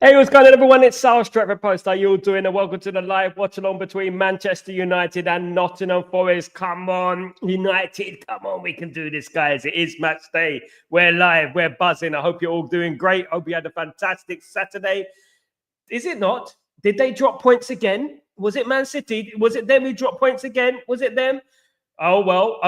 Hey, what's going on, everyone? It's Sal Stretford Post. How you all doing? And welcome to the live watch along between Manchester United and Nottingham Forest. Come on, United. Come on, we can do this, guys. It is match day. We're live. We're buzzing. I hope you're all doing great. Hope you had a fantastic Saturday. Is it not? Did they drop points again? Was it Man City? Was it them who dropped points again? Was it them? Oh well.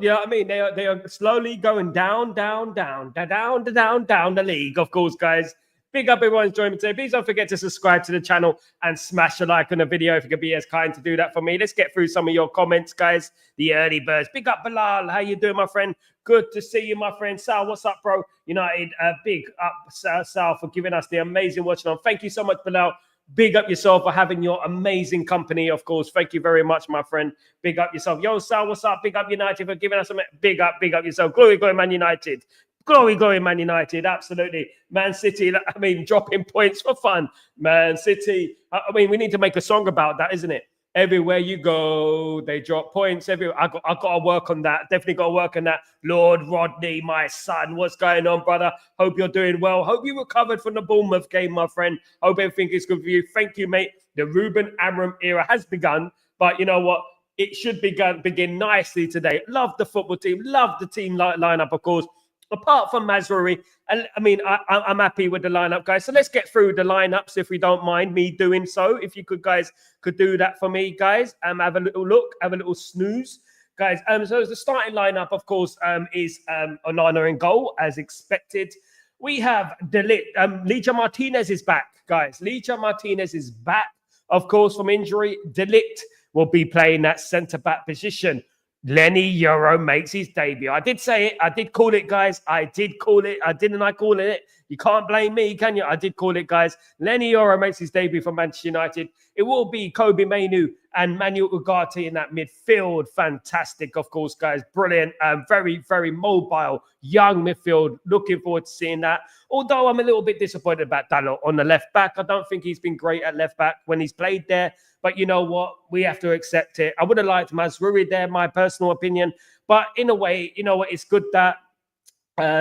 You know what I mean? They are slowly going down the league. Of course, guys. Big up everyone's joining me today. Please don't forget to subscribe to the channel and smash a like on the video if you could be as kind to do that for me. Let's get through some of your comments, guys. The early birds. Big up Bilal. How you doing, my friend? Good to see you, my friend. Sal, what's up, bro? United, big up Sal for giving us the amazing watching on. Thank you so much, Bilal. Big up yourself for having your amazing company, of course. Thank you very much, my friend. Big up yourself. Yo, Sal, what's up? Big up United for giving us a big up yourself. Glory, Man United. Glory, Man United. Absolutely. Man City, I mean, dropping points for fun. Man City. I mean, we need to make a song about that, isn't it? Everywhere you go, they drop points. I got to work on that. Definitely got to work on that. Lord Rodney, my son, what's going on, brother? Hope you're doing well. Hope you recovered from the Bournemouth game, my friend. Hope everything is good for you. Thank you, mate. The Ruben Amorim era has begun, but you know what? It should begin nicely today. Love the football team. Love the team lineup, of course. Apart from Mazraoui, and I mean, I'm happy with the lineup, guys. So let's get through the lineups, if we don't mind me doing so. If you guys could do that for me, guys. Have a little look, have a little snooze, guys. So the starting lineup, of course, is Onana in goal, as expected. We have Licha Martinez is back, guys. Licha Martinez is back, of course, from injury. De Ligt will be playing that centre-back position. Lenny Euro makes his debut. I did say it. I did call it, guys. I did call it. I call it? You can't blame me, can you? I did call it, guys. Lenny Euro makes his debut for Manchester United. It will be Kobe Mainoo and Manuel Ugarte in that midfield. Fantastic, of course, guys. Brilliant. Very, very mobile, young midfield. Looking forward to seeing that. Although I'm a little bit disappointed about Dalot on the left back. I don't think he's been great at left back when he's played there. But you know what? We have to accept it. I would have liked Mazraoui there, my personal opinion. But in a way, you know what? It's good that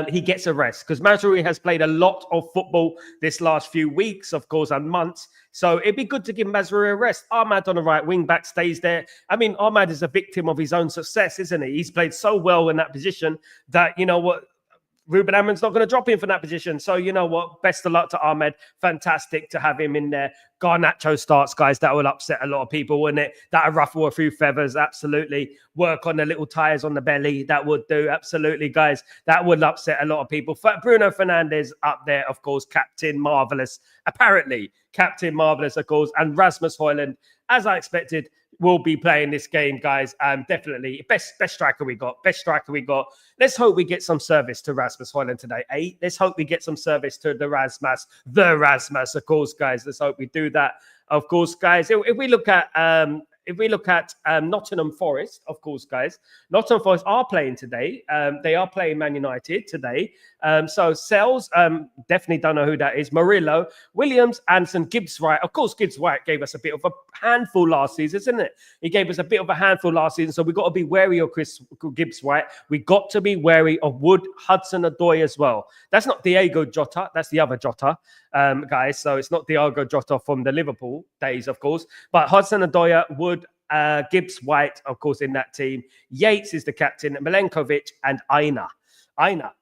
he gets a rest, because Mazraoui has played a lot of football this last few weeks, of course, and months. So it'd be good to give Mazraoui a rest. Ahmad on the right wing back stays there. I mean, Ahmad is a victim of his own success, isn't he? He's played so well in that position that, you know what, Ruben Amorim's not going to drop him for that position. So, you know what? Best of luck to Ahmed. Fantastic to have him in there. Garnacho starts, guys. That will upset a lot of people, wouldn't it? That would ruffle a few feathers. Absolutely. Work on the little tires on the belly. That would do. Absolutely, guys. That would upset a lot of people. Bruno Fernandes up there, of course. Captain Marvelous. Apparently, Captain Marvelous, of course. And Rasmus Højlund, as I expected, will be playing this game, guys. Definitely best striker we got. Best striker we got. Let's hope we get some service to Rasmus Højlund today, eh? Let's hope we get some service to the Rasmus, of course, guys. Let's hope we do that, of course, guys. If we look at Nottingham Forest, of course, guys, Nottingham Forest are playing today. They are playing Man United today. So Sells, definitely don't know who that is. Murillo, Williams, Anson, Gibbs-White. Of course, Gibbs-White gave us a bit of a handful last season, isn't it? He gave us a bit of a handful last season, so we've got to be wary of Chris Gibbs-White. We've got to be wary of Wood, Hudson-Odoi as well. That's not Diogo Jota. That's the other Jota, guys. So it's not Diogo Jota from the Liverpool days, of course. But Hudson-Odoi, Wood, Gibbs-White, of course, in that team. Yates is the captain, Milenkovic, and Aina,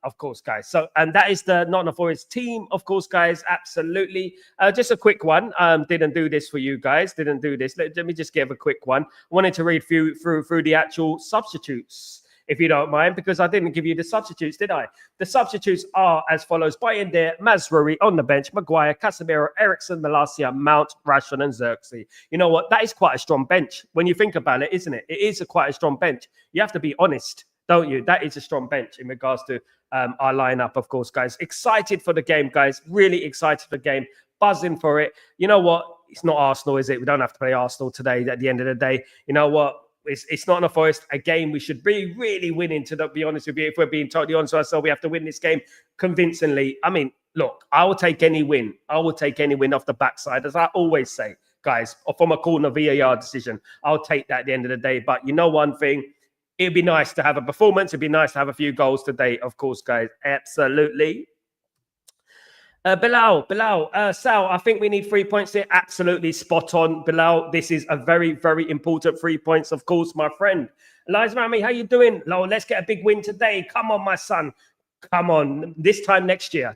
of course, guys. So, and that is the Nottingham Forest team, of course, guys. Absolutely. Just a quick one. Didn't do this for you guys. Didn't do this. Let me just give a quick one. Wanted to read through the actual substitutes, if you don't mind, because I didn't give you the substitutes, did I? The substitutes are as follows: Bayender, Mazraoui on the bench, Maguire, Casemiro, Ericsson, Malacia, Mount, Rashford, and Xerxes. You know what? That is quite a strong bench when you think about it, isn't it? It is quite a strong bench. You have to be honest, don't you? That is a strong bench in regards to our lineup, of course, guys. Excited for the game, guys. Really excited for the game. Buzzing for it. You know what? It's not Arsenal, is it? We don't have to play Arsenal today at the end of the day. You know what? It's not in a Forest, a game we should be really winning, to be honest with you. If we're being totally honest with ourselves, we have to win this game convincingly. I mean, look, I will take any win. I will take any win off the backside, as I always say, guys, or from a corner VAR decision. I'll take that at the end of the day. But you know one thing, it'd be nice to have a performance. It'd be nice to have a few goals today, of course, guys. Absolutely. Bilal, Sal, I think we need 3 points here. Absolutely spot on, Bilal. This is a very, very important 3 points, of course, my friend. Eliza Mami, how you doing? Let's get a big win today. Come on, my son. Come on. This time next year,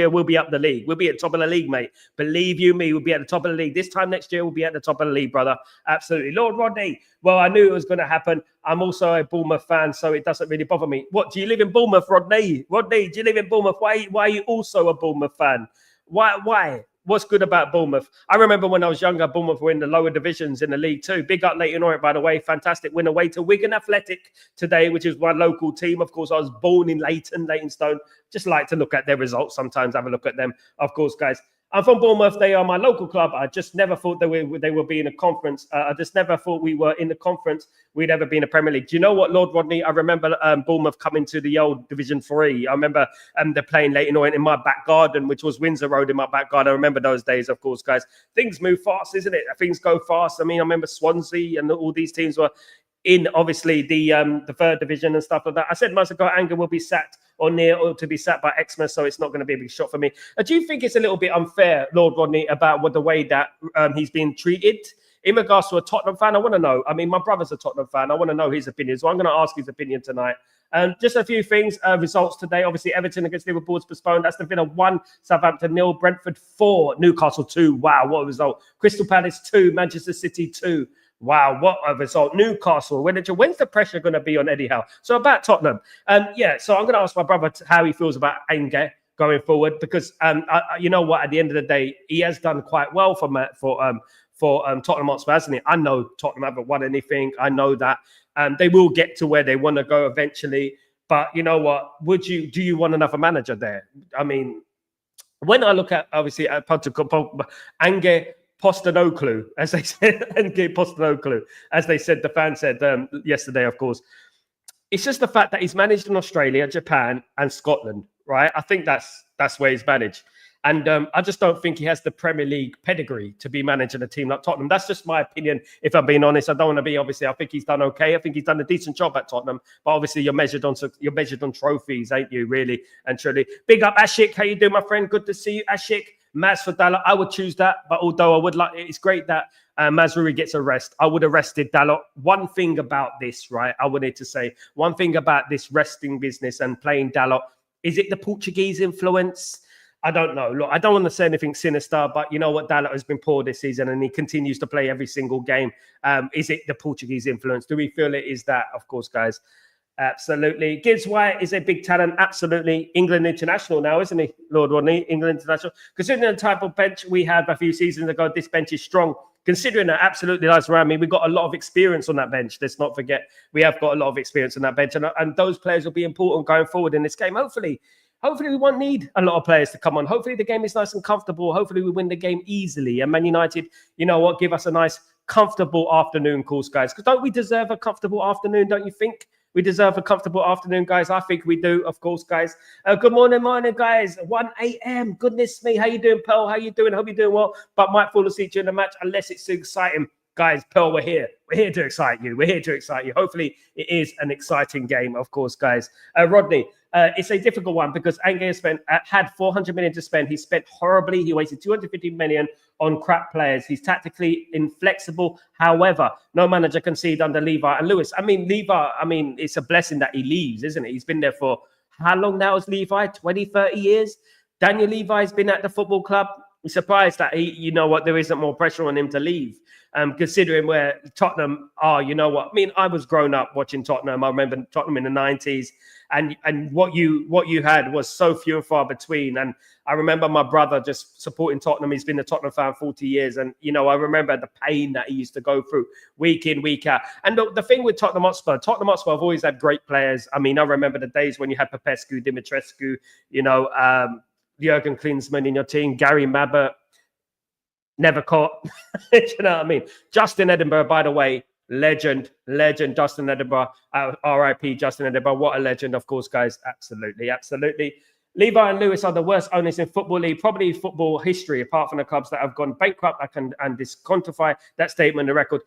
we'll be up the league. We'll be at the top of the league, mate. Believe you me, we'll be at the top of the league. This time next year, we'll be at the top of the league, brother. Absolutely. Lord Rodney, well, I knew it was going to happen. I'm also a Bournemouth fan, so it doesn't really bother me. What, do you live in Bournemouth, Rodney? Rodney, do you live in Bournemouth? Why are you also a Bournemouth fan? Why? What's good about Bournemouth? I remember when I was younger, Bournemouth were in the lower divisions in the league too. Big up Leighton Orient, by the way. Fantastic win away to Wigan Athletic today, which is my local team. Of course, I was born in Leytonstone. Just like to look at their results sometimes, have a look at them. Of course, guys. I'm from Bournemouth. They are my local club. I just never thought they would be in a conference. I just never thought we were in the conference. We'd ever be in the Premier League. Do you know what, Lord Rodney? I remember Bournemouth coming to the old Division 3. I remember they're playing Leighton Orient in my back garden, which was Windsor Road in my back garden. I remember those days, of course, guys. Things move fast, isn't it? Things go fast. I mean, I remember Swansea and all these teams were in, obviously, the third division and stuff like that. I said months ago, Anger will be sacked or near or to be sacked by Xmas, so it's not going to be a big shot for me. Do you think it's a little bit unfair, Lord Rodney, about the way that he's being treated? In regards to a Tottenham fan, I want to know. I mean, my brother's a Tottenham fan. I want to know his opinion, so I'm going to ask his opinion tonight. Just a few things. Results today. Obviously, Everton against Liverpool is postponed. That's the Villa 1, Southampton 0, Brentford 4, Newcastle 2. Wow, what a result. Crystal Palace 2, Manchester City 2. Wow, what a result. Newcastle. When's the pressure going to be on Eddie Howe? So about Tottenham. So I'm going to ask my brother how he feels about Anger going forward, because you know what, at the end of the day, he has done quite well for Tottenham Hotspur, hasn't he? I know Tottenham haven't won anything. I know that. They will get to where they want to go eventually. But you know what? Do you want another manager there? I mean, when I look at, obviously, at Anger Postecoglou, as they said, Anger Postecoglou, as they said, the fan said yesterday, of course. It's just the fact that he's managed in Australia, Japan, and Scotland, right? I think that's where he's managed. And I just don't think he has the Premier League pedigree to be managing a team like Tottenham. That's just my opinion, if I'm being honest. I don't want to be, obviously, I think he's done okay. I think he's done a decent job at Tottenham. But obviously, you're measured on trophies, ain't you, really and truly? Big up, Ashik. How you doing, my friend? Good to see you, Ashik. Maz for Dalot. I would choose that. But although I would like, it's great that Mazraoui gets a rest. I would have rested Dalot. One thing about this, right? I wanted to say one thing about this resting business and playing Dalot. Is it the Portuguese influence? I don't know. Look, I don't want to say anything sinister, but you know what? Dalot has been poor this season and he continues to play every single game. Is it the Portuguese influence? Do we feel it is that? Of course, guys. Absolutely. Gibbs White is a big talent. Absolutely. England international now, isn't he, Lord Rodney? England international. Considering the type of bench we had a few seasons ago, this bench is strong. Considering that, absolutely nice around me. We've got a lot of experience on that bench. Let's not forget, we have got a lot of experience on that bench. And those players will be important going forward in this game. Hopefully, we won't need a lot of players to come on. Hopefully, the game is nice and comfortable. Hopefully, we win the game easily. And Man United, you know what, give us a nice, comfortable afternoon, course, guys. Because don't we deserve a comfortable afternoon, don't you think? We deserve a comfortable afternoon, guys. I think we do, of course, guys. Good morning, guys. 1 a.m. Goodness me. How you doing, Pearl? How you doing? Hope you're doing well. But might fall asleep during the match unless it's too exciting. Guys, Pearl, we're here. We're here to excite you. We're here to excite you. Hopefully, it is an exciting game, of course, guys. Rodney, it's a difficult one because Anger had 400 million to spend. He spent horribly. He wasted 250 million on crap players. He's tactically inflexible. However, no manager can concede under Levi and Lewis. I mean, Levi, it's a blessing that he leaves, isn't it? He's been there for how long now is Levi? 20, 30 years? Daniel Levi's been at the football club. I'm surprised that there isn't more pressure on him to leave. Considering where Tottenham are, you know what? I mean, I was grown up watching Tottenham. I remember Tottenham in the 90s. And what you had was so few and far between. And I remember my brother just supporting Tottenham. He's been a Tottenham fan 40 years. And, I remember the pain that he used to go through week in, week out. And the thing with Tottenham Hotspur have always had great players. I mean, I remember the days when you had Popescu, Dimitrescu, Jurgen Klinsmann in your team, Gary Mabbott, never caught. Do you know what I mean? Justin Edinburgh, by the way, legend, Justin Edinburgh, RIP Justin Edinburgh. What a legend, of course, guys. Absolutely. Levi and Lewis are the worst owners in Football League, probably football history, apart from the clubs that have gone bankrupt. I can disquantify that statement on the record.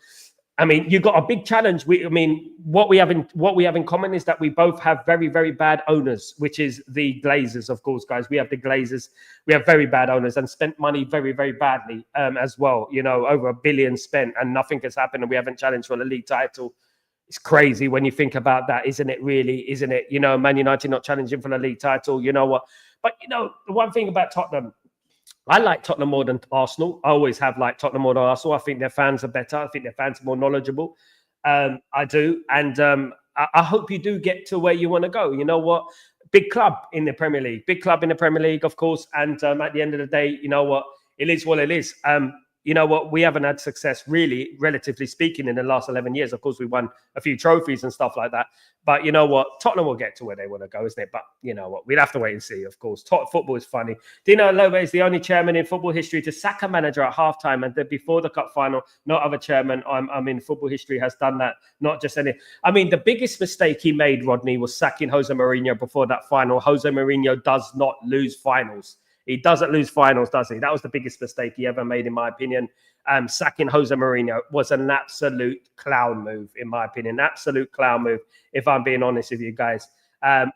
I mean, you got a big challenge. What we have in common is that we both have very, very bad owners, which is the Glazers, of course, guys. We have the Glazers. We have very bad owners and spent money very, very badly as well. You know, over $1 billion spent and nothing has happened, and we haven't challenged for the league title. It's crazy when you think about that, isn't it? Really, isn't it? You know, Man United not challenging for the league title. You know what? But you know, the one thing about Tottenham. I like Tottenham more than Arsenal. I always have liked Tottenham more than Arsenal. I think their fans are better. I think their fans are more knowledgeable. I do. And I hope you do get to where you want to go. You know what? Big club in the Premier League. Big club in the Premier League, of course. And at the end of the day, you know what? It is what it is. You know what? We haven't had success, really, relatively speaking, in the last 11 years. Of course, we won a few trophies and stuff like that. But you know what? Tottenham will get to where they want to go, isn't it? But you know what? We'll have to wait and see, of course. Football is funny. Dino Lobe is the only chairman in football history to sack a manager at halftime and before the cup final. No other chairman, I mean, football history has done that. Not just any. I mean, the biggest mistake he made, Rodney, was sacking Jose Mourinho before that final. Jose Mourinho does not lose finals. He doesn't lose finals, does he? That was the biggest mistake he ever made, in my opinion. Sacking Jose Mourinho was an absolute clown move, in my opinion. Absolute clown move, if I'm being honest with you guys.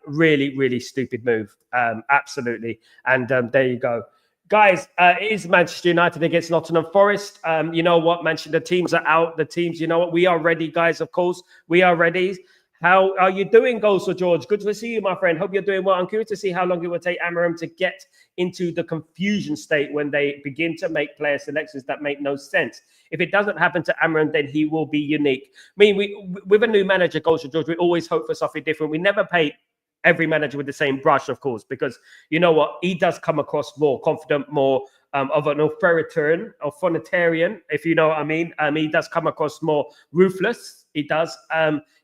Really, really stupid move. Absolutely. And there you go. Guys, it is Manchester United against Nottingham Forest. You know what, Manchester, the teams are out. The teams, you know what, we are ready, guys, of course. We are ready. How are you doing, Goals for George? Good to see you, my friend. Hope you're doing well. I'm curious to see how long it will take Amorim to get into the confusion state when they begin to make player selections that make no sense. If it doesn't happen to Amorim, then he will be unique. I mean, with a new manager, Goals for George, we always hope for something different. We never paint every manager with the same brush, of course, because you know what? He does come across more confident, more of an authoritarian, if you know what I mean. He does come across more ruthless. He does.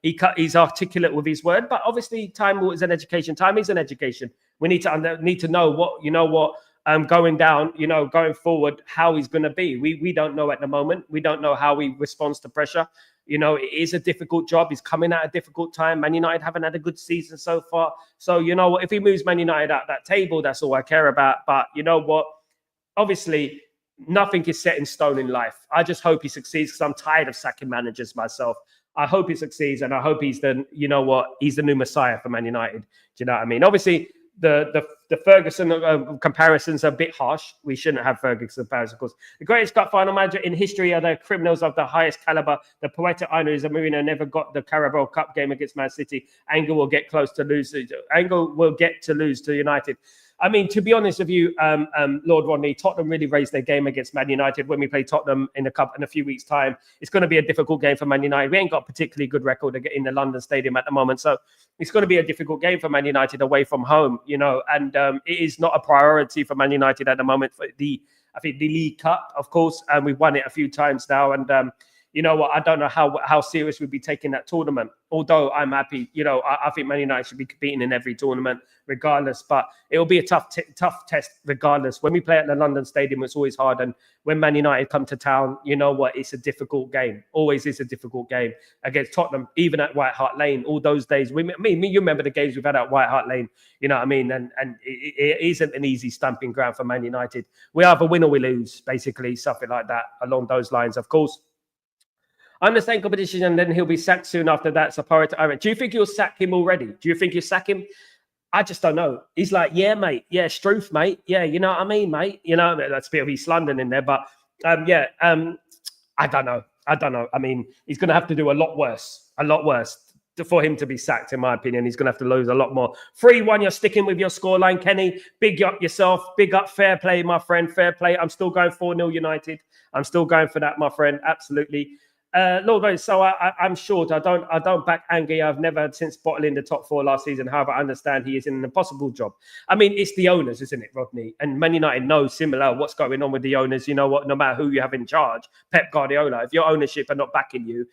He's articulate with his word, but obviously, time is an education. Time is an education. We need to know what going down, going forward, how he's going to be. We don't know at the moment. We don't know how he responds to pressure. You know, it is a difficult job. He's coming at a difficult time. Man United haven't had a good season so far. So you know what? If he moves Man United out that table, that's all I care about. But you know what? Obviously, nothing is set in stone in life. I just hope he succeeds because I'm tired of sacking managers myself. I hope he succeeds, and I hope he's the new Messiah for Man United. Do you know what I mean? Obviously, the Ferguson comparisons are a bit harsh. We shouldn't have Ferguson comparisons, of course. The greatest cup final manager in history are the criminals of the highest caliber. The poetic irony is that Mourinho never got the Carabao Cup game against Man City. Angle will get to lose to United. I mean, to be honest with you, Lord Rodney, Tottenham really raised their game against Man United when we play Tottenham in the Cup in a few weeks' time. It's going to be a difficult game for Man United. We ain't got a particularly good record in the London Stadium at the moment. So it's going to be a difficult game for Man United away from home, and it is not a priority for Man United at the moment for the League Cup, of course. And we've won it a few times now. And you know what? I don't know how serious we'd be taking that tournament. Although I'm happy, I think Man United should be competing in every tournament regardless. But it will be a tough test regardless. When we play at the London Stadium, it's always hard. And when Man United come to town, you know what? It's a difficult game. Always is a difficult game against Tottenham, even at White Hart Lane. All those days, you remember the games we've had at White Hart Lane. You know what I mean? And it isn't an easy stamping ground for Man United. We either win or we lose, basically, something like that along those lines, of course. I'm the same competition, and then he'll be sacked soon after that. So, do you think you'll sack him already? Do you think you'll sack him? I just don't know. He's like, yeah, mate. Yeah, Struth, mate. Yeah, you know what I mean, mate. That's a bit of East London in there. But, I don't know. I mean, he's going to have to do a lot worse for him to be sacked, in my opinion. He's going to have to lose a lot more. 3-1, you're sticking with your scoreline, Kenny. Big up yourself. Big up, fair play, my friend. Fair play. I'm still going 4-0 United. I'm still going for that, my friend. Absolutely. Lord, so I'm short. I don't back Ange. I've never since bottling the top 4 last season. However, I understand he is in an impossible job. I mean, it's the owners, isn't it, Rodney? And Man United know similar what's going on with the owners. You know what? No matter who you have in charge, Pep Guardiola, if your ownership are not backing you,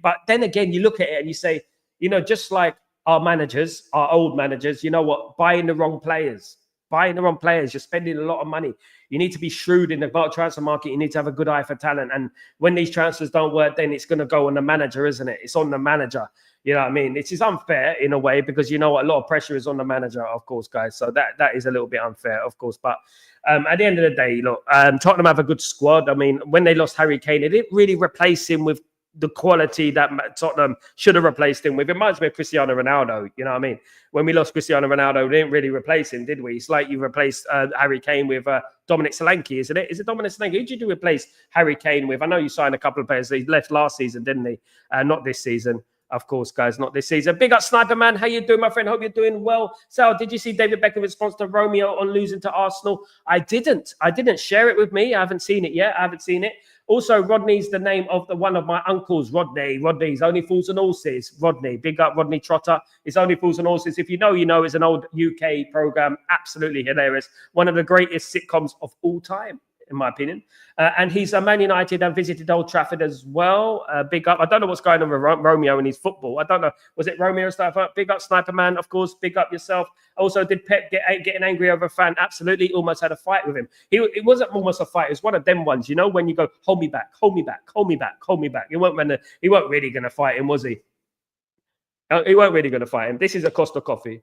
but then again, you look at it and you say, just like our managers, our old managers, you know what? Buying the wrong players. You're spending a lot of money. You need to be shrewd in the transfer market. You need to have a good eye for talent. And when these transfers don't work, then it's going to go on the manager, isn't it? It's on the manager. You know what I mean? It is unfair in a way because a lot of pressure is on the manager, of course, guys. So that is a little bit unfair, of course. But at the end of the day, look, Tottenham have a good squad. I mean, when they lost Harry Kane, they didn't really replace him with the quality that Tottenham should have replaced him with. It reminds me of Cristiano Ronaldo. You know what I mean? When we lost Cristiano Ronaldo, we didn't really replace him, did we? It's like you replaced Harry Kane with Dominic Solanke, isn't it? Is it Dominic Solanke? Who did you replace Harry Kane with? I know you signed a couple of players. He left last season, didn't he? Not this season. Of course, guys, not this season. Big up, Sniper Man. How you doing, my friend? Hope you're doing well. Sal, did you see David Beckham's response to Romeo on losing to Arsenal? I didn't. Share it with me. I haven't seen it yet. Also, Rodney's the name of one of my uncles, Rodney. Rodney's Only Fools and Horses. Rodney. Big up, Rodney Trotter. It's Only Fools and Horses. If you know, you know. It's an old UK program. Absolutely hilarious. One of the greatest sitcoms of all time, in my opinion. And he's a Man United and visited Old Trafford as well. Big up. I don't know what's going on with Romeo and his football. I don't know. Was it Romeo stuff? Big up, Sniper Man, of course. Big up yourself. Also, did Pep getting angry over a fan? Absolutely. Almost had a fight with him. It wasn't almost a fight. It was one of them ones, you know, when you go, hold me back, hold me back, hold me back, hold me back. He weren't really going to fight him, was he? He weren't really going to fight him. This is a Costa coffee.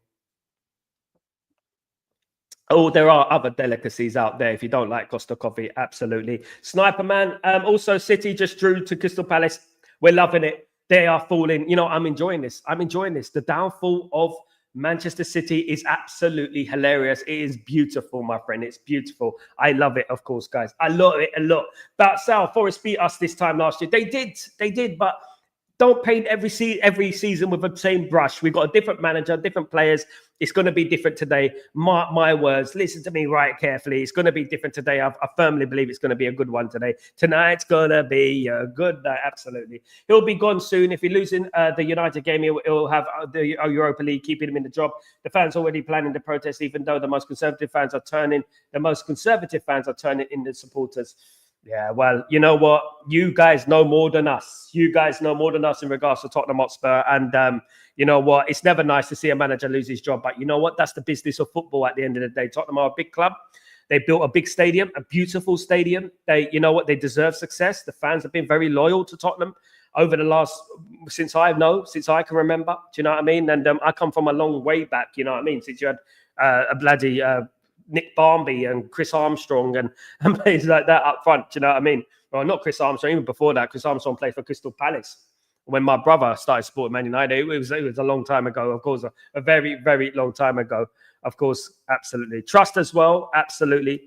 Oh, there are other delicacies out there if you don't like Costa coffee. Absolutely. Sniper Man. Also, City just drew to Crystal Palace. We're loving it. They are falling. You know, I'm enjoying this. The downfall of Manchester City is absolutely hilarious. It is beautiful, my friend. It's beautiful. I love it, of course, guys. I love it a lot. But Sal, Forest beat us this time last year. They did, but don't paint every season with the same brush. We've got a different manager, different players. It's going to be different today. Mark my words. Listen to me right carefully. It's going to be different today. I firmly believe it's going to be a good one today. Tonight's going to be a good night. Absolutely. He'll be gone soon. If he's losing the United game, he'll have the Europa League keeping him in the job. The fans already planning the protest, even though the most conservative fans are turning in the supporters. Yeah, well, you know what? You guys know more than us. In regards to Tottenham Hotspur. And you know what? It's never nice to see a manager lose his job. But you know what? That's the business of football at the end of the day. Tottenham are a big club. They built a big stadium, a beautiful stadium. You know what? They deserve success. The fans have been very loyal to Tottenham over the last, since I can remember. Do you know what I mean? And I come from a long way back, you know what I mean? Since you had a bloody... Nick Barmby and Chris Armstrong and players like that up front. Do you know what I mean? Well, not Chris Armstrong. Even before that, Chris Armstrong played for Crystal Palace. When my brother started supporting Man United, it was a long time ago. Of course, a very, very long time ago. Of course, absolutely. Trust as well. Absolutely.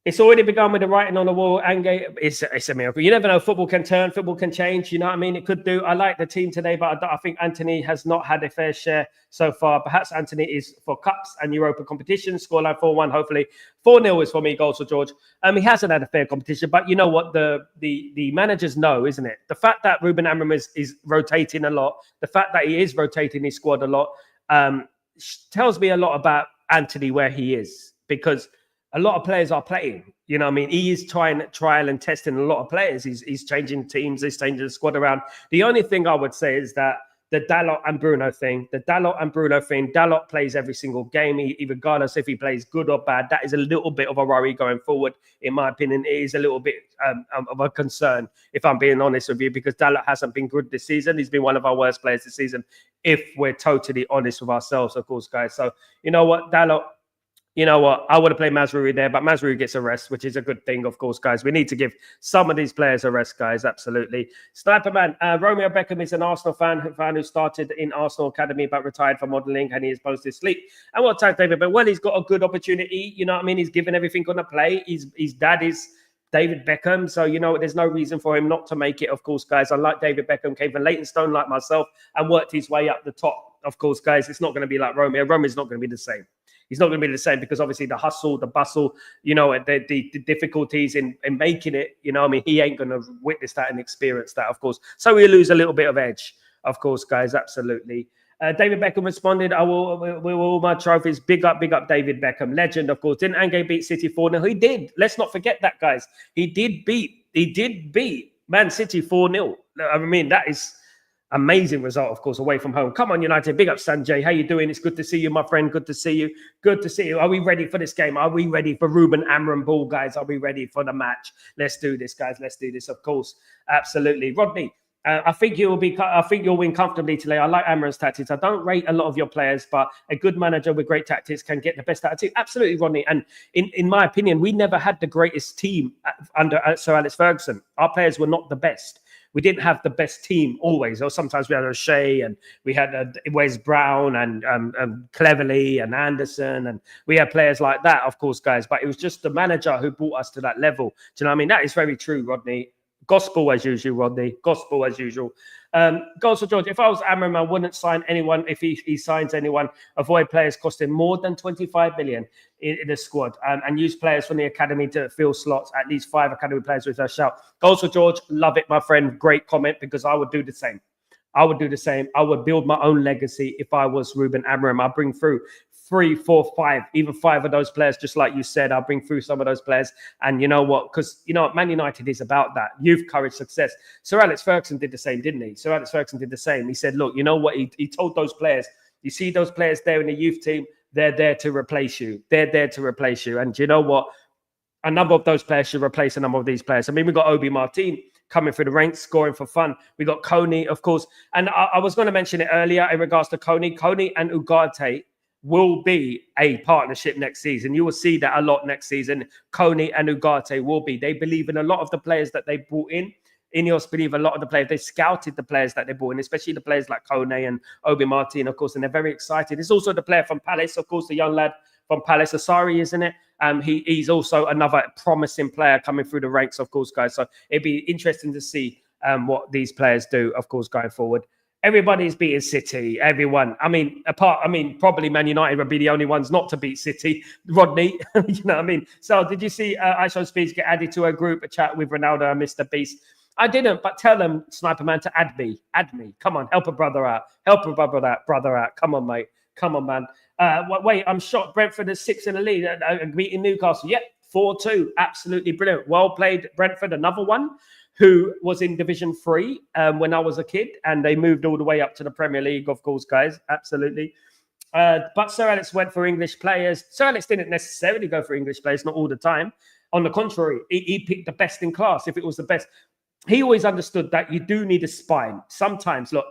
It's already begun with the writing on the wall. It's a miracle. You never know. Football can turn. Football can change. You know what I mean? It could do. I like the team today, but I think Anthony has not had a fair share so far. Perhaps Anthony is for cups and Europa competitions. Scoreline 4-1, hopefully. 4-0 is for me, goals for George. He hasn't had a fair competition, but you know what? The managers know, isn't it? The fact that Ruben Amorim is rotating a lot, the fact that he is rotating his squad a lot, tells me a lot about Anthony, where he is, because a lot of players are playing. You know what I mean? He is trial and testing a lot of players. He's changing teams. He's changing the squad around. The only thing I would say is that the Dalot and Bruno thing, Dalot plays every single game, regardless if he plays good or bad. That is a little bit of a worry going forward, in my opinion. It is a little bit of a concern, if I'm being honest with you, because Dalot hasn't been good this season. He's been one of our worst players this season, if we're totally honest with ourselves, of course, guys. So, you know what, Dalot, you know what? I would have played Mazraoui there, but Mazraoui gets a rest, which is a good thing, of course, guys. We need to give some of these players a rest, guys. Absolutely. Sniper Man, Romeo Beckham is an Arsenal fan who started in Arsenal Academy but retired from modelling, and he is supposed to sleep. And what time, David? But well, he's got a good opportunity. You know what I mean? He's given everything on the play. His dad is David Beckham, so you know there's no reason for him not to make it, of course, guys. Unlike David Beckham, came from Leytonstone like myself and worked his way up the top, of course, guys. It's not going to be like Romeo. Romeo's not going to be the same. He's not going to be the same because obviously the hustle, the bustle, you know, the difficulties in making it, you know, I mean, he ain't going to witness that and experience that, of course. So we lose a little bit of edge, of course, guys. Absolutely. David Beckham responded, we will all my trophies. Big up David Beckham. Legend, of course. Didn't Ange beat City 4-0? He did. Let's not forget that, guys. He did beat Man City 4-0. I mean, that is amazing result, of course, away from home. Come on, United. Big up, Sanjay. How you doing? It's good to see you, my friend. Good to see you. Good to see you. Are we ready for this game? Are we ready for Ruben Amorim ball, guys? Are we ready for the match? Let's do this, guys. Let's do this, of course. Absolutely. Rodney, I think you'll win comfortably today. I like Amorim's tactics. I don't rate a lot of your players, but a good manager with great tactics can get the best out of it. Absolutely, Rodney. And in my opinion, we never had the greatest team under Sir Alex Ferguson. Our players were not the best. we didn't have the best team always. Or sometimes we had O'Shea and we had Wes Brown and Cleverley and Anderson, and we had players like that, of course, guys. But it was just the manager who brought us to that level. Do you know what I mean? That is very true, Rodney. Gospel as usual, Rodney. Gospel as usual. Goals for George. If I was Amram, I wouldn't sign anyone. If he signs anyone, avoid players costing more than 25 million in the squad, and use players from the academy to fill slots. At least 5 academy players with a shout. Goals for George. Love it, my friend. Great comment, because I would do the same. I would do the same. I would build my own legacy if I was Ruben Amorim. I'll bring through 3, 4, 5, even 5 of those players, just like you said. I'll bring through some of those players. And you know what? Because, you know, Man United is about that. Youth, courage, success. Sir Alex Ferguson did the same, didn't he? Sir Alex Ferguson did the same. He said, look, you know what? He told those players, you see those players there in the youth team, they're there to replace you. They're there to replace you. And you know what? A number of those players should replace a number of these players. I mean, we got Obi Martin coming through the ranks, scoring for fun. We got Coney, of course. And I was going to mention it earlier in regards to Coney. Coney and Ugarte will be a partnership next season. You will see that a lot next season. Coney and Ugarte will be. They believe in a lot of the players that they brought in. Ineos believe a lot of the players. They scouted the players that they brought in, especially the players like Coney and Obi Martin, of course, and they're very excited. It's also the player from Palace, of course, the young lad from Palace, Asari, isn't it? He's also another promising player coming through the ranks, of course, guys. So it'd be interesting to see what these players do, of course, going forward. Everybody's beating City. Everyone. I mean, probably Man United would be the only ones not to beat City. Rodney, you know what I mean? So did you see Aisha Speeds get added to a group, a chat with Ronaldo and Mr. Beast? I didn't, but tell them, Sniper Man, to add me. Add me. Come on, help a brother out. Help a brother out. Come on, mate. Come on, man. Wait, I'm shocked. Brentford is 6 in the league. Beating Newcastle. Yep, 4-2. Absolutely brilliant. Well played, Brentford. Another one who was in Division 3 when I was a kid, and they moved all the way up to the Premier League, of course, guys. Absolutely. But Sir Alex went for English players. Sir Alex didn't necessarily go for English players, not all the time. On the contrary, he picked the best in class. If it was the best, he always understood that you do need a spine. Sometimes, look,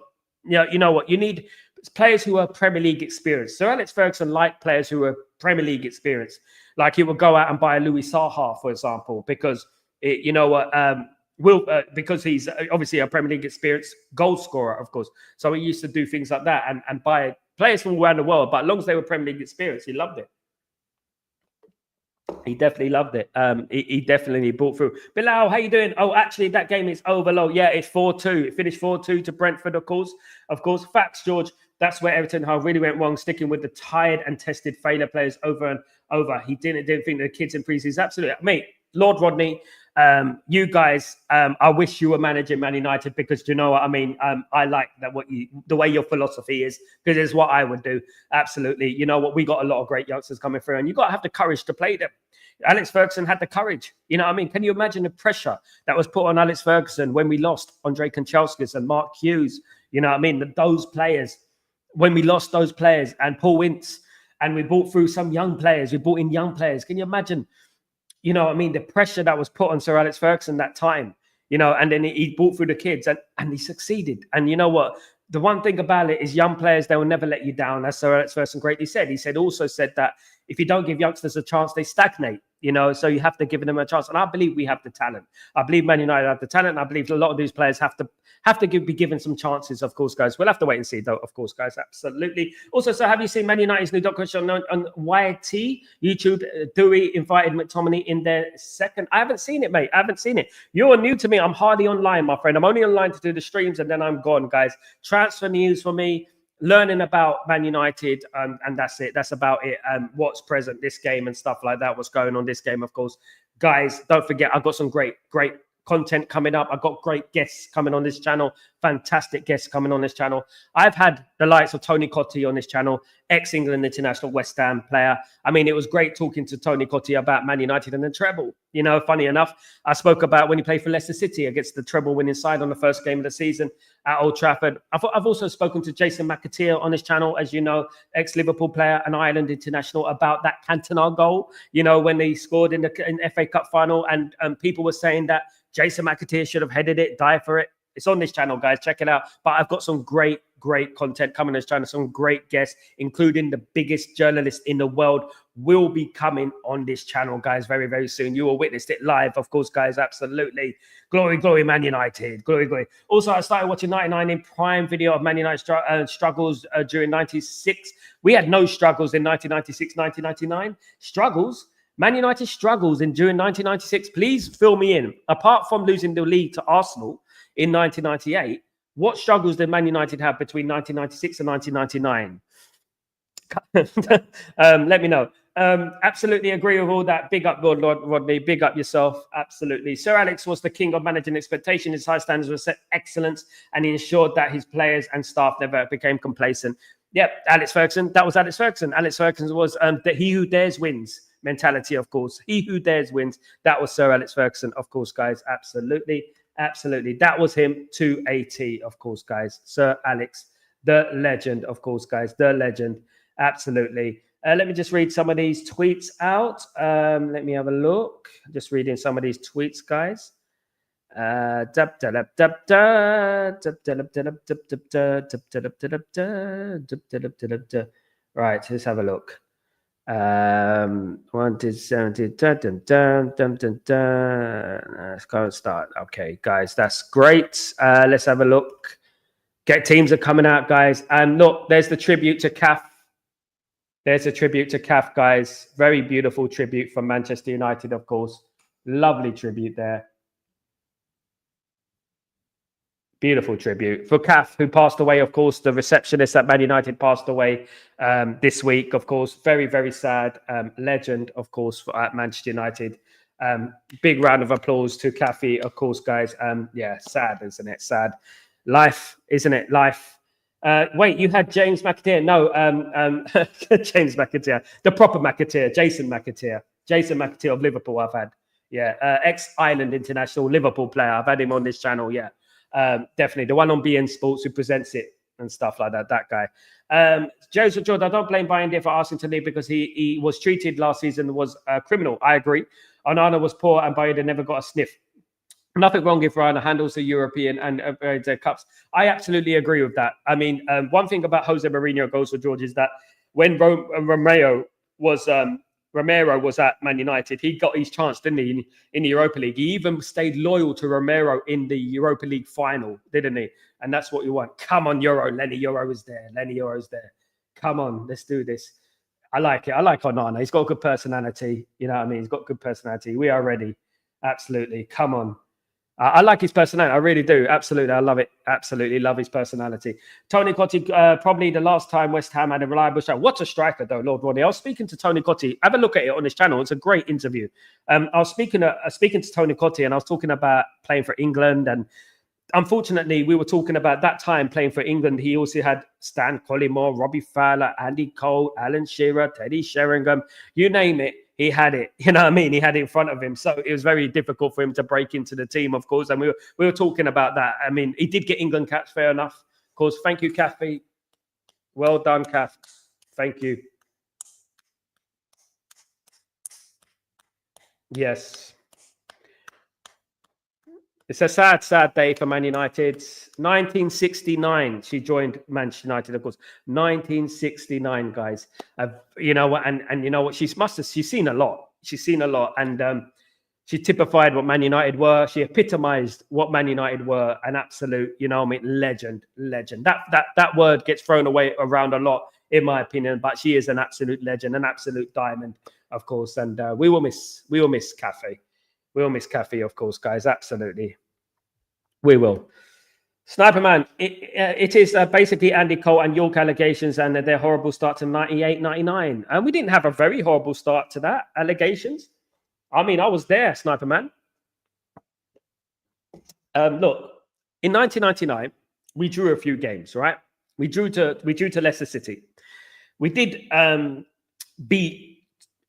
you know what? You need players who are Premier League experienced. Sir Alex Ferguson liked players who are Premier League experienced. Like he would go out and buy a Louis Saha, for example, because, you know what, because he's obviously a Premier League experienced goal scorer, of course. So he used to do things like that and buy players from around the world. But as long as they were Premier League experienced, he loved it. He definitely loved it. He definitely brought through. Bilal, how you doing? Oh, actually, that game is over. Low. Yeah, it's 4-2. It finished 4-2 to Brentford, of course. Of course, facts, George. That's where Everton really went wrong, sticking with the tired and tested failure players over and over. He didn't think the kids in pre-season. Absolutely. Mate, Lord Rodney, you guys, I wish you were managing Man United, because you know what I mean. I like that the way your philosophy is, because it's what I would do. Absolutely. You know what? We got a lot of great youngsters coming through, and you got to have the courage to play them. Alex Ferguson had the courage. You know what I mean? Can you imagine the pressure that was put on Alex Ferguson when we lost Andre Kanchelskis and Mark Hughes? You know what I mean? Those players, when we lost those players, and Paul Ince, and we brought through some young players. We brought in young players. Can you imagine? You know what I mean? The pressure that was put on Sir Alex Ferguson that time, you know, and then he brought through the kids and he succeeded. And you know what? The one thing about it is young players, they will never let you down. As Sir Alex Ferguson greatly said. He also said that if you don't give youngsters a chance, they stagnate, you know, so you have to give them a chance. And I believe we have the talent. I believe Man United have the talent. And I believe a lot of these players have to be given some chances, of course, guys. We'll have to wait and see, though, of course, guys. Absolutely. Also, so have you seen Man United's new documentary on YT, YouTube? Dewey invited McTominay in their second. I haven't seen it, mate. I haven't seen it. You're new to me. I'm hardly online, my friend. I'm only online to do the streams, and then I'm gone, guys. Transfer news for me. Learning about Man United, and that's it. That's about it. What's present this game and stuff like that. What's going on this game, of course. Guys, don't forget, I've got some great content coming up. I've got great guests coming on this channel. Fantastic guests coming on this channel. I've had the likes of Tony Cottee on this channel, ex-England international West Ham player. I mean, it was great talking to Tony Cottee about Man United and the treble. You know, funny enough, I spoke about when he played for Leicester City against the treble winning side on the first game of the season at Old Trafford. I've also spoken to Jason McAteer on this channel, as you know, ex-Liverpool player and Ireland international, about that Cantona goal, you know, when they scored in the FA Cup final, and people were saying that Jason McAteer should have headed it, die for it. It's on this channel, guys. Check it out. But I've got some great great content coming on this channel. Some great guests, including the biggest journalist in the world, will be coming on this channel, guys, very, very soon. You will witness it live, of course, guys. Absolutely. Glory, glory, Man United. Glory, glory. Also, I started watching 99 in Prime video of Man United struggles during 96. We had no struggles in 1996, 1999. Struggles? Man United struggles during 1996. Please fill me in. Apart from losing the league to Arsenal in 1998, what struggles did Man United have between 1996 and 1999? Let me know. Absolutely agree with all that. Big up, Lord Rodney. Big up yourself. Absolutely. Sir Alex was the king of managing expectation. His high standards were set excellence, and he ensured that his players and staff never became complacent. Yep, Alex Ferguson. That was Alex Ferguson. Alex Ferguson was that he who dares wins mentality, of course. He who dares wins. That was Sir Alex Ferguson, of course, guys. Absolutely. Absolutely. That was him to a T, of course, guys. Sir Alex, the legend, of course, guys. The legend. Absolutely. Let me just read some of these tweets out. Let me have a look. Just reading some of these tweets, guys. Right, let's have a look. 170. Let's go and start. Okay, guys, that's great. Let's have a look. Teams are coming out, guys. And look, there's the tribute to CAF. There's a tribute to CAF, guys. Very beautiful tribute from Manchester United, of course. Lovely tribute there. Beautiful tribute for CAF, who passed away, of course. The receptionist at Man United passed away this week, of course. Very, very sad. Legend, of course, at Manchester United. Big round of applause to Caffey, of course, guys. Yeah, sad, isn't it? Sad. Life, isn't it? Life. Wait, you had James McAteer. No, James McAteer. The proper McAteer, Jason McAteer. Jason McAteer of Liverpool, I've had. Yeah, ex-Ireland international Liverpool player. I've had him on this channel, yeah. Definitely. The one on BN Sports who presents it and stuff like that, that guy. Joseph Jordan, I don't blame Bayern for asking to leave because he was treated last season was a criminal. I agree. Onana was poor and Bayern never got a sniff. Nothing wrong if Ryan handles the European and the cups. I absolutely agree with that. I mean, one thing about Jose Mourinho goes for George is that when Romero was at Man United, he got his chance, didn't he, in the Europa League? He even stayed loyal to Romero in the Europa League final, didn't he? And that's what you want. Come on, Euro. Lenny Euro is there. Lenny Euro is there. Come on, let's do this. I like it. I like Onana. He's got a good personality. You know what I mean? He's got good personality. We are ready. Absolutely. Come on. I like his personality. I really do. Absolutely. I love it. Absolutely love his personality. Tony Cottee, probably the last time West Ham had a reliable shot. What a striker, though, Lord Rodney. I was speaking to Tony Cottee. Have a look at it on his channel. It's a great interview. I was speaking to Tony Cottee, and I was talking about playing for England. And unfortunately, we were talking about that time playing for England. He also had Stan Collymore, Robbie Fowler, Andy Cole, Alan Shearer, Teddy Sheringham. You name it. He had it, you know what I mean? He had it in front of him. So it was very difficult for him to break into the team, of course. And we were talking about that. I mean, he did get England caps, fair enough. Of course, thank you, Caffey. Well done, Caff. Thank you. Yes. It's a sad, sad day for Man United. 1969, she joined Manchester United, of course. 1969, guys. You know what? And you know what? She's seen a lot. She's seen a lot, and she typified what Man United were. She epitomized what Man United were. An absolute, you know, I mean, legend. That word gets thrown away around a lot, in my opinion. But she is an absolute legend, an absolute diamond, of course. And we will miss Cafe. We will miss Cafe, of course, guys. Absolutely. We will. Sniper Man, it is basically Andy Cole and York allegations and their horrible start to 98, 99. And we didn't have a very horrible start to that, allegations. I mean, I was there, Sniper Man. Look, in 1999, we drew a few games, right? We drew to Leicester City. We did beat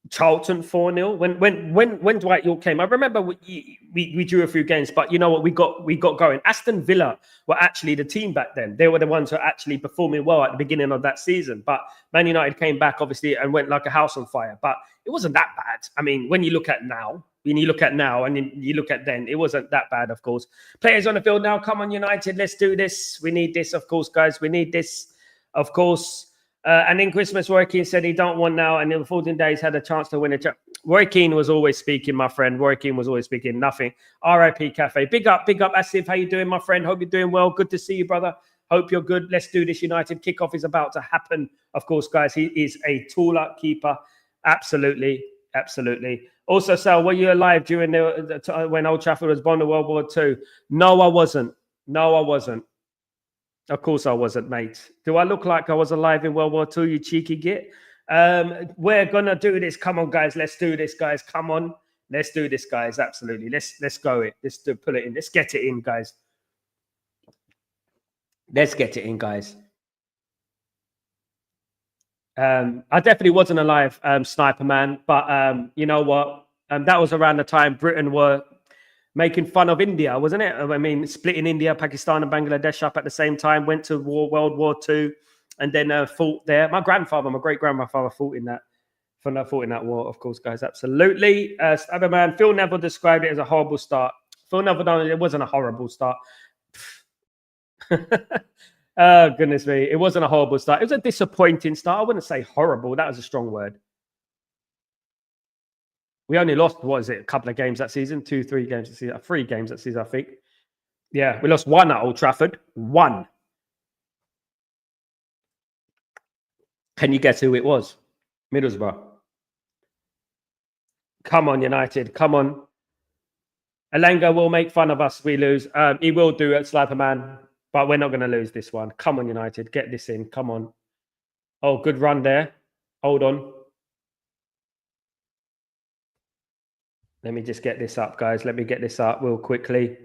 Charlton 4-0 when Dwight York came. I remember we drew a few games, but you know what, we got going. Aston Villa were actually the team back then. They were the ones who were actually performing well at the beginning of that season. But Man United came back obviously and went like a house on fire. But it wasn't that bad. I mean, when you look at now, when you look at now and you look at then, it wasn't that bad, of course. Players on the field now. Come on, United. Let's do this. We need this, of course, guys. We need this, of course. And in Christmas, Roy Keane said he don't want now. And in the 14 days, had a chance to win a Roy Keane was always speaking, my friend. Roy Keane was always speaking. Nothing. R.I.P. Cafe. Big up, Asif. How you doing, my friend? Hope you're doing well. Good to see you, brother. Hope you're good. Let's do this, United. Kickoff is about to happen. Of course, guys, he is a taller keeper. Absolutely. Absolutely. Also, Sal, were you alive during when Old Trafford was bombed in World War II? No, I wasn't. No, I wasn't. Of course I wasn't, mate. Do I look like I was alive in World War II, you cheeky git? We're going to do this. Come on, guys. Let's do this, guys. Come on. Let's do this, guys. Absolutely. Let's go it. Let's pull it in. Let's get it in, guys. Let's get it in, guys. I definitely wasn't alive, Sniper Man. But you know what? That was around the time Britain were making fun of India, wasn't it? I mean, splitting India, Pakistan, and Bangladesh up at the same time. Went to World War II, and then fought there. My great grandfather, fought in that. Fought in that war, of course, guys. Absolutely. Stabber Man, Phil Neville described it as a horrible start. Phil Neville, it wasn't a horrible start. Oh, goodness me. It wasn't a horrible start. It was a disappointing start. I wouldn't say horrible. That was a strong word. We only lost, what is it, a couple of games that season? 2-3 games that season. 3 games that season, I think. Yeah, we lost 1 at Old Trafford. 1. Can you guess who it was? Middlesbrough. Come on, United. Come on. Alenga will make fun of us if we lose. He will do it, Sniper Man. But we're not going to lose this one. Come on, United. Get this in. Come on. Oh, good run there. Hold on. Let me just get this up, guys. Let me get this up real quickly.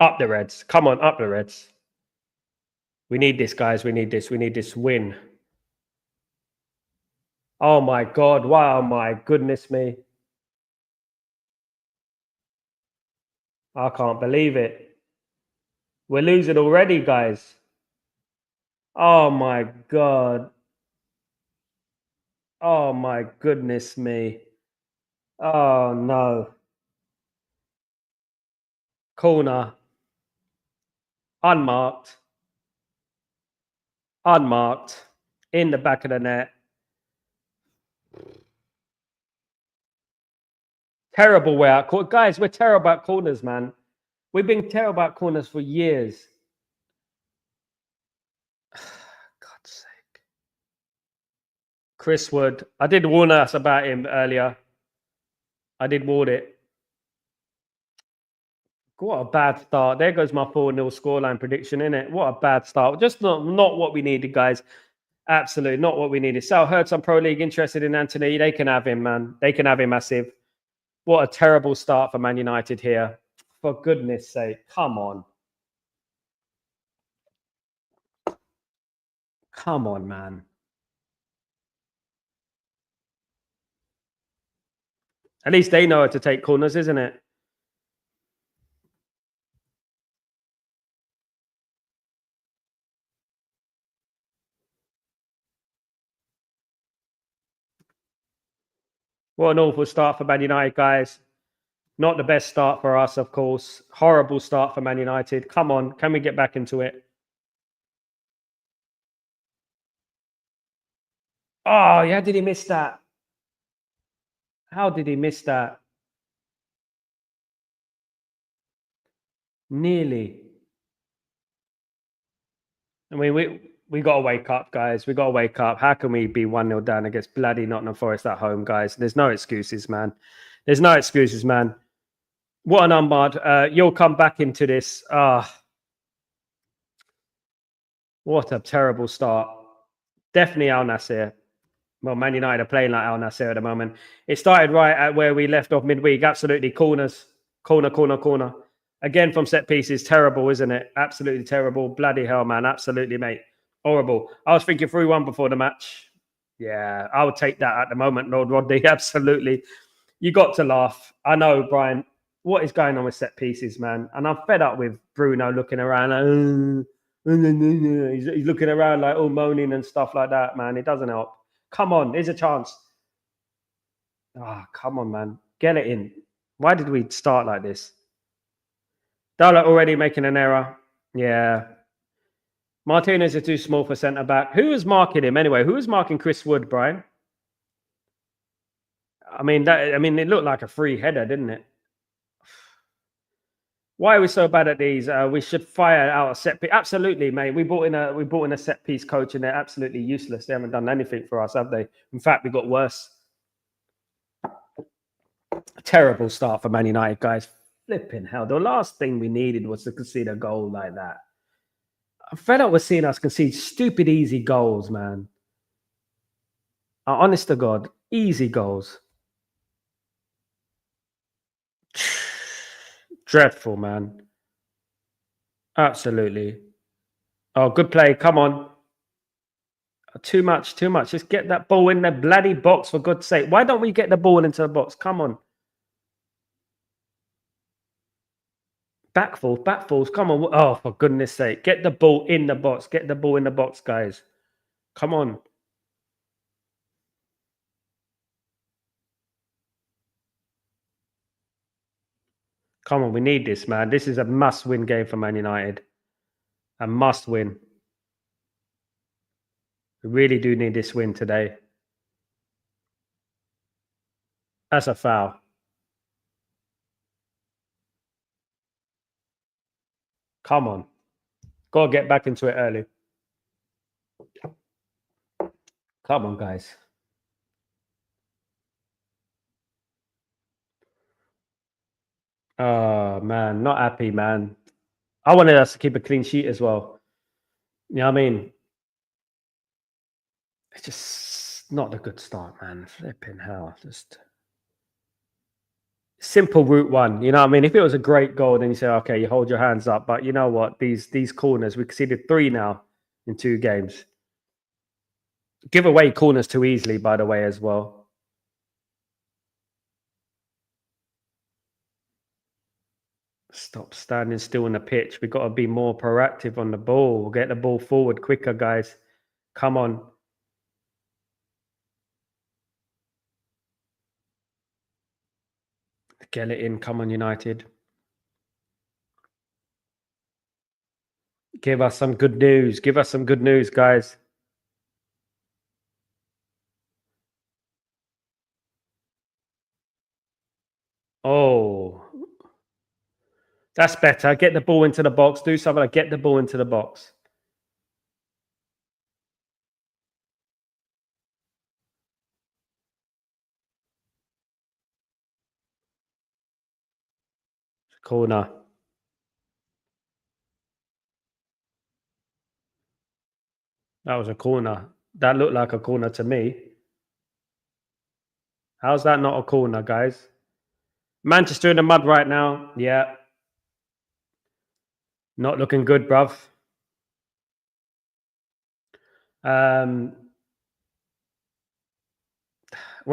Up the Reds. Come on, up the Reds. We need this, guys. We need this. We need this win. Oh, my God. Wow, my goodness me. I can't believe it. We're losing already, guys. Oh, my God. Oh, my goodness me. Oh, no. Corner. Unmarked. Unmarked. In the back of the net. Terrible way out. Guys, we're terrible at corners, man. We've been terrible at corners for years. God's sake. Chris Wood. I did warn us about him earlier. I did warn it. What a bad start. There goes my 4-0 scoreline prediction, innit? What a bad start. Just not what we needed, guys. Absolutely not what we needed. Sal heard some Pro League interested in Anthony. They can have him, man. They can have him massive. What a terrible start for Man United here. For goodness sake. Come on. Come on, man. At least they know how to take corners, isn't it? What an awful start for Man United, guys. Not the best start for us, of course. Horrible start for Man United. Come on. Can we get back into it? Oh, how did he miss that? How did he miss that? Nearly. I mean, we got to wake up, guys. We got to wake up. How can we be 1-0 down against bloody Nottingham Forest at home, guys? There's no excuses, man. There's no excuses, man. What an unmarred. You'll come back into this. What a terrible start. Definitely Al Nassr. Well, Man United are playing like Al Nassr at the moment. It started right at where we left off midweek. Absolutely corners. Corner. Again from set pieces. Terrible, isn't it? Absolutely terrible. Bloody hell, man. Absolutely, mate. Horrible. I was thinking 3-1 before the match. Yeah, I would take that at the moment, Lord Rodney. Absolutely. You got to laugh. I know, Brian. What is going on with set pieces, man? And I'm fed up with Bruno looking around like, he's looking around like all moaning and stuff like that, man. It doesn't help. Come on, there's a chance. Ah, come on, man. Get it in. Why did we start like this? Dala already making an error. Yeah. Martinez is too small for centre back. Who was marking him anyway? Who was marking Chris Wood, Brian? I mean, it looked like a free header, didn't it? Why are we so bad at these? We should fire out a set piece. Absolutely, mate. We brought in a set piece coach, and they're absolutely useless. They haven't done anything for us, have they? In fact, we got worse. A terrible start for Man United, guys. Flipping hell. The last thing we needed was to concede a goal like that. I'm fed up with seeing us concede stupid, easy goals, man. Honest to God, easy goals. Dreadful, man. Absolutely. Oh, good play. Come on. Too much. Just get that ball in the bloody box, for God's sake. Why don't we get the ball into the box? Come on. Backfalls. Come on. Oh, for goodness sake. Get the ball in the box. Get the ball in the box, guys. Come on. Come on. We need this, man. This is a must-win game for Man United. A must-win. We really do need this win today. That's a foul. Come on. Got to get back into it early. Come on, guys. Oh, man. Not happy, man. I wanted us to keep a clean sheet as well. You know what I mean? It's just not a good start, man. Flipping hell. Just simple route one. You know what I mean? If it was a great goal, then you say, okay, you hold your hands up. But you know what? These corners, we conceded 3 now in 2 games. Give away corners too easily, by the way, as well. Stop standing still on the pitch. We've got to be more proactive on the ball. We'll get the ball forward quicker, guys. Come on. Get it in. Come on, United. Give us some good news. Give us some good news, guys. Oh. That's better. Get the ball into the box. Do something like get the ball into the box. Corner. That was a corner. That looked like a corner to me. How's that not a corner, guys? Manchester in the mud right now. Yeah. Not looking good, bruv. When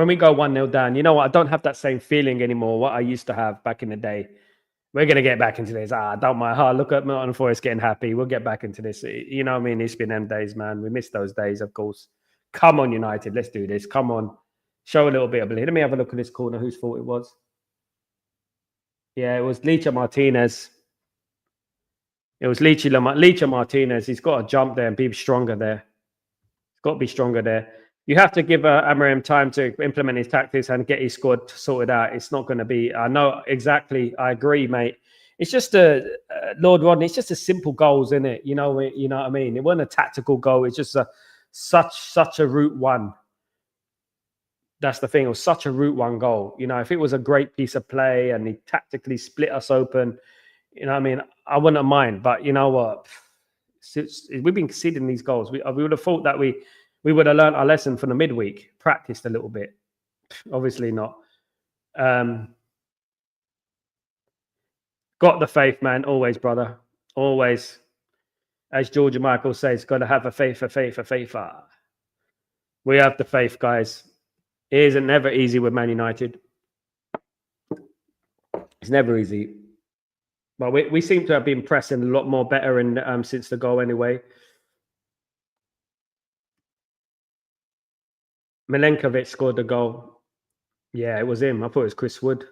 we go 1-0 down, you know what? I don't have that same feeling anymore, what I used to have back in the day. We're going to get back into this. Don't mind. Look at Nottingham Forest getting happy. We'll get back into this. You know what I mean? It's been them days, man. We missed those days, of course. Come on, United. Let's do this. Come on. Show a little bit of belief. Let me have a look at this corner. Whose fault it was? Yeah, it was Licha Martinez. It was Licha Martinez. He's got to jump there and be stronger there. He's got to be stronger there. You have to give Amarim time to implement his tactics and get his squad sorted out. It's not going to be. I know exactly. I agree, mate. It's just Lord Rodney. It's just a simple goals, isn't it? You know what I mean. It wasn't a tactical goal. It's just such a route one. That's the thing. It was such a route one goal. You know, if it was a great piece of play and he tactically split us open, you know what I mean, I wouldn't mind. But you know what? We've been conceding these goals. We would have thought that we would have learned our lesson from the midweek, practiced a little bit. Obviously not. Got the faith, man. Always, brother. Always. As Georgia Michael says, got to have a faith. We have the faith, guys. It isn't never easy with Man United. It's never easy. But we seem to have been pressing a lot more better since the goal anyway. Milenkovic scored the goal. Yeah, it was him. I thought it was Chris Wood.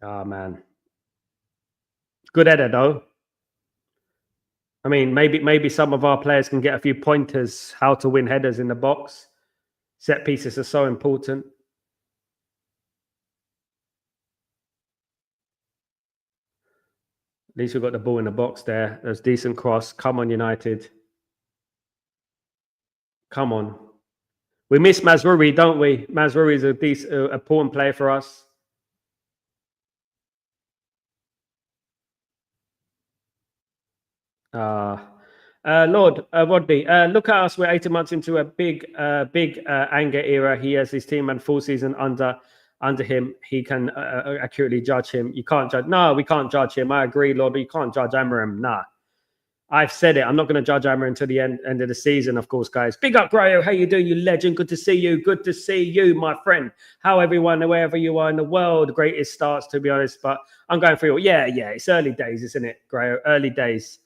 Oh, man. Good header, though. I mean, maybe some of our players can get a few pointers how to win headers in the box. Set pieces are so important. At least we've got the ball in the box there. There's decent cross. Come on, United. Come on. We miss Mazruri, don't we? Mazruri is a decent, important player for us. Lord Rodney, look at us. We're 18 months into a big anger era. He has his team and full season under him. He can accurately judge him. You can't judge. No, we can't judge him. I agree, Lord, but you can't judge Amarim. Nah. I've said it. I'm not going to judge Amarim until the end of the season, of course, guys. Big up, Grayo. How you doing, you legend? Good to see you. Good to see you, my friend. How everyone, wherever you are in the world, greatest starts, to be honest. But I'm going through it. Yeah. It's early days, isn't it, Grayo? Early days.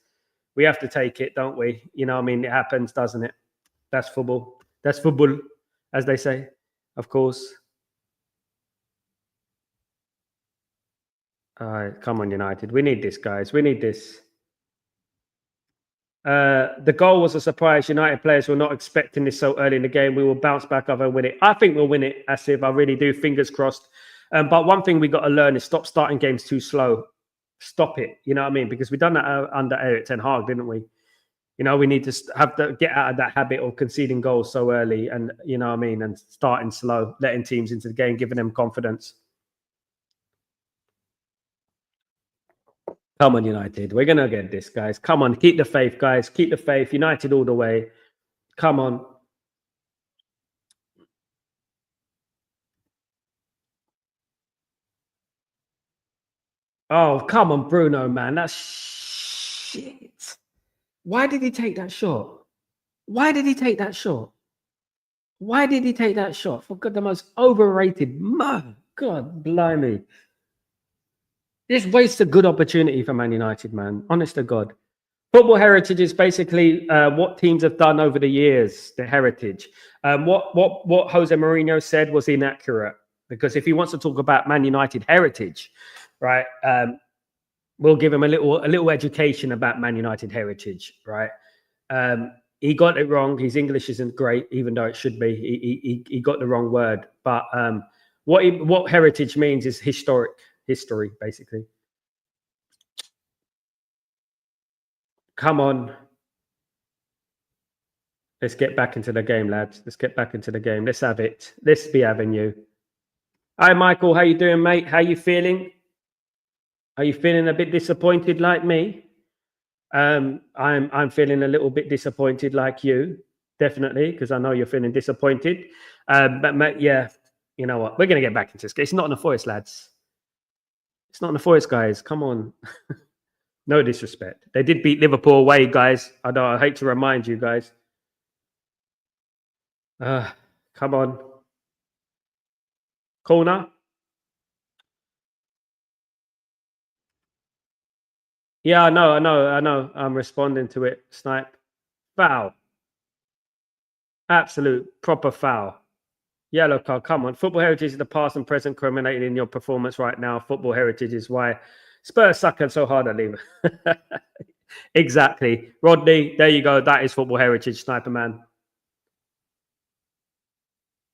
We have to take it, don't we? You know what I mean? It happens, doesn't it? That's football. That's football, as they say, of course. All right, come on, United. We need this, guys. We need this. The goal was a surprise. United players were not expecting this so early in the game. We will bounce back up and win it. I think we'll win it, Asif. I really do. Fingers crossed. But one thing we got to learn is stop starting games too slow. Stop it. You know what I mean? Because we've done that under Eric Ten Hag, didn't we? You know, we need to have to get out of that habit of conceding goals so early and, you know what I mean, and starting slow, letting teams into the game, giving them confidence. Come on, United. We're going to get this, guys. Come on. Keep the faith, guys. Keep the faith. United all the way. Come on. Oh, come on, Bruno, man. That's shit. Why did he take that shot? Why did he take that shot? Why did he take that shot? For God, the most overrated. My God, blimey. This wastes a good opportunity for Man United, man. Honest to God. Football heritage is basically what teams have done over the years, the heritage. What Jose Mourinho said was inaccurate, because if he wants to talk about Man United heritage, right, we'll give him a little education about Man United heritage, right? He got it wrong. His English isn't great, even though it should be. He got the wrong word. But what heritage means is history, basically. Come on. Let's get back into the game, lads. Let's get back into the game. Let's have it. Let's be having you. Hi, Michael. How you doing, mate? How you feeling? Are you feeling a bit disappointed like me? I'm feeling a little bit disappointed like you, definitely, because I know you're feeling disappointed. But yeah, you know what? We're going to get back into this. It's not in the Forest, lads. It's not in the Forest, guys. Come on. No disrespect. They did beat Liverpool away, guys. I hate to remind you, guys. Come on. Corner. Yeah, I know. I'm responding to it. Snipe. Foul. Absolute proper foul. Yellow card. Come on. Football heritage is the past and present culminating in your performance right now. Football heritage is why Spurs suck so hard at Liverpool. Exactly. Rodney, there you go. That is football heritage, Sniper Man.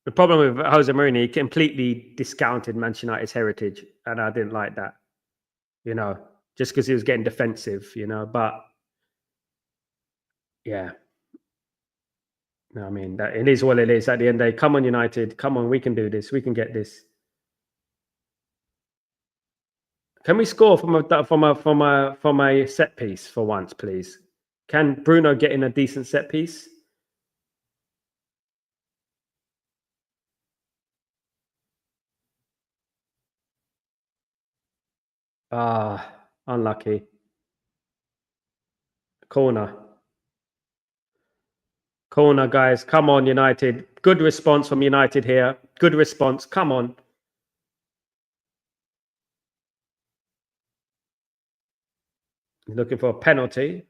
The problem with Jose Mourinho, he completely discounted Manchester United's heritage, and I didn't like that. You know, just because he was getting defensive, you know, but yeah. No, I mean, that it is what it is at the end of the day. Come on, United. Come on, we can do this. We can get this. Can we score from a set piece for once, please? Can Bruno get in a decent set piece? Unlucky. Corner. Corner, guys. Come on, United. Good response from United here. Good response. Come on. Looking for a penalty.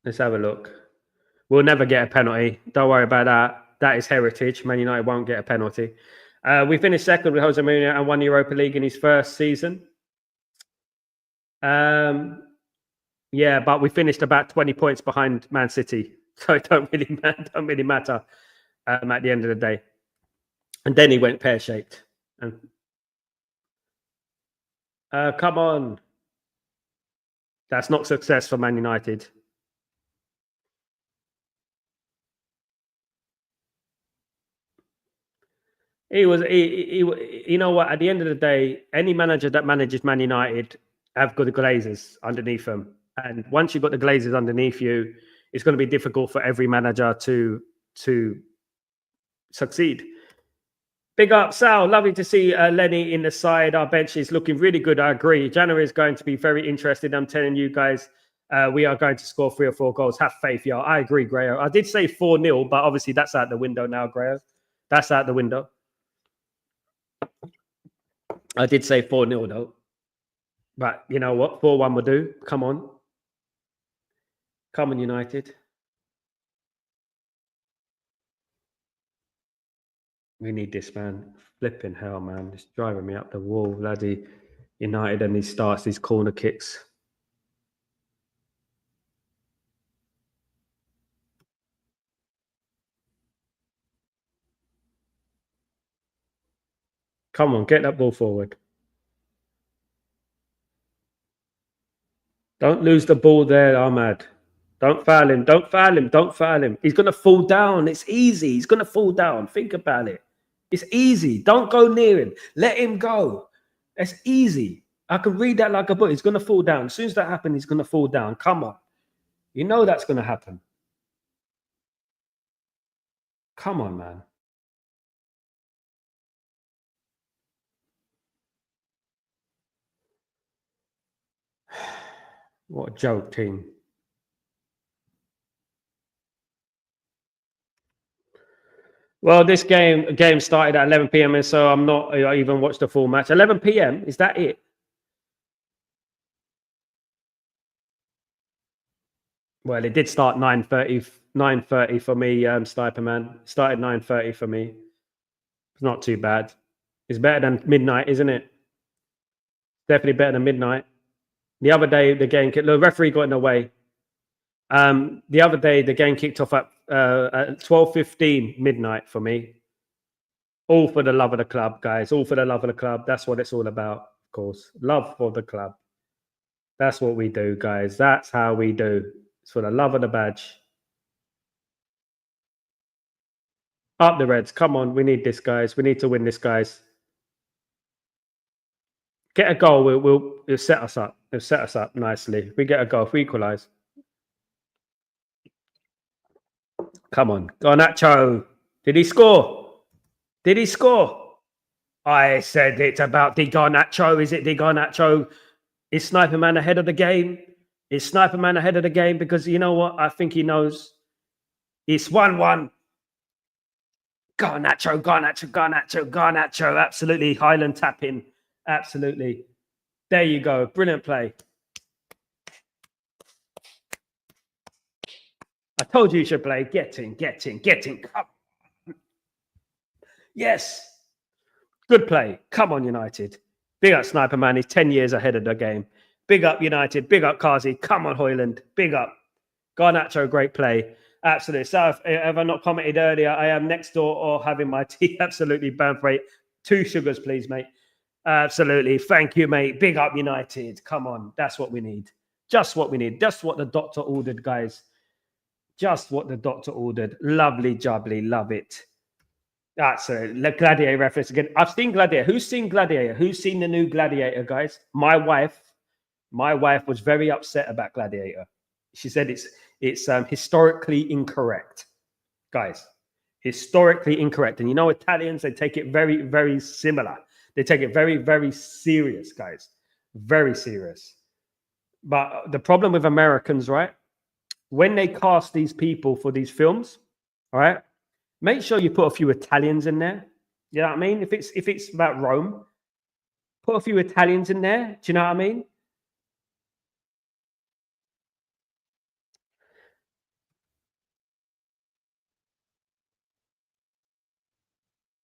Let's have a look. We'll never get a penalty. Don't worry about that. That is heritage. Man United won't get a penalty. We finished second with Jose Mourinho and won Europa League in his first season. Yeah, but we finished about 20 points behind Man City, so it don't really matter at the end of the day. And then he went pear-shaped. And come on, that's not success for Man United. You know what? At the end of the day, any manager that manages Man United have got the Glazers underneath them, and once you've got the Glazers underneath you, it's going to be difficult for every manager to succeed. Big up, Sal. Lovely to see Lenny in the side. Our bench is looking really good. I agree. January is going to be very interesting. I'm telling you guys, we are going to score 3 or 4 goals. Have faith, y'all. I agree, Grayo. I did say 4-0, but obviously that's out the window now, Grayo. That's out the window. I did say 4-0 though. But you know what? 4-1 will do. Come on. Come on, United. We need this, man. Flipping hell, man. It's driving me up the wall, bloody United, and he starts these corner kicks. Come on, get that ball forward. Don't lose the ball there, Ahmad. Don't foul him. Don't foul him. Don't foul him. He's going to fall down. It's easy. He's going to fall down. Think about it. It's easy. Don't go near him. Let him go. It's easy. I can read that like a book. He's going to fall down. As soon as that happens, he's going to fall down. Come on. You know that's going to happen. Come on, man. What a joke, team. Well, this game started at 11 p.m. and so I'm not I even watched the full match. 11 p.m. Is that it? Well, it did start 9:30 for me, Sniper Man. Started 9:30 for me. It's not too bad. It's better than midnight, isn't it? Definitely better than midnight. The other day, the referee got in the way. The other day, the game kicked off at 12:15 midnight for me. All for the love of the club, guys. All for the love of the club. That's what it's all about, of course. Love for the club. That's what we do, guys. That's how we do. It's for the love of the badge. Up the Reds. Come on. We need this, guys. We need to win this, guys. Get a goal. It'll set us up. It'll set us up nicely. We get a goal. If we equalise. Come on. Garnacho. Did he score? Did he score? I said it's about Di Garnacho. Is it Di Garnacho? Is Sniper Man ahead of the game? Is Sniper Man ahead of the game? Because you know what? I think he knows. It's 1-1. Garnacho. Absolutely. Highland tapping. Absolutely. There you go. Brilliant play. I told you should play. Get in. Come. Yes. Good play. Come on, United. Big up Sniper Man. He's 10 years ahead of the game. Big up United. Big up Kazi. Come on, Hoyland. Big up. Garnacho, great play. Absolutely. So, have I not commented earlier? I am next door or having my tea. Absolutely. Burn rate. 2 sugars, please, mate. Absolutely. Thank you, mate. Big up United. Come on. That's what we need. Just what we need. Just what the doctor ordered, guys. Just what the doctor ordered. Lovely jubbly. Love it. That's a Gladiator reference again. I've seen Gladiator. Who's seen Gladiator? Who's seen the new Gladiator, guys? My wife was very upset about Gladiator. She said it's historically incorrect, guys. Historically incorrect. And you know, Italians, they take it very, very similar. They take it very, very serious, guys. Very serious. But the problem with Americans, right? When they cast these people for these films, all right, make sure you put a few Italians in there. You know what I mean? If it's about Rome, put a few Italians in there. Do you know what I mean?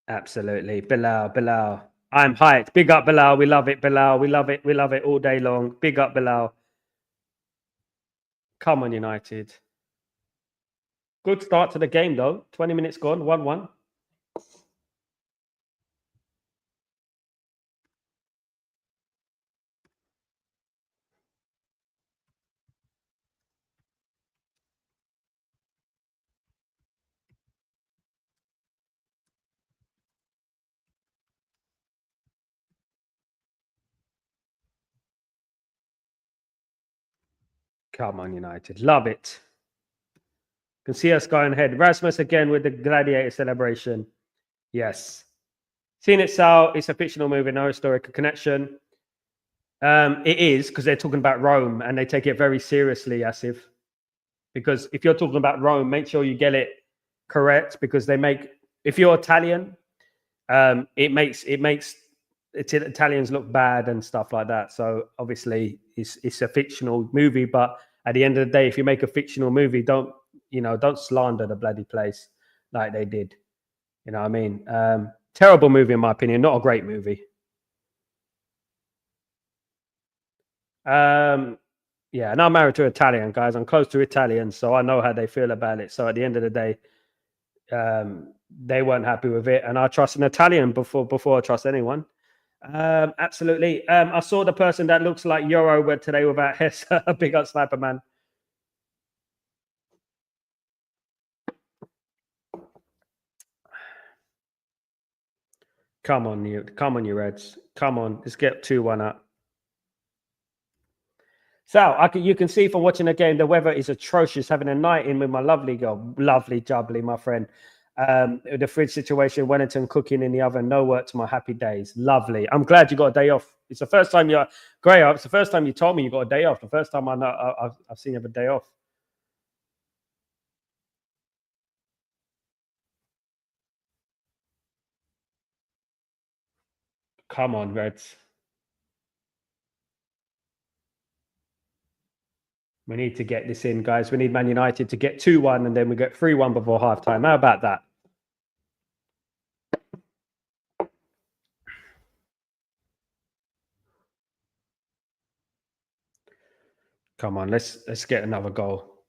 Absolutely. Bilal. I'm hyped. Big up Bilal. We love it, Bilal. We love it. We love it all day long. Big up Bilal. Come on, United. Good start to the game, though. 20 minutes gone, 1-1. Come on, United. Love it. Can see us going ahead. Rasmus again with the gladiator celebration. Yes. Seen it, Sal. It's a fictional movie, no historical connection. It is because they're talking about Rome and they take it very seriously, Asif. Because if you're talking about Rome, make sure you get it correct because they make, if you're Italian, it makes Italians look bad and stuff like that. So obviously it's a fictional movie, but at the end of the day, if you make a fictional movie, don't slander the bloody place like they did. You know what I mean? Terrible movie in my opinion, not a great movie. Yeah, and I'm married to Italian guys. I'm close to Italians, so I know how they feel about it. So at the end of the day, they weren't happy with it, and I trust an Italian before I trust anyone. Absolutely. I saw the person that looks like Euro today without hair. A big up sniper man. Come on, you Reds. Come on, let's get 2-1 up. So you can see from watching the game, the weather is atrocious. Having a night in with my lovely girl, lovely jubbly, my friend. The fridge situation, Wellington cooking in the oven, no work to my happy days. Lovely. I'm glad you got a day off. It's the first time you're great. It's the first time you told me you got a day off. The first time I've seen you have a day off. Come on, Reds. We need to get this in, guys. We need Man United to get 2-1 and then we get 3-1 before halftime. How about that? Come on, let's get another goal.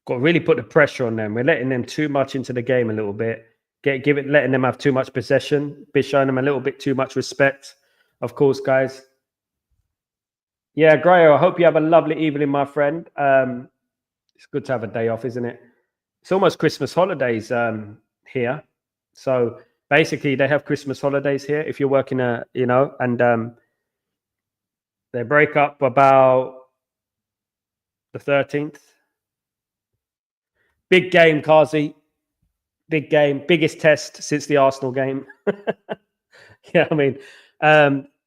Got to really put the pressure on them. We're letting them too much into the game a little bit. Letting them have too much possession. Be showing them a little bit too much respect. Of course, guys. Yeah, Grayo, I hope you have a lovely evening, my friend. It's good to have a day off, isn't it? It's almost Christmas holidays here. So basically, they have Christmas holidays here. If you're working, and they break up about the 13th. Big game, Kazi. Big game. Biggest test since the Arsenal game. Yeah, I mean,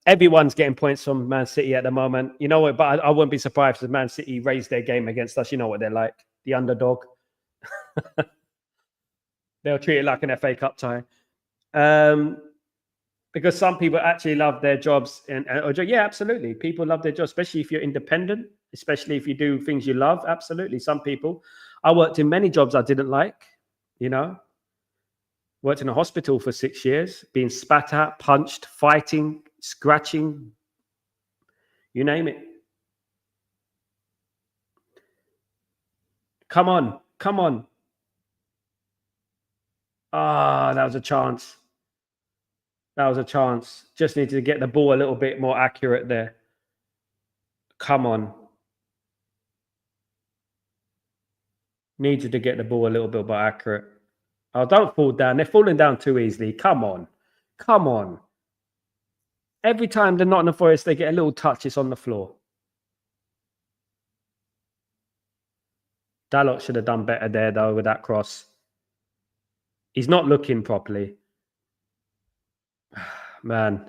everyone's getting points from Man City at the moment. You know what? But I wouldn't be surprised if Man City raised their game against us. You know what they're like. The underdog. They'll treat it like an FA Cup tie. Because some people actually love their jobs. Yeah, absolutely. People love their jobs, especially if you're independent, especially if you do things you love. Absolutely. Some people. I worked in many jobs I didn't like, Worked in a hospital for 6 years, being spat at, punched, fighting, scratching, you name it. Come on. Ah, that was a chance. Just needed to get the ball a little bit more accurate there. Come on. Needed to get the ball a little bit more accurate. Oh, don't fall down. They're falling down too easily. Come on. Every time the Nottingham Forest, they get a little touch, it's on the floor. Dalot should have done better there, though, with that cross. He's not looking properly. Man.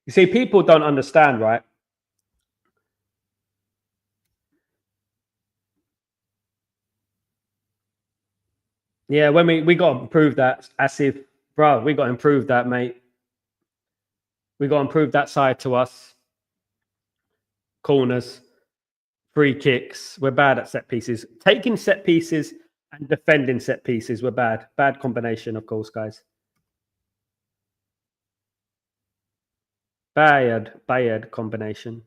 You see, people don't understand, right? Yeah, when we got to improve that, Asif, bro, we got to improve that, mate. We got to improve that side to us. Corners, free kicks. We're bad at set pieces. Taking set pieces and defending set pieces. We're bad. Bad combination, of course, guys. Bad combination.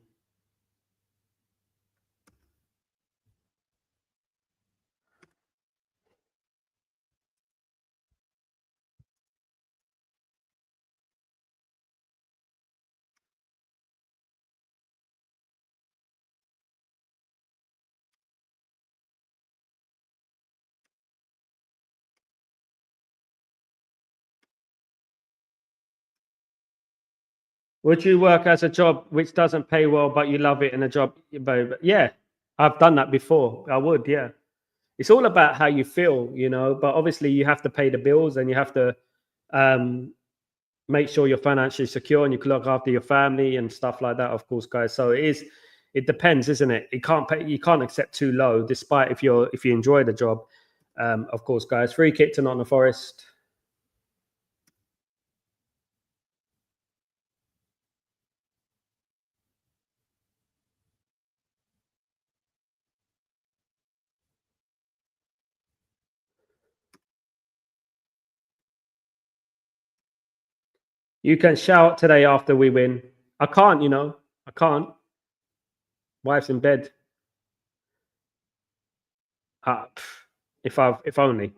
Would you work as a job which doesn't pay well, but you love it in a job? But yeah, I've done that before. I would, yeah. It's all about how you feel, you know. But obviously, you have to pay the bills and you have to um, make sure you're financially secure and you can look after your family and stuff like that. Of course, guys. So it is. It depends, isn't it? You can't pay. You can't accept too low, despite if you enjoy the job. Of course, guys. Free kick to Nottingham Forest. You can shout today after we win. I can't, you know. I can't. Wife's in bed. If only.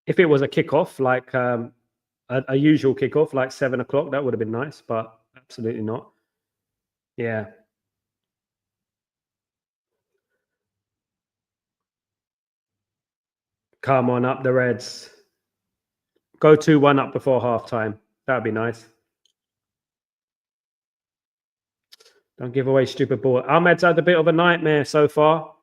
If it was a kickoff, like a usual kickoff, like 7 o'clock, that would have been nice, but absolutely not. Yeah. Come on, up the Reds. Go 2-1 up before halftime. That'd be nice. Don't give away stupid ball. Ahmed's had a bit of a nightmare so far.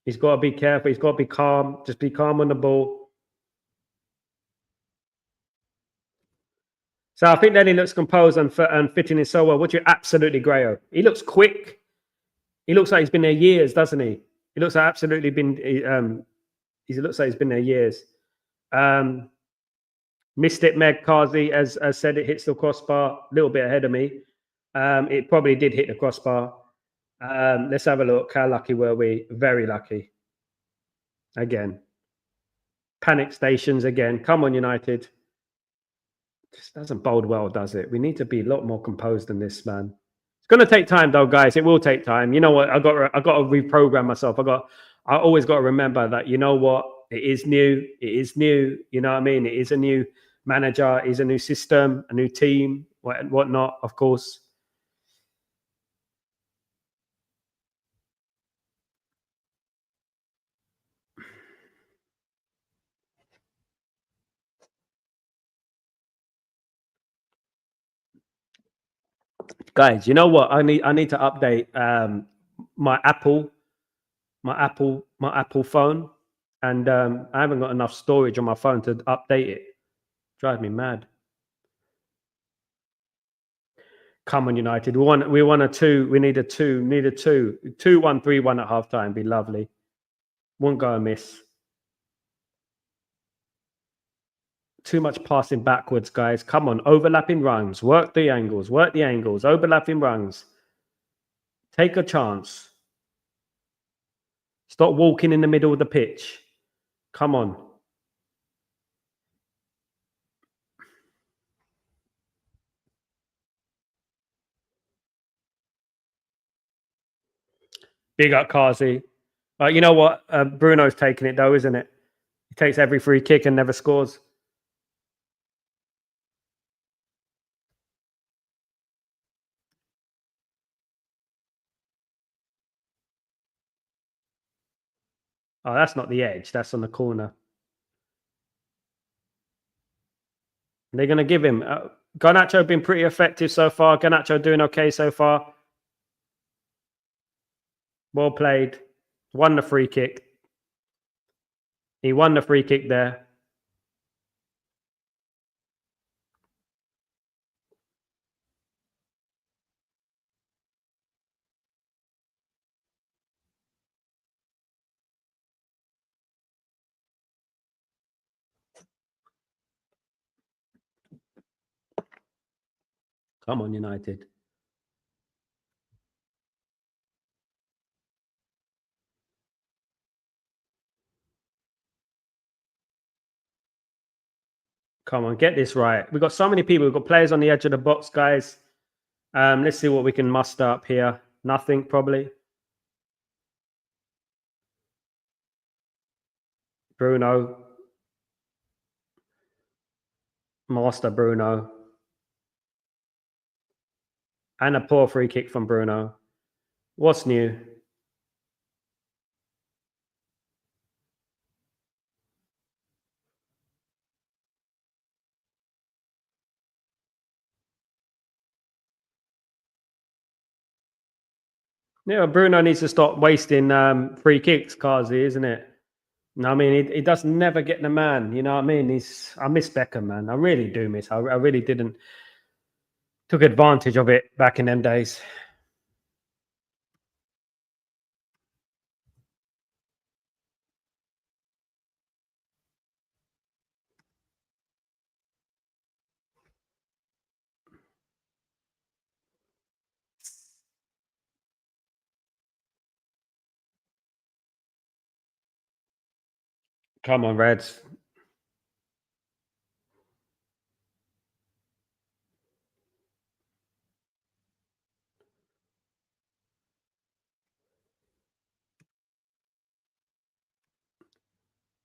He's got to be careful. He's got to be calm. Just be calm on the ball. So I think then he looks composed and fitting in so well. Would you absolutely Grayo? He looks quick. He looks like he's been there years, doesn't he? He looks like absolutely been. He looks like he's been there years. Missed it, Meg Kazi, as said, it hits the crossbar a little bit ahead of me. It probably did hit the crossbar. Let's have a look. How lucky were we? Very lucky. Again. Panic stations again. Come on, United. This doesn't bode well, does it? We need to be a lot more composed than this, man. It's going to take time, though, guys. It will take time. You know what? I got to reprogram myself. I always got to remember that. You know what? It is new. It is new. You know what I mean? It is a new manager. It is a new system, a new team, whatnot. Of course. Guys, you know what? I need to update my Apple phone, and I haven't got enough storage on my phone to update it. Drive me mad. Come on, United. We won a two. We need a two. Need a two. 2-1, 3-1 at halftime. Be lovely. Won't go amiss. Too much passing backwards, guys. Come on, overlapping runs. Work the angles. Work the angles. Overlapping runs. Take a chance. Stop walking in the middle of the pitch. Come on. Big up, Kazi. You know what? Bruno's taking it, though, isn't it? He takes every free kick and never scores. Oh, that's not the edge. That's on the corner. They're going to give him. Garnacho been pretty effective so far. Garnacho doing okay so far. Well played. Won the free kick. He won the free kick there. Come on, United. Come on, get this right. We've got so many people. We've got players on the edge of the box, guys. Let's see what we can muster up here. Nothing, probably. Bruno. Master Bruno. And a poor free kick from Bruno. What's new? Yeah, Bruno needs to stop wasting free kicks, Kazi, isn't it? No, I mean, he does never get the man. You know what I mean? I miss Beckham, man. I really do miss. I really didn't took advantage of it back in them days. Come on, Reds.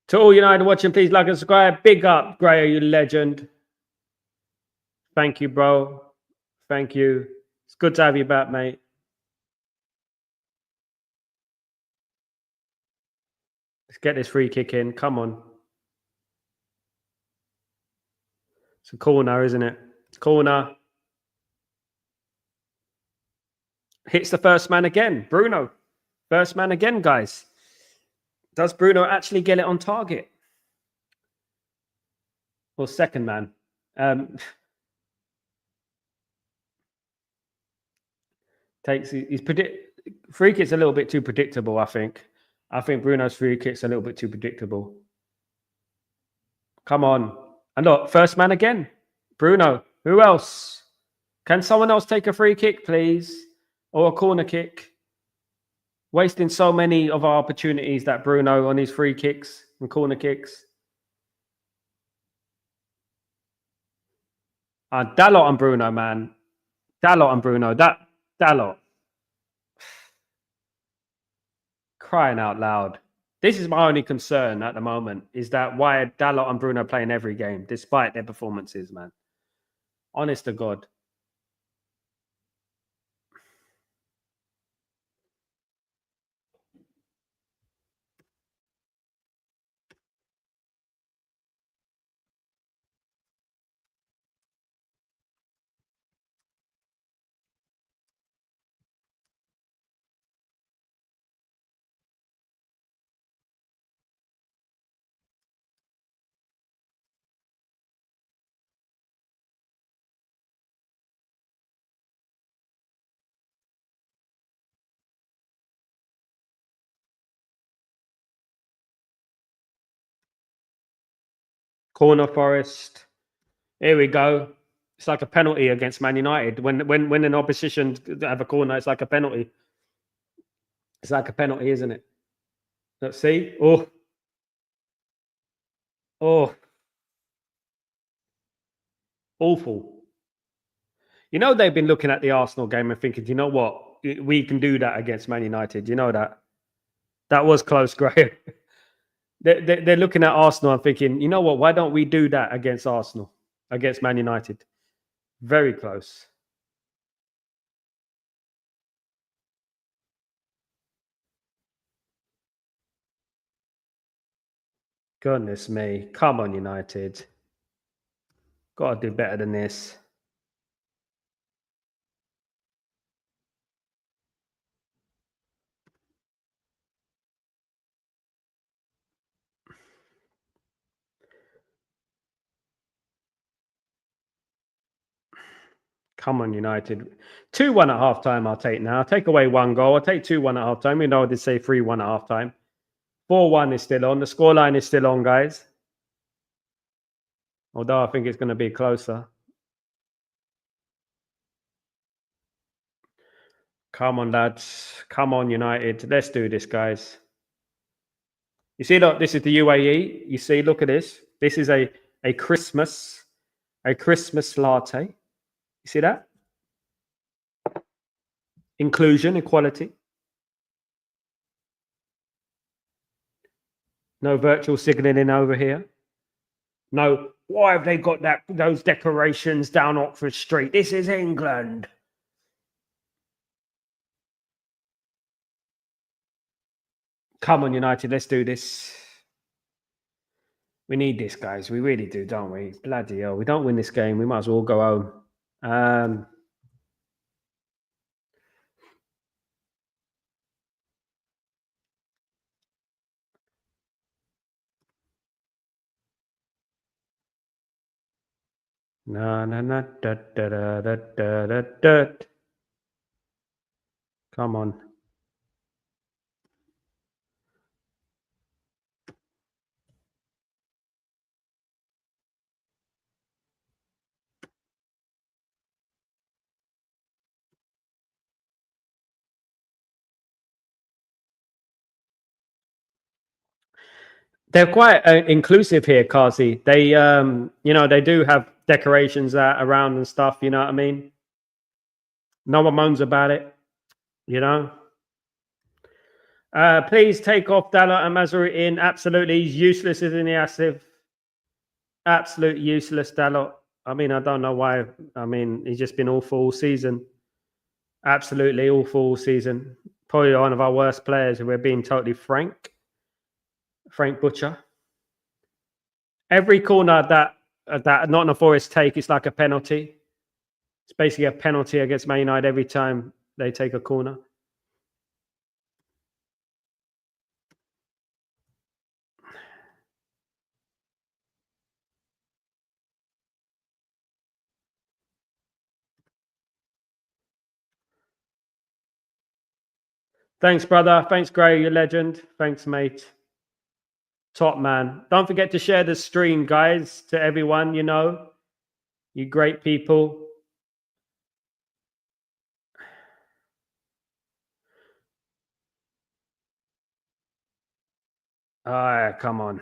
To all United watching, please like and subscribe. Big up, Gray, you legend. Thank you, bro. Thank you. It's good to have you back, mate. Let's get this free kick in. Come on. It's a corner, isn't it? Corner. Hits the first man again. Bruno. First man again, guys. Does Bruno actually get it on target? Or second man? Free kick's a little bit too predictable, I think. I think Bruno's free kick's a little bit too predictable. Come on. And look, first man again. Bruno. Who else? Can someone else take a free kick, please? Or a corner kick? Wasting so many of our opportunities, that Bruno, on his free kicks and corner kicks. Dalot on Bruno, man. Dalot on Bruno. Dalot. Crying out loud. This is my only concern at the moment, is that why Dalot and Bruno playing every game, despite their performances, man. Honest to God. Corner, Forest. Here we go. It's like a penalty against Man United. When an opposition have a corner, it's like a penalty. It's like a penalty, isn't it? Let's see. Oh. Awful. You know, they've been looking at the Arsenal game and thinking, you know what? We can do that against Man United. You know that? That was close, Graham. They're looking at Arsenal and thinking, you know what? Why don't we do that against Arsenal, against Man United? Very close. Goodness me. Come on, United. Got to do better than this. Come on, United. 2-1 at halftime, I'll take now. I'll take away one goal. I'll take 2-1 at halftime. You know, I did say 3-1 at halftime. 4-1 is still on. The scoreline is still on, guys. Although I think it's going to be closer. Come on, lads. Come on, United. Let's do this, guys. You see, look, this is the UAE. You see, look at this. This is a Christmas latte. You see that? Inclusion, equality. No virtual signaling over here. No, why have they got those decorations down Oxford Street? This is England. Come on, United, let's do this. We need this, guys. We really do, don't we? Bloody hell. We don't win this game. We might as well go home. No, no, no. Come on. They're quite inclusive here, Kazi. They, they do have decorations around and stuff. You know what I mean? No one moans about it. You know. Please take off Dalot and Mazraoui. Absolutely, he's useless, isn't he, Asif? Absolute useless, Dalot. I mean, I don't know why. I mean, he's just been awful all season. Absolutely awful all season. Probably one of our worst players, if we're being totally frank. Frank Butcher. Every corner that Nottingham Forest take is like a penalty. It's basically a penalty against Man United every time they take a corner. Thanks, brother. Thanks, Gray. You're a legend. Thanks, mate. Top man. Don't forget to share the stream, guys, to everyone, you great people. Come on.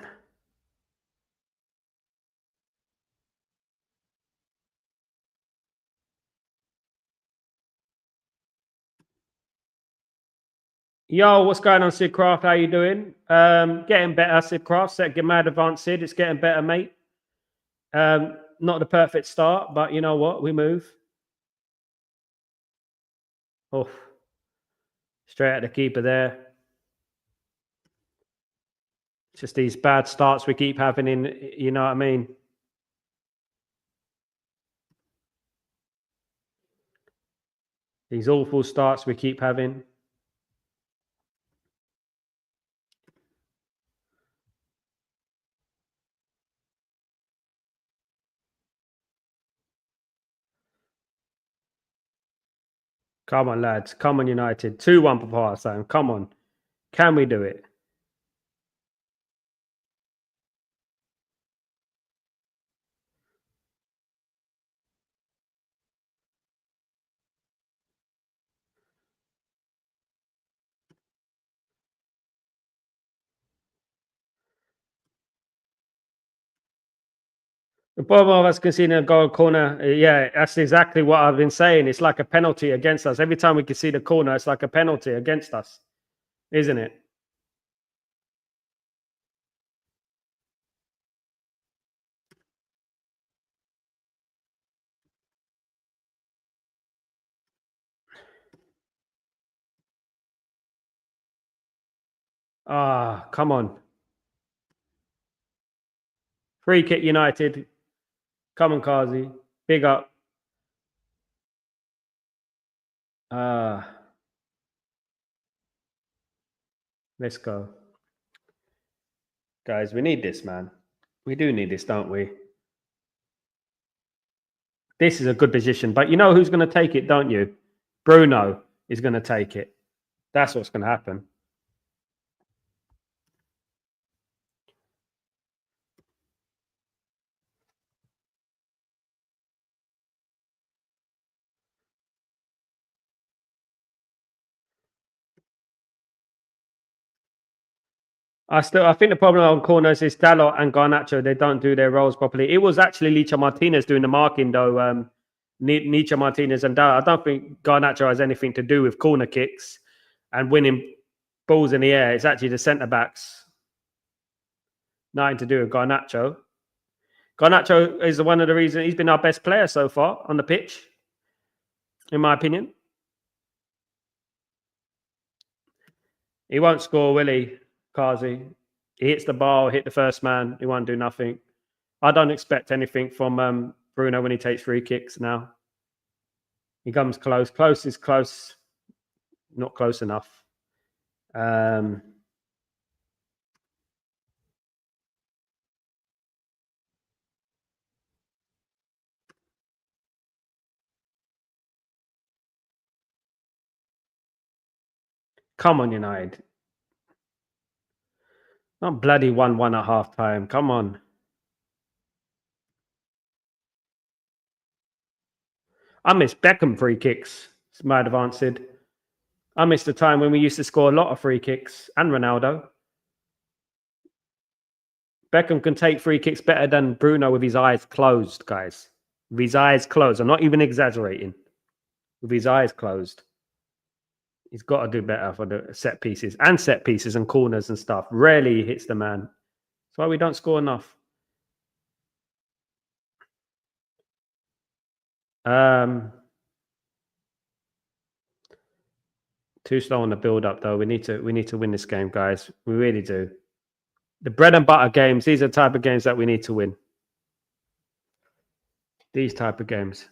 Yo, what's going on, Sid Craft? How you doing? Getting better, Sid Craft. Get mad advanced, Sid. It's getting better, mate. Not the perfect start, but you know what? We move. Oh, straight at the keeper there. Just these bad starts we keep having you know what I mean? These awful starts we keep having. Come on, lads. Come on, United. 2-1 for Parson. Come on. Can we do it? The bottom of us conceding a goal corner. Yeah, that's exactly what I've been saying. It's like a penalty against us. Every time we can see the corner, it's like a penalty against us, isn't it? Come on. Free kick, United. Come on, Kazi. Big up. Let's go. Guys, we need this, man. We do need this, don't we? This is a good position. But you know who's going to take it, don't you? Bruno is going to take it. That's what's going to happen. I think the problem on corners is Dalot and Garnacho. They don't do their roles properly. It was actually Licha Martinez doing the marking, though. Licha Martinez and Dalot. I don't think Garnacho has anything to do with corner kicks and winning balls in the air. It's actually the centre backs. Nothing to do with Garnacho. Garnacho is one of the reasons he's been our best player so far on the pitch, in my opinion. He won't score, will he, Kazi? He hits the bar, hit the first man. He won't do nothing. I don't expect anything from Bruno when he takes free kicks now. He comes close. Close is close. Not close enough. Come on, United. Not bloody 1-1 at half time. Come on. I miss Beckham free kicks. It's my advanced. I miss the time when we used to score a lot of free kicks, and Ronaldo. Beckham can take free kicks better than Bruno with his eyes closed, guys. With his eyes closed. I'm not even exaggerating. With his eyes closed. He's got to do better for the set pieces and corners and stuff. Rarely he hits the man. That's why we don't score enough. Too slow on the build up, though. We need to win this game, guys. We really do. The bread and butter games. These are the type of games that we need to win. These type of games.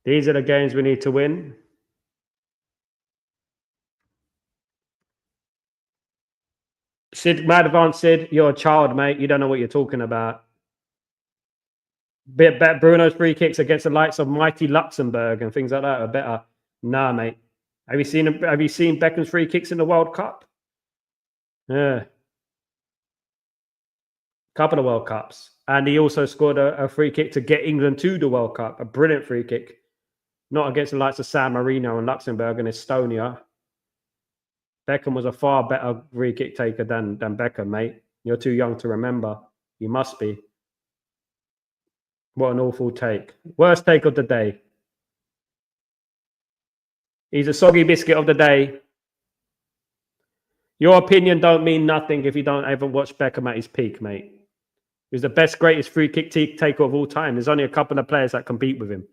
These are the games we need to win. Sid, Mad Advance Sid, you're a child, mate. You don't know what you're talking about. Bet Bruno's free kicks against the likes of mighty Luxembourg and things like that are better. Nah, mate. Have you seen Beckham's free kicks in the World Cup? Yeah. Couple of World Cups. And he also scored a free kick to get England to the World Cup. A brilliant free kick. Not against the likes of San Marino and Luxembourg and Estonia. Beckham was a far better free kick taker than Beckham, mate. You're too young to remember. You must be. What an awful take. Worst take of the day. He's a soggy biscuit of the day. Your opinion don't mean nothing if you don't ever watch Beckham at his peak, mate. He's the best, greatest free kick taker of all time. There's only a couple of players that compete with him.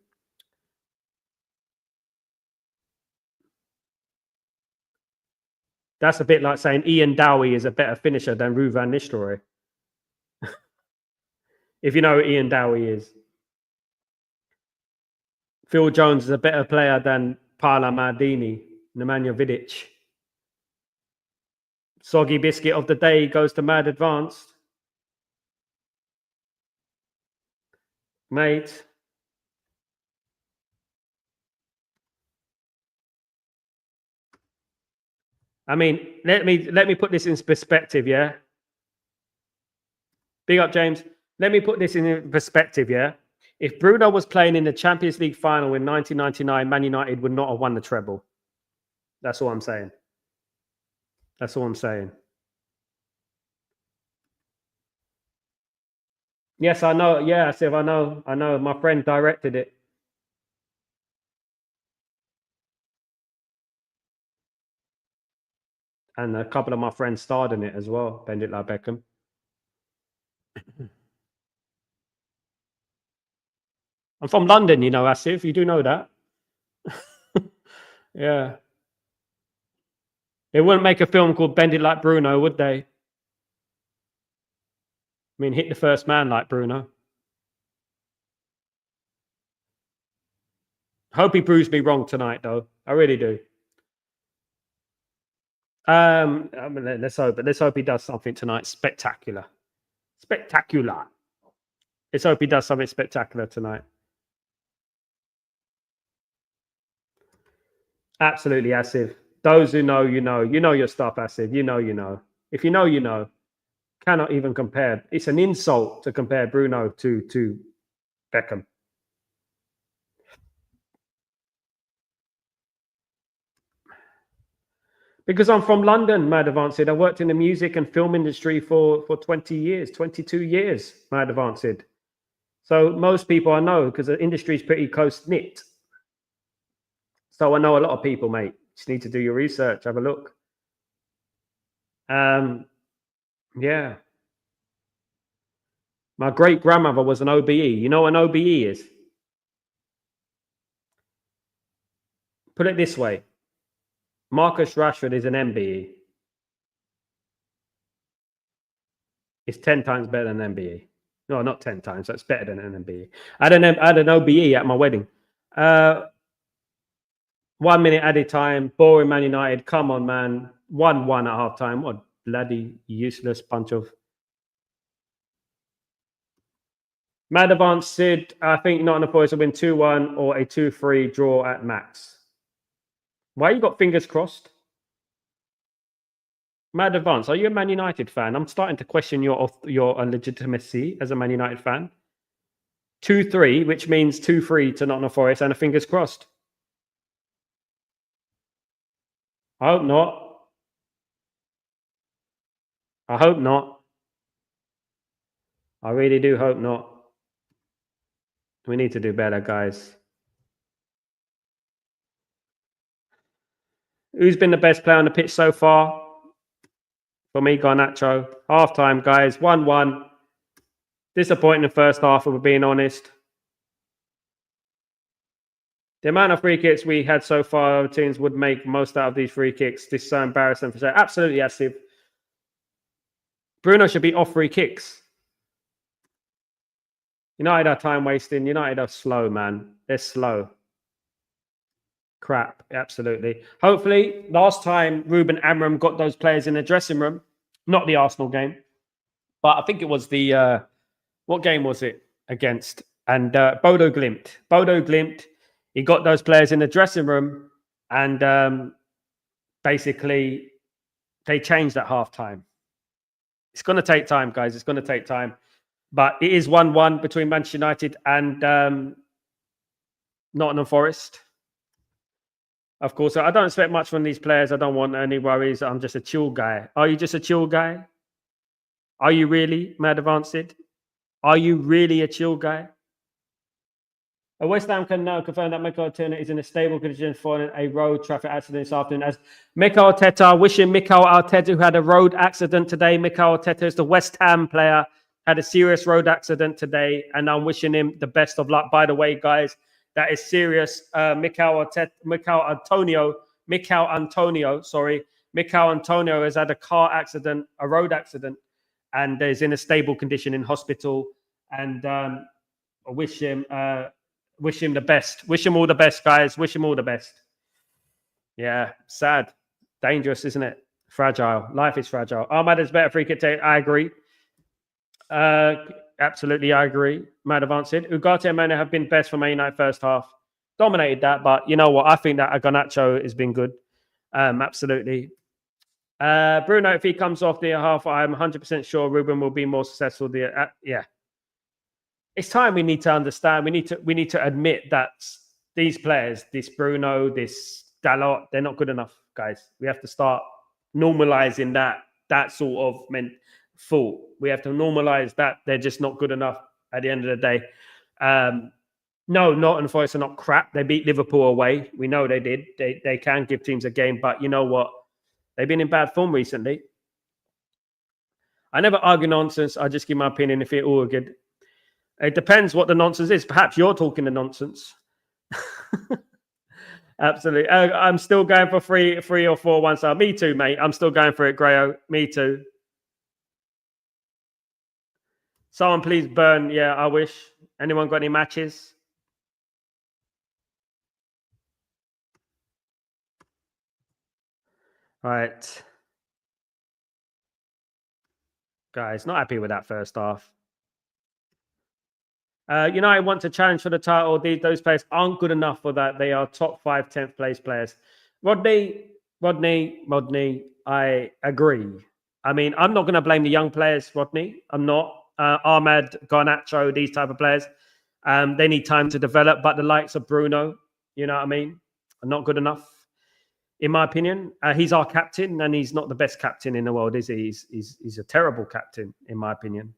That's a bit like saying Ian Dowie is a better finisher than Ruud van Nistelrooy. If you know who Ian Dowie is. Phil Jones is a better player than Paolo Maldini, Nemanja Vidic. Soggy biscuit of the day goes to Mad Advanced. Mate. I mean, let me put this in perspective, yeah? Big up, James. Let me put this in perspective, yeah? If Bruno was playing in the Champions League final in 1999, Man United would not have won the treble. That's all I'm saying. That's all I'm saying. Yes, I know. Yeah, Siv, I know. I know. My friend directed it. And a couple of my friends starred in it as well. Bend it like Beckham. I'm from London, you know, Asif. You do know that. Yeah. They wouldn't make a film called Bend It Like Bruno, would they? I mean, hit the first man like Bruno. Hope he proves me wrong tonight, though. I really do. I mean, let's hope he does something tonight spectacular. Spectacular. Let's hope he does something spectacular tonight. Absolutely, Asif. Those who know, you know. You know your stuff, Asif. You know, you know. If you know, you know. Cannot even compare. It's an insult to compare Bruno to Beckham. Because I'm from London, Mad Advanced. I worked in the music and film industry for 20 years, 22 years, Mad Advanced. So most people I know, because the industry is pretty close-knit. So I know a lot of people, mate. Just need to do your research, have a look. Yeah. My great-grandmother was an OBE. You know what an OBE is? Put it this way. Marcus Rashford is an MBE. It's 10 times better than an MBE. No, not 10 times. That's better than an MBE. I had an OBE at my wedding. 1 minute added time. Boring Man United. Come on, man. 1-1 at half time. What bloody useless bunch of... Mad Advance Sid, I think Nottingham Forest will win 2-1 or a 2-3 draw at max. Why you got fingers crossed? Mad Advance, are you a Man United fan? I'm starting to question your legitimacy as a Man United fan. 2-3, which means 2-3 to Nottingham Forest and a fingers crossed. I hope not. I hope not. I really do hope not. We need to do better, guys. Who's been the best player on the pitch so far? For me, Garnacho. Half-time, guys. 1-1. Disappointing in the first half, if we're being honest. The amount of free kicks we had so far, other teams would make most out of these free kicks. This is so embarrassing for sure. Absolutely, Asif. Bruno should be off free kicks. United are time wasting. United are slow, man. They're slow. Crap, absolutely. Hopefully, last time Ruben Amorim got those players in the dressing room, not the Arsenal game, but I think it was the, what game was it against? And Bodo Glimt. Bodo Glimt, he got those players in the dressing room and basically they changed at halftime. It's going to take time, guys. It's going to take time. But it is 1-1 between Manchester United and Nottingham Forest. Of course, I don't expect much from these players. I don't want any worries. I'm just a chill guy. Are you just a chill guy? Are you really, Mad Advanced? Are you really a chill guy? West Ham can now confirm that Mikel Arteta is in a stable condition following a road traffic accident this afternoon. As Mikel Arteta, wishing Mikel Arteta, who had a road accident today. Mikel Arteta is the West Ham player, had a serious road accident today, and I'm wishing him the best of luck. By the way, guys, that is serious. Mikel Antonio has had a car accident, a road accident, and is in a stable condition in hospital. And I wish him the best. Wish him all the best, guys. Wish him all the best. Yeah, sad. Dangerous, isn't it? Fragile. Life is fragile. Ahmad is better free kick take. I agree. Absolutely, I agree. Mad Advanced. Ugarte and Mane have been best for Man United first half. Dominated that, but you know what? I think that Garnacho has been good. Absolutely. Bruno, if he comes off the half, I'm 100% sure Ruben will be more successful. Yeah. It's time we need to understand. We need to admit that these players, this Bruno, this Dalot, they're not good enough, guys. We have to start normalizing that sort of thought. We have to normalize that they're just not good enough at the end of the day. No, Nottingham Forest are not crap. They beat Liverpool away. We know they did. They can give teams a game, but you know what? They've been in bad form recently. I never argue nonsense. I just give my opinion if it all good. It depends what the nonsense is. Perhaps you're talking the nonsense. Absolutely. I'm still going for 3 or 4 1 star. Me too, mate. I'm still going for it, Grayo. Me too. Someone please burn. Yeah, I wish. Anyone got any matches? Right. Guys, not happy with that first half. United want to challenge for the title. Those players aren't good enough for that. They are top 5, 10th place players. Rodney, I agree. I mean, I'm not going to blame the young players, Rodney. I'm not. Ahmed, Garnacho, these type of players. They need time to develop, but the likes of Bruno, you know what I mean, are not good enough. in my opinion. He's our captain, and he's not the best captain in the world, is he? He's a terrible captain, in my opinion.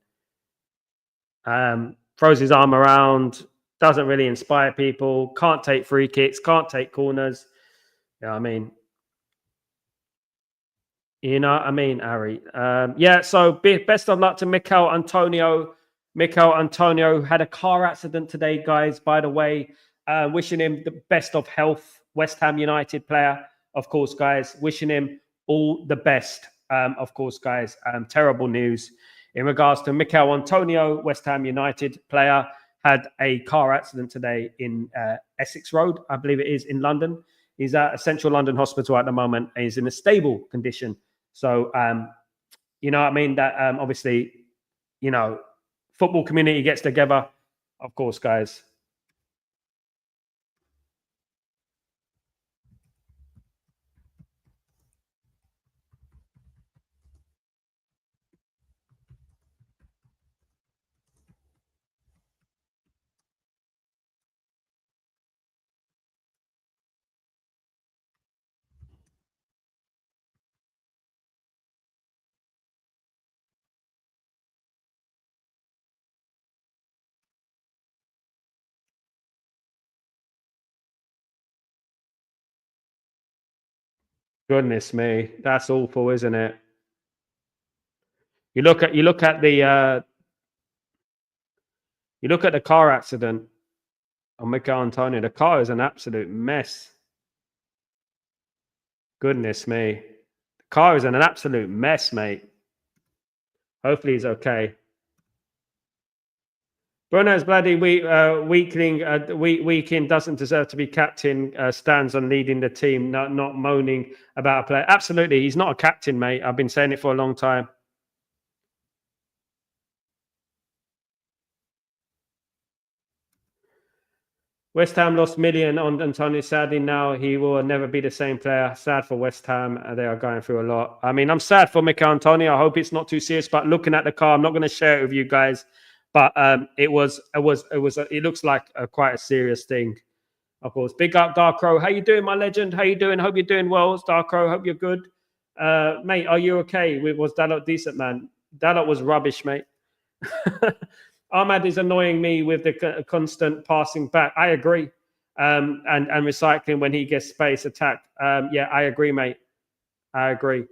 Throws his arm around, doesn't really inspire people, can't take free kicks, can't take corners. You know what I mean? You know what I mean, Harry? Yeah, so best of luck to Mikel Antonio. Mikel Antonio had a car accident today, guys, by the way. Wishing him the best of health. West Ham United player, of course, guys. Wishing him all the best, of course, guys. Terrible news. In regards to Mikel Antonio, West Ham United player, had a car accident today in Essex Road, I believe it is, in London. He's at a central London hospital at the moment, and he's in a stable condition. So, you know what I mean? That obviously, you know, football community gets together, of course, guys. Goodness me, that's awful, isn't it? You look at the car accident on Mikel Antonio. The car is an absolute mess. Goodness me, the car is an absolute mess, mate. Hopefully, he's okay. Bruno's bloody weakling doesn't deserve to be captain. Stands on leading the team, not moaning about a player. Absolutely, he's not a captain, mate. I've been saying it for a long time. West Ham lost million on Antonio. Sadly, now he will never be the same player. Sad for West Ham. They are going through a lot. I mean, I'm sad for Mikel Antonio. I hope it's not too serious. But looking at the car, I'm not going to share it with you guys. But it looks like quite a serious thing. Of course, big up Darkro. How you doing, my legend? How you doing? Hope you're doing well, Darkro. Hope you're good, mate. Are you okay? Was Dalot decent, man? Dalot was rubbish, mate. Ahmad is annoying me with the constant passing back. I agree, and recycling when he gets space attack. Yeah, I agree, mate. I agree.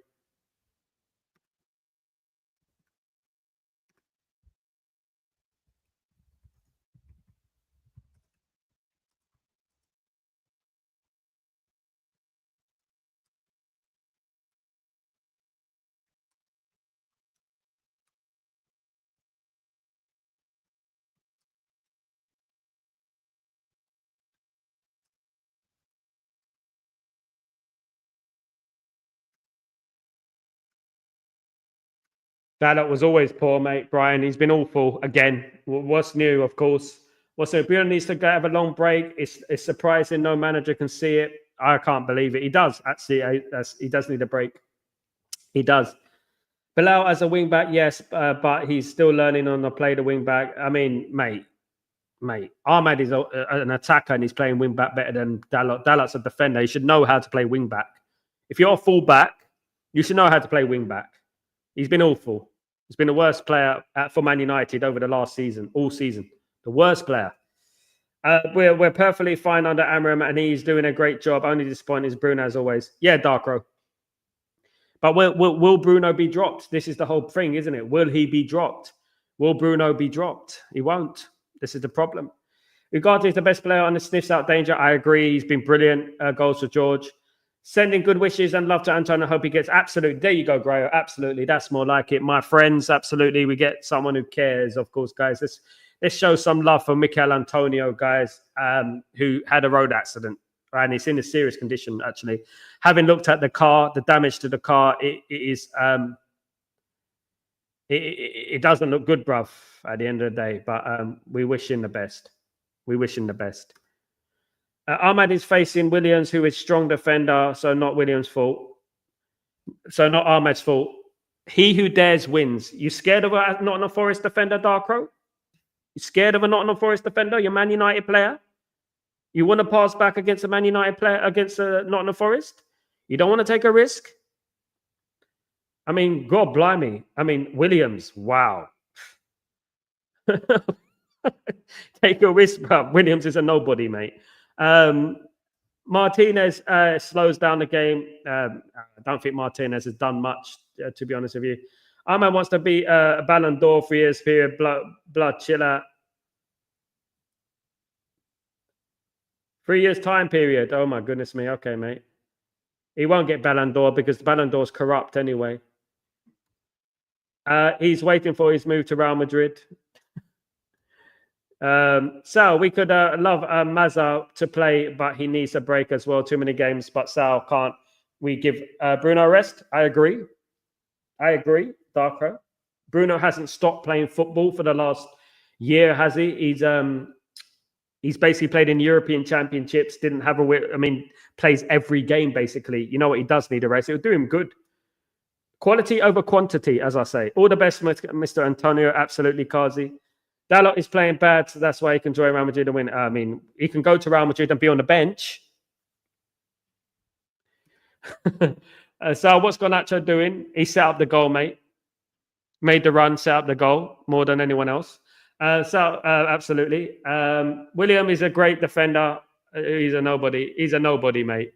Dalot was always poor, mate. Brian, he's been awful again. What's new, of course. What's new? Bruno needs to have a long break. It's surprising no manager can see it. I can't believe it. He does actually. He does need a break. He does. Bilal as a wing back, yes, but he's still learning on the play the wing back. I mean, mate, Ahmad is an attacker and he's playing wing back better than Dalot. Dalot's a defender. He should know how to play wing back. If you're a full back, you should know how to play wing back. He's been awful. He's been the worst player for Man United over the last season, all season. The worst player. We're perfectly fine under Amram, and he's doing a great job. Only disappointing is Bruno, as always. Yeah, Darkro. But will Bruno be dropped? This is the whole thing, isn't it? Will he be dropped? Will Bruno be dropped? He won't. This is the problem. Ugarte is the best player on the sniffs out danger. I agree. He's been brilliant. Goals for George. Sending good wishes and love to Anton. I hope he gets absolute. There you go, Grayo. Absolutely. That's more like it. My friends, absolutely. We get someone who cares, of course, guys. Let's show some love for Mikel Antonio, guys, who had a road accident. Right? And it's in a serious condition, actually. Having looked at the car, the damage to the car, it doesn't look good, bruv, at the end of the day. But we wish him the best. We wish him the best. Ahmad is facing Williams, who is strong defender, so not Williams' fault. So not Ahmad's fault. He who dares wins. You scared of a Nottingham Forest defender, Darkro? You scared of a Nottingham Forest defender? You're a Man United player? You want to pass back against a Man United player, against a Nottingham Forest? You don't want to take a risk? I mean, God blimey. I mean, Williams, wow. Take a risk, bro. Williams is a nobody, mate. Martinez slows down the game. I don't think Martinez has done much, to be honest with you. Ahmed wants to be a Ballon d'Or 3 years period. Blood chiller. 3 years time period. Oh my goodness me. Okay, mate. He won't get Ballon d'Or because Ballon d'Or's corrupt anyway. He's waiting for his move to Real Madrid. Sal, we could love Mazza to play, but he needs a break as well. Too many games, but Sal can't. We give Bruno a rest. I agree. Darko. Bruno hasn't stopped playing football for the last year, has he? He's basically played in European Championships. Didn't have plays every game basically. You know what? He does need a rest. It'll do him good. Quality over quantity, as I say. All the best, Mr. Antonio. Absolutely, Kazi. Dalot is playing bad, so that's why he can join Real Madrid and win. I mean, he can go to Real Madrid and be on the bench. So what's Garnacho doing? He set up the goal, mate. Made the run, set up the goal more than anyone else. Absolutely. William is a great defender. He's a nobody. He's a nobody, mate.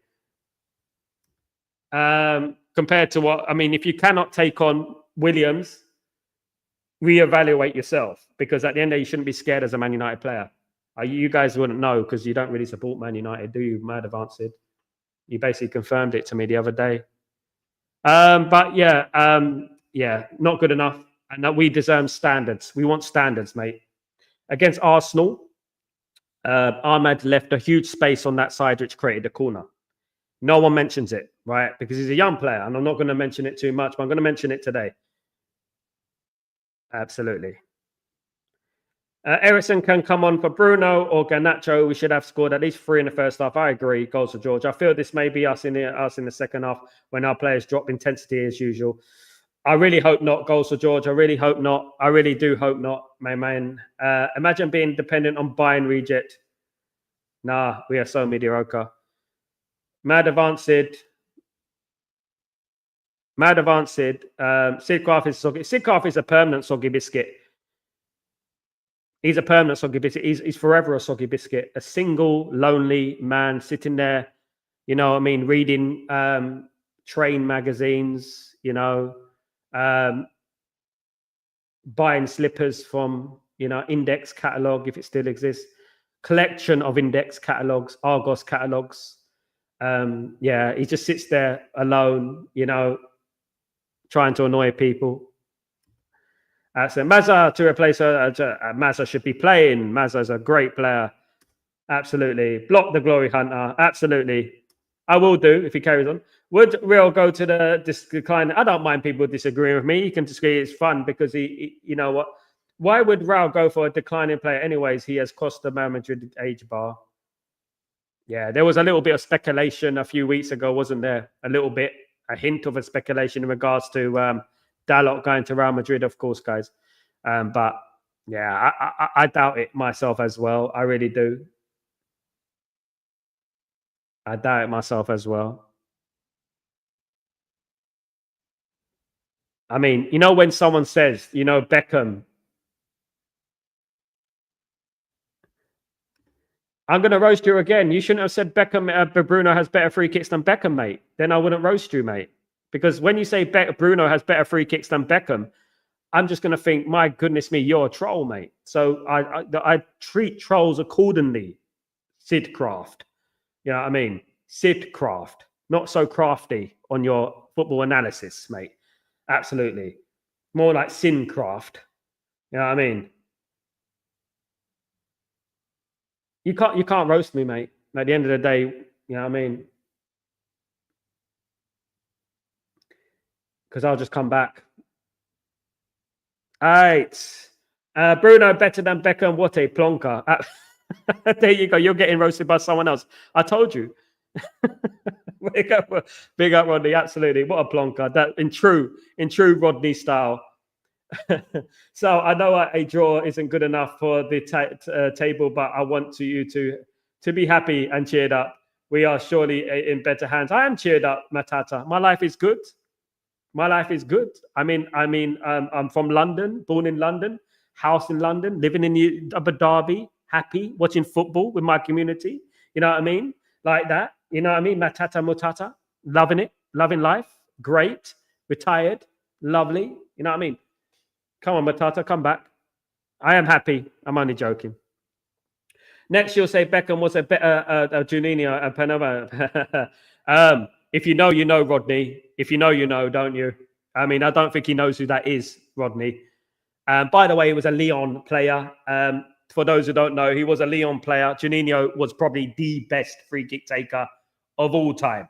Compared to what, I mean, if you cannot take on Williams, reevaluate yourself, because at the end of the day, you shouldn't be scared as a Man United player. You guys wouldn't know because you don't really support Man United, do you, Mad Advanced? You basically confirmed it to me the other day. But yeah, not good enough. And we deserve standards. We want standards, mate. Against Arsenal, Ahmed left a huge space on that side, which created a corner. No one mentions it, right? Because he's a young player, and I'm not going to mention it too much, but I'm going to mention it today. Absolutely. Ericsson can come on for Bruno or Garnacho. We should have scored at least 3 in the first half. I agree. Goals for George. I feel this may be us in the second half when our players drop intensity as usual. I really hope not. Goals for George. I really hope not. I really do hope not, my man. Imagine being dependent on Bayern reject. Nah, we are so mediocre. Mad Advanced. Sidcraft is a permanent soggy biscuit. He's a permanent soggy biscuit. He's forever a soggy biscuit. A single, lonely man sitting there, you know what I mean, reading train magazines, you know, buying slippers from, you know, Index catalogue, if it still exists. Collection of Index catalogues, Argos catalogues. Yeah, he just sits there alone, you know, trying to annoy people. So Mazza to replace her. Mazza should be playing. Mazza's a great player. Absolutely. Block the Glory Hunter. Absolutely. I will do if he carries on. Would Real go to the decline? I don't mind people disagreeing with me. You can disagree. It's fun because he you know what? Why would Real go for a declining player anyways? He has crossed the Real Madrid age bar. Yeah, there was a little bit of speculation a few weeks ago, wasn't there? A hint of a speculation in regards to Dalot going to Real Madrid, of course, guys. But yeah, I doubt it myself as well. I really do. I doubt it myself as well. I mean, you know, when someone says, you know, Beckham, I'm going to roast you again. You shouldn't have said Beckham, Bruno has better free kicks than Beckham, mate. Then I wouldn't roast you, mate. Because when you say Bruno has better free kicks than Beckham, I'm just going to think, my goodness me, you're a troll, mate. So I treat trolls accordingly. Sidcraft. You know what I mean? Sidcraft. Not so crafty on your football analysis, mate. Absolutely. More like Sincraft. You know what I mean? You can't roast me, mate. At the end of the day, you know what I mean? Because I'll just come back. All right. Bruno better than Beckham. What a plonker. There you go. You're getting roasted by someone else. I told you. Big up, Rodney. Absolutely. What a plonker. That in true Rodney style. So I know a draw isn't good enough for the table, but I want you to be happy and cheered up We are surely in better hands. I am cheered up, Matata. My life is good. My life is good. I'm from London, born in London, house in London, living in Abu Dhabi, happy, watching football with my community. You know what I mean? Like that. You know what I mean? Matata mutata, loving it, loving life, great, retired, lovely. You know what I mean? Come on, Matata, come back. I am happy. I'm only joking. Next, you'll say Beckham was a better Juninho and Panama. If you know, you know, Rodney. If you know, you know, don't you? I mean, I don't think he knows who that is, Rodney. By the way, he was a Leon player. For those who don't know, he was a Leon player. Juninho was probably the best free kick taker of all time.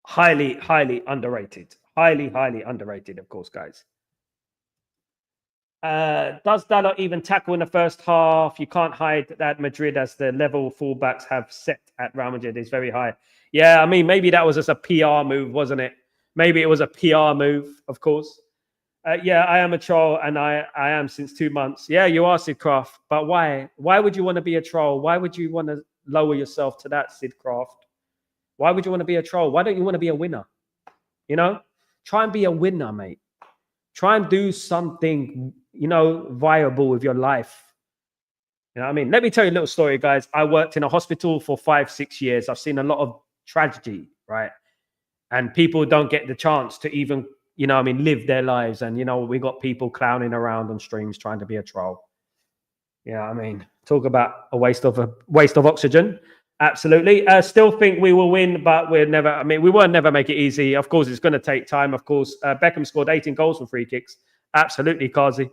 Highly, highly underrated. Highly, highly underrated, of course, guys. Does Dalot even tackle in the first half? You can't hide that Madrid, as the level fullbacks have set at Real Madrid, is very high. Yeah, I mean, maybe that was just a PR move, wasn't it? Maybe it was a PR move, of course. Yeah, I am a troll, and I am since 2 months. Yeah, you are, Sid Craft. But why? Why would you want to be a troll? Why would you want to lower yourself to that, Sid Craft? Why would you want to be a troll? Why don't you want to be a winner? You know, try and be a winner, mate. Try and do something, viable with your life. You know what I mean? Let me tell you a little story, guys. I worked in a hospital for 5-6 years. I've seen a lot of tragedy, right? And people don't get the chance to even, live their lives. And, we got people clowning around on streams trying to be a troll. Yeah, I mean, talk about a waste of oxygen. Absolutely. Still think we will win, but we're never. I mean, we won't never make it easy. Of course, it's going to take time. Of course, Beckham scored 18 goals from free kicks. Absolutely, Kazi.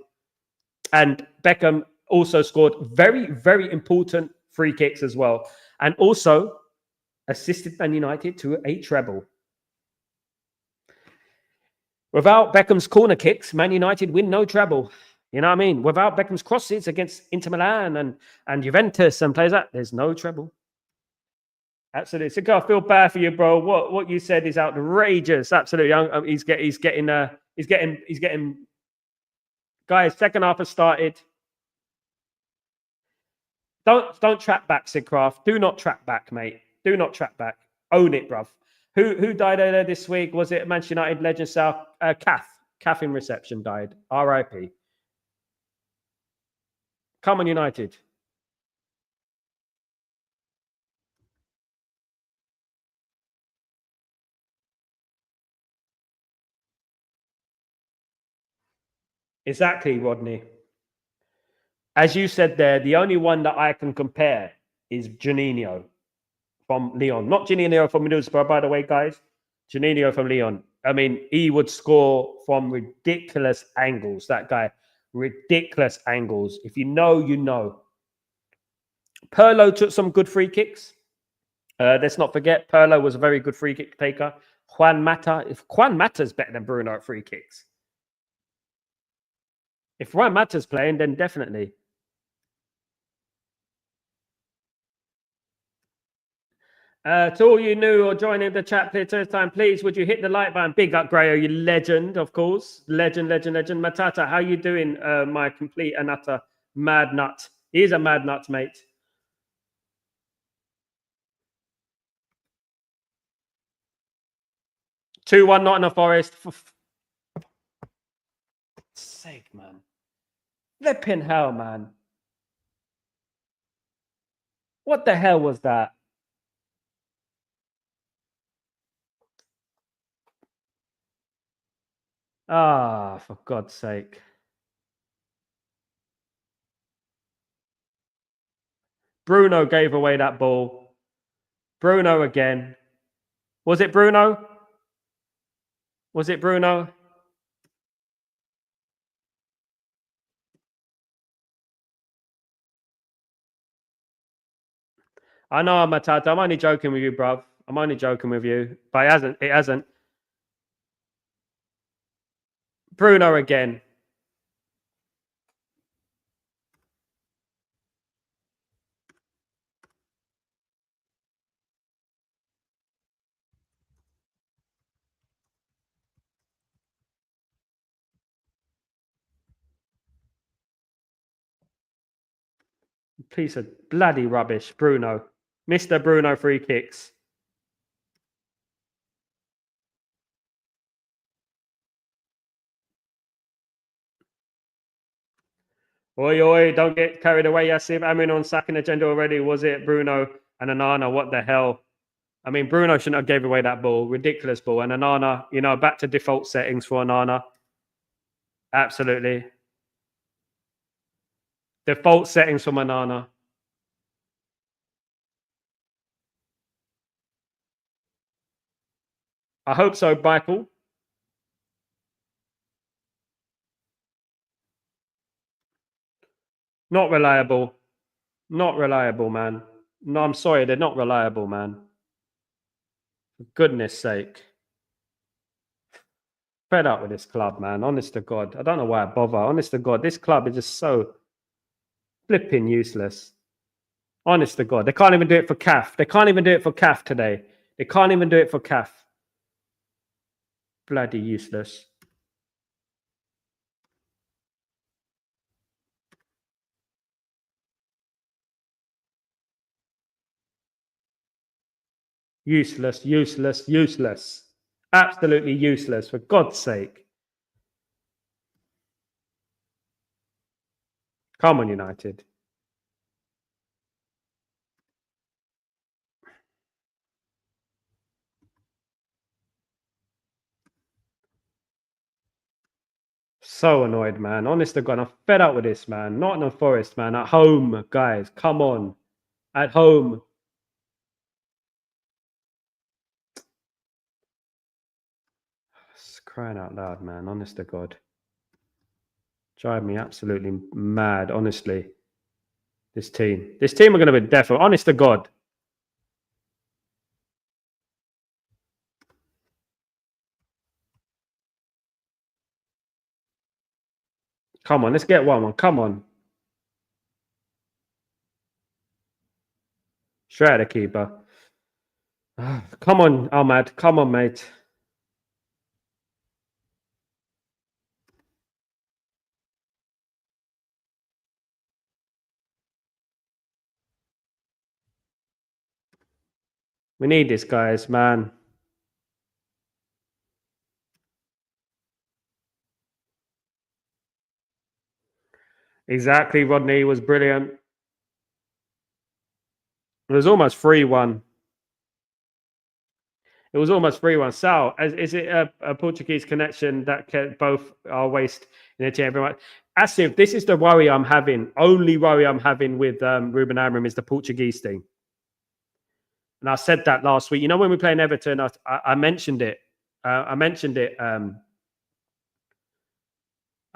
And Beckham also scored very, very important free kicks as well, and also assisted Man United to a treble. Without Beckham's corner kicks, Man United win no treble. You know what I mean? Without Beckham's crosses against Inter Milan and Juventus and players like that, there's no treble. Absolutely. So I feel bad for you, bro. What you said is outrageous. Absolutely. He's getting guys, second half has started. Don't track back, Sigcraft. Do not track back, mate. Do not track back. Own it, bruv. Who died earlier this week? Was it Manchester United legend South Cath in reception died. R.I.P. Come on, United. Exactly, Rodney. As you said there, the only one that I can compare is Juninho from Lyon. Not Juninho from Middlesbrough, by the way, guys. Juninho from Lyon. I mean, he would score from ridiculous angles, that guy. Ridiculous angles. If you know, you know. Pirlo took some good free kicks. Let's not forget, Pirlo was a very good free kick taker. Juan Mata. If Juan Mata's better than Bruno at free kicks. If Juan Mata's playing, then definitely. To all you new or joining the chat for first time, please would you hit the like button? Big up, Grayo, you legend, of course. Legend. Matata, how you doing, my complete and utter mad nut? He is a mad nut, mate. Two-one, Nottingham Forest. For sake, man. Flipping hell, man. What the hell was that? Ah, for God's sake. Bruno gave away that ball. Bruno again. Was it Bruno? Was it Bruno? I know, Matata. I'm only joking with you, bruv. I'm only joking with you. But it hasn't. It hasn't. Bruno again. Piece of bloody rubbish, Bruno. Mr. Bruno free kicks. Oi, oi, don't get carried away, Yassib. I mean, on sacking agenda already, was it Bruno and Anana? What the hell? I mean, Bruno shouldn't have gave away that ball. Ridiculous ball. And Anana, back to default settings for Anana. Absolutely. Default settings for Manana. I hope so, Michael. Not reliable. Not reliable, man. No, I'm sorry, they're not reliable, man. For goodness sake. Fed up with this club, man. Honest to God. I don't know why I bother. Honest to God, this club is just so flipping useless. Honest to God. They can't even do it for CAF. They can't even do it for CAF today. They can't even do it for CAF. Bloody useless. Useless, useless, useless. Absolutely useless, for God's sake. Come on, United. So annoyed, man. Honest to God, I'm fed up with this, man. Nottingham Forest, man. At home, guys. Come on. At home. It's crying out loud, man. Honest to God. Drive me absolutely mad, honestly. This team. This team are going to be deaf. Honest to God. Come on, let's get one. Come on. Straight at the keeper. Come on, Ahmad. Come on, mate. We need this, guys, man. Exactly, Rodney was brilliant. It was almost 3-1. It was almost 3-1. Sal, is it a Portuguese connection that both are waste in the team? Everyone. Asif, this is the worry I'm having. Only worry I'm having with Ruben Amorim is the Portuguese thing. And I said that last week. When we play in Everton, I mentioned it. I mentioned it. I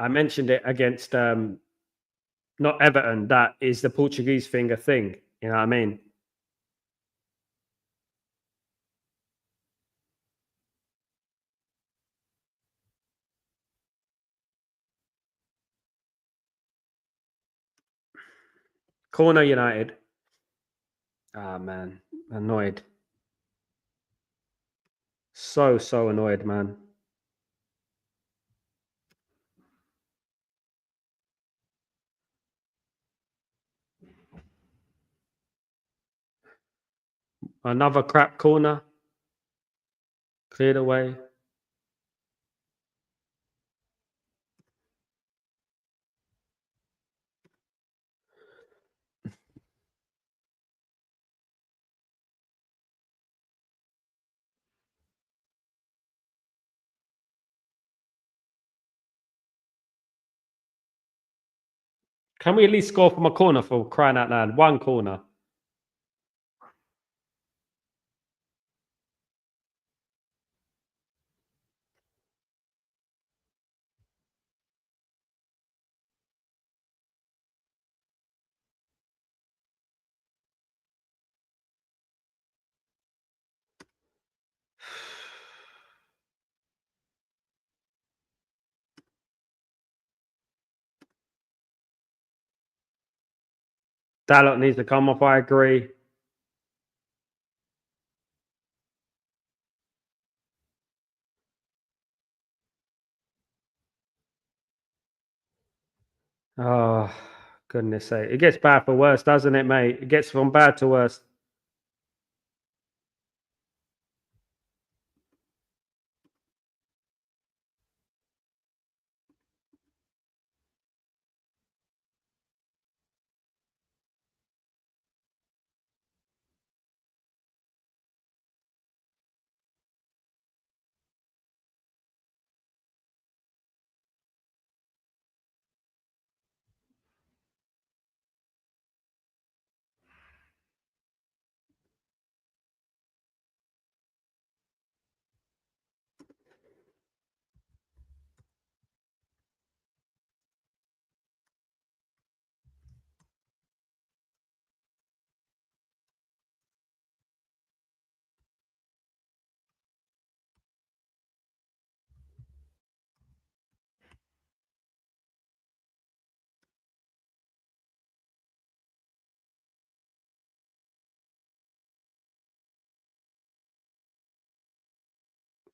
mentioned it against not Everton. That is the Portuguese thing a thing. You know what I mean? Corner United. Ah, man. Annoyed. So annoyed, man. Another crap corner. Cleared away. Can we at least score from a corner for crying out loud? One corner. Dalot needs to come off. I agree. Oh, Goodness sake. It gets bad for worse, doesn't it, mate? It gets from bad to worse.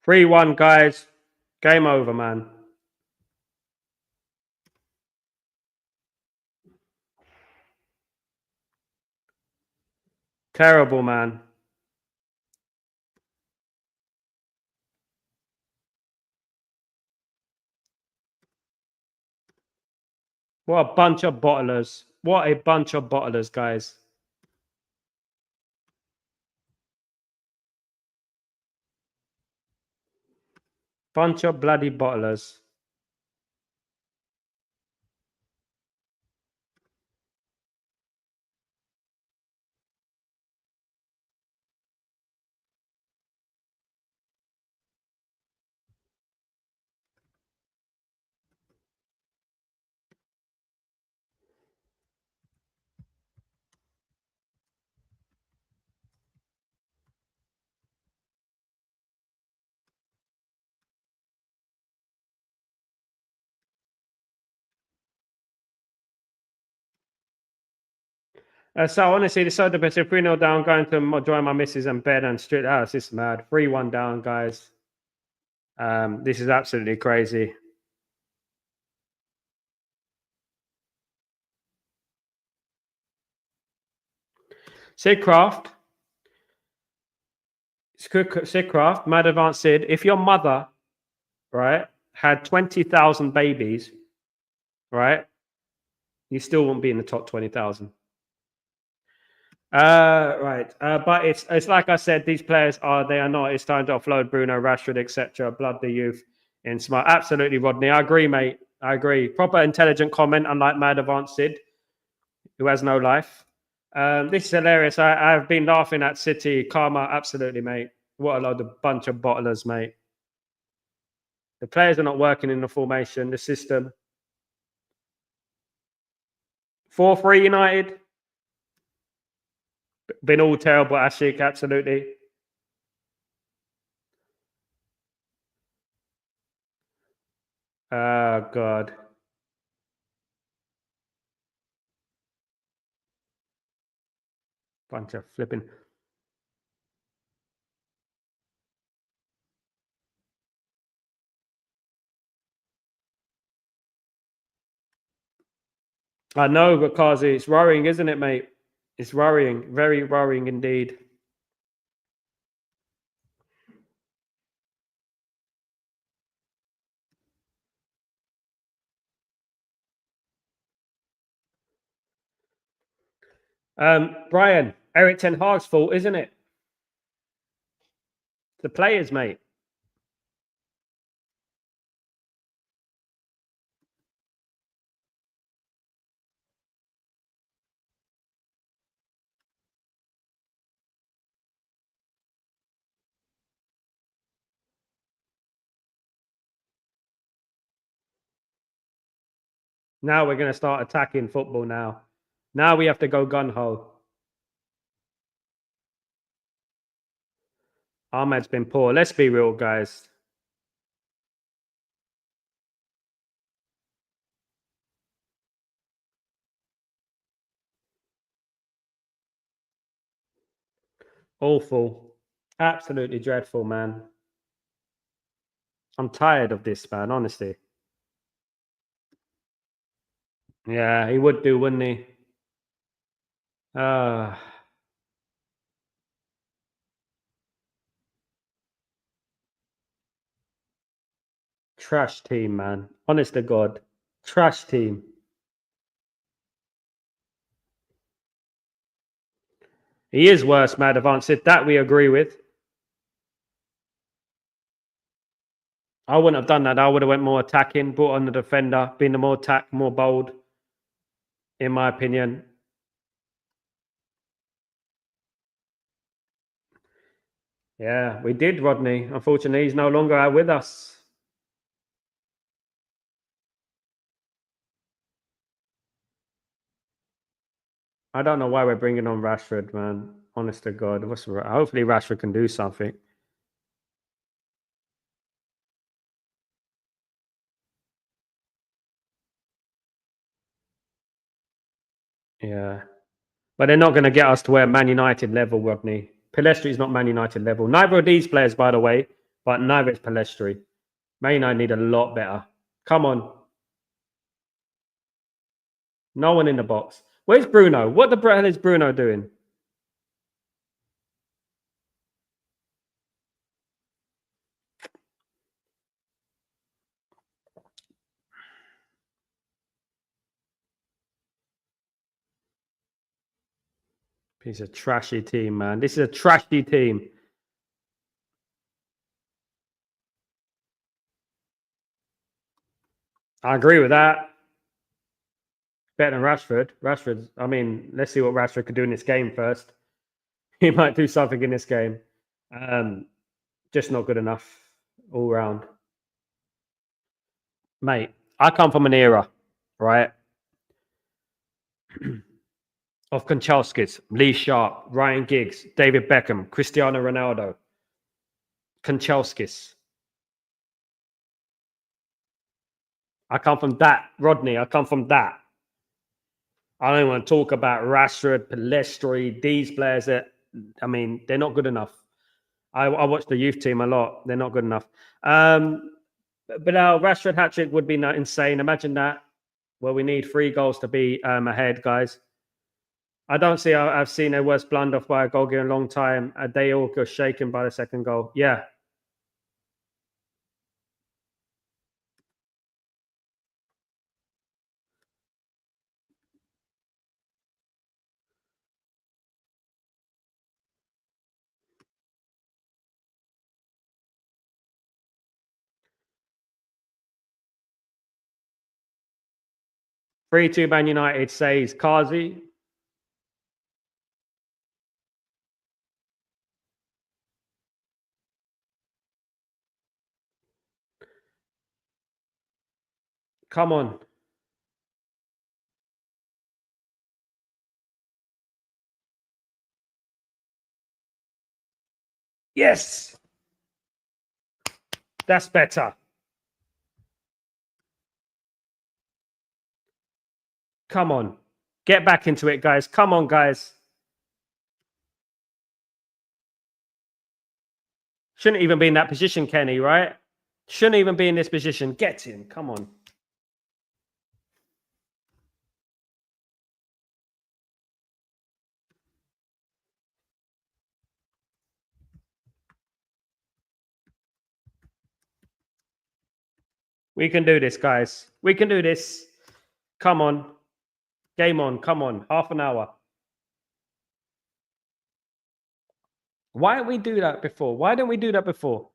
Three one, guys. Game over, man. Terrible, man. What a bunch of bottlers. What a bunch of bottlers, guys. Bunch of bloody bottlers. So honestly, it's so depressing. 3-0 down, going to join my missus in bed and straight out. This is mad. 3-1 down, guys. This is absolutely crazy. Sidcraft. Sidcraft, Mad Advanced Sid. If your mother, right, had 20,000 babies, right, you still won't be in the top 20,000. Right. But it's like I said, these players are not. It's time to offload Bruno, Rashford, etc. Blood the youth in smart. Absolutely, Rodney. I agree, mate. I agree. Proper intelligent comment, unlike Mad Advanced Sid, who has no life. This is hilarious. I've been laughing at City. Karma, absolutely, mate. What a load of bunch of bottlers, mate. The players are not working in the formation, the system. 4-3 United. Been all terrible, Ashik, absolutely. Oh, God. Bunch of flipping. I know, but Kazi, it's worrying, isn't it, mate? It's worrying. Very worrying indeed. Brian, Eric Ten Hag's fault, isn't it? The players, mate. Now we're going to start attacking football now. Now we have to go gun-ho. Ahmed's been poor. Let's be real, guys. Awful. Absolutely dreadful, man. I'm tired of this, man, honestly. Yeah, he would do, wouldn't he? Uh, Trash team, man. Honest to God. Trash team. He is worse, Mad Advanced. That we agree with. I wouldn't have done that. I would have went more attacking, brought on the defender, been the more attack, more bold, in my opinion. Yeah, we did, Rodney. Unfortunately, he's no longer out with us. I don't know why we're bringing on Rashford, man. Honest to God. Hopefully Rashford can do something. Yeah. But they're not going to get us to where Man United level, Rodney. Palestri is not Man United level. Neither of these players, by the way, but neither is Palestri. Man United need a lot better. Come on. No one in the box. Where's Bruno? What the hell is Bruno doing? He's a trashy team, man. This is a trashy team. I agree with that. Better than Rashford. Rashford, I mean, let's see what Rashford could do in this game first. He might do something in this game. Just not good enough all round. Mate, I come from an era, right, of Kanchelskis, Lee Sharp, Ryan Giggs, David Beckham, Cristiano Ronaldo. Kanchelskis. I come from that, Rodney. I come from that. I don't want to talk about Rashford, Palestri, these players that, I mean, they're not good enough. I watch the youth team a lot. They're not good enough. But our Rashford hat trick would be insane. Imagine that. Well, we need 3 goals to be ahead, guys. I don't see. I've seen a worse blunder by a goalkeeper in a long time. They all got shaken by the second goal. Yeah. Three two Man United says Kazi. Come on. Yes. That's better. Come on. Get back into it, guys. Come on, guys. Shouldn't even be in that position, Kenny, right? Shouldn't even be in this position. Get him. Come on. We can do this, guys. We can do this. Come on. Game on. Come on. Half an hour. Why didn't we do that before? Why didn't we do that before?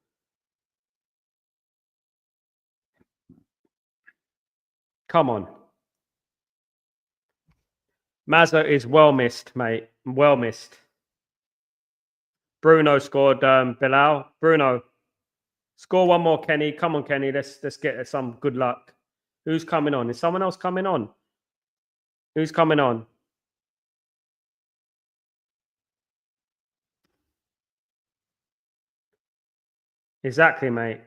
Come on. Mazza is well missed, mate. Well missed. Bruno scored, Bilal. Bruno, score one more, Kenny. Come on, Kenny. Let's get some good luck. Who's coming on? Is someone else coming on? Who's coming on? Exactly, mate.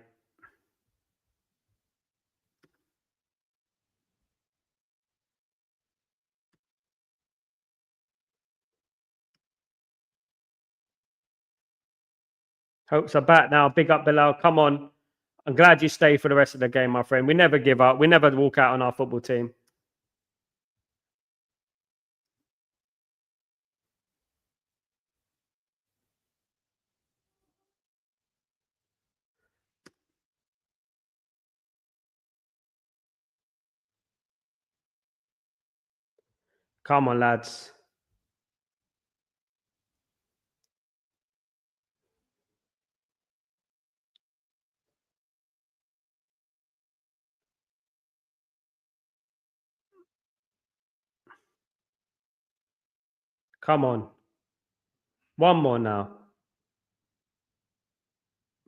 Hopes are back now. Big up, Bilal. Come on. I'm glad you stay for the rest of the game, my friend. We never give up. We never walk out on our football team. Come on, lads. Come on. One more now.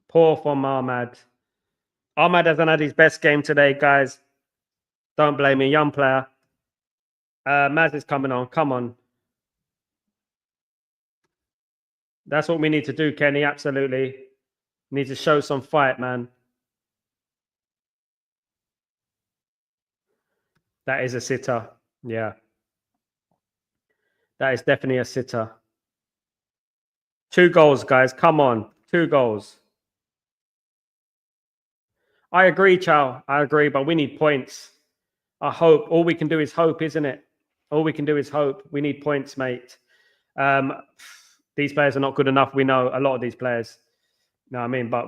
Poor from Ahmad. Ahmad hasn't had his best game today, guys. Don't blame me. Young player. Maz is coming on. Come on. That's what we need to do, Kenny. Absolutely. Need to show some fight, man. That is a sitter. Yeah. That is definitely a sitter. 2 goals, guys. Come on. 2 goals. I agree, Chow. I agree, but we need points. I hope. All we can do is hope, isn't it? All we can do is hope. We need points, mate. These players are not good enough. We know a lot of these players. You know what I mean? But,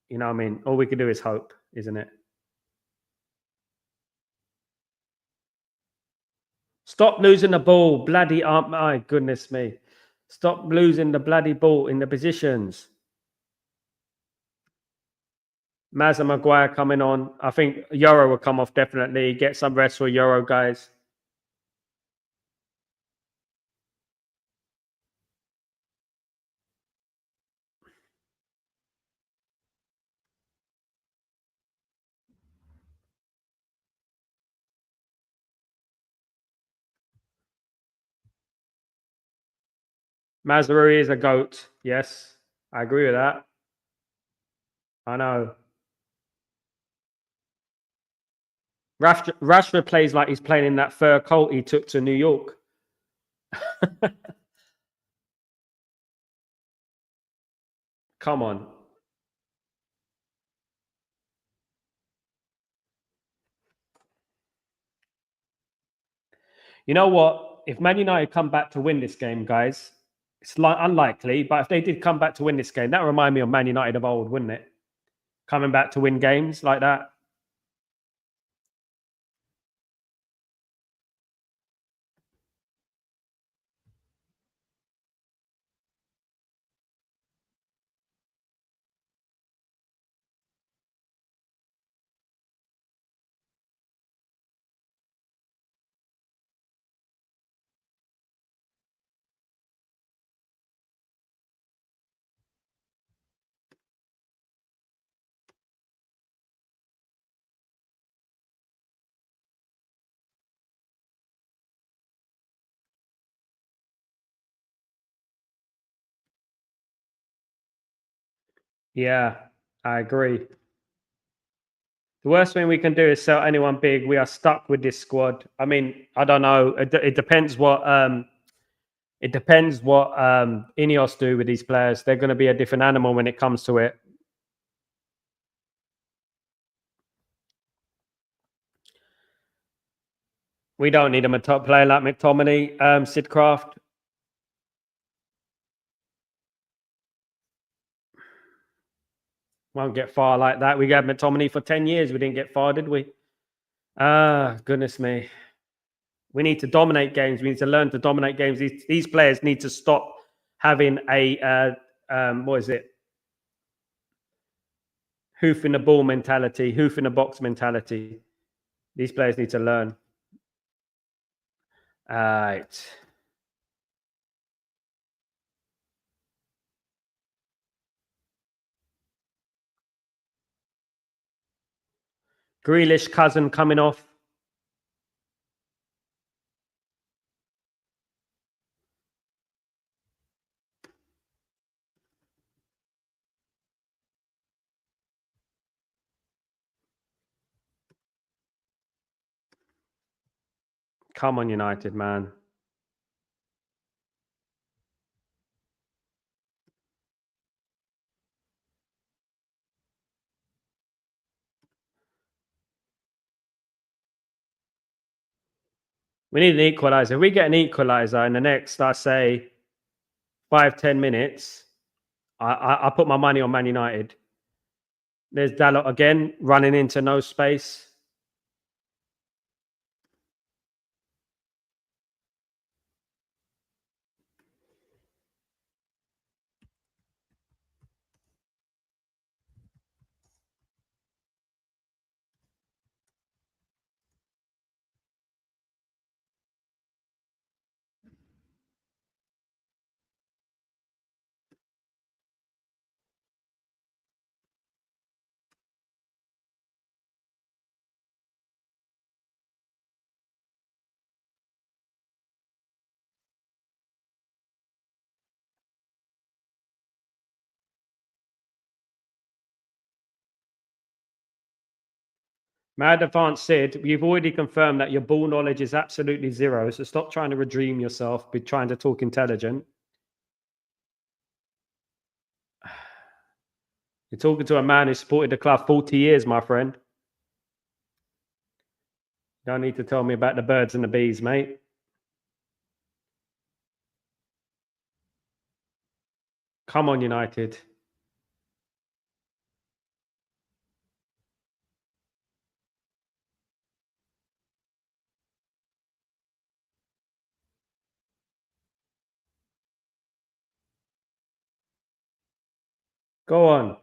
you know what I mean? All we can do is hope, isn't it? Stop losing the ball. Bloody, my goodness me. Stop losing the bloody ball in the positions. Mazza Maguire coming on. I think Euro will come off definitely. Get some rest for Euro, guys. Mazraoui is a goat. Yes, I agree with that. I know. Rashford plays like he's playing in that fur coat he took to New York. Come on. You know what? If Man United come back to win this game, guys, it's unlikely, but if they did come back to win this game, that would remind me of Man United of old, wouldn't it? Coming back to win games like that. Yeah, I agree. The worst thing we can do is sell anyone big. We are stuck with this squad. I mean, I don't know. It depends what Ineos do with these players. They're going to be a different animal when it comes to it. We don't need a top player like McTominay, Sidcraft. Won't get far like that. We had McTominay for 10 years. We didn't get far, did we? Ah, goodness me. We need to dominate games. We need to learn to dominate games. These players need to stop having a, what is it? Hoof in the ball mentality, hoof in the box mentality. These players need to learn. All right. Grealish cousin coming off. Come on, United, man. We need an equaliser. If we get an equaliser in the next, I say, 5-10 minutes, I put my money on Man United. There's Dalot again, running into no space. Mad Advance said, you've already confirmed that your ball knowledge is absolutely zero, so stop trying to redeem yourself, be trying to talk intelligent. You're talking to a man who supported the club 40 years, my friend. Don't need to tell me about the birds and the bees, mate. Come on, United. Go on.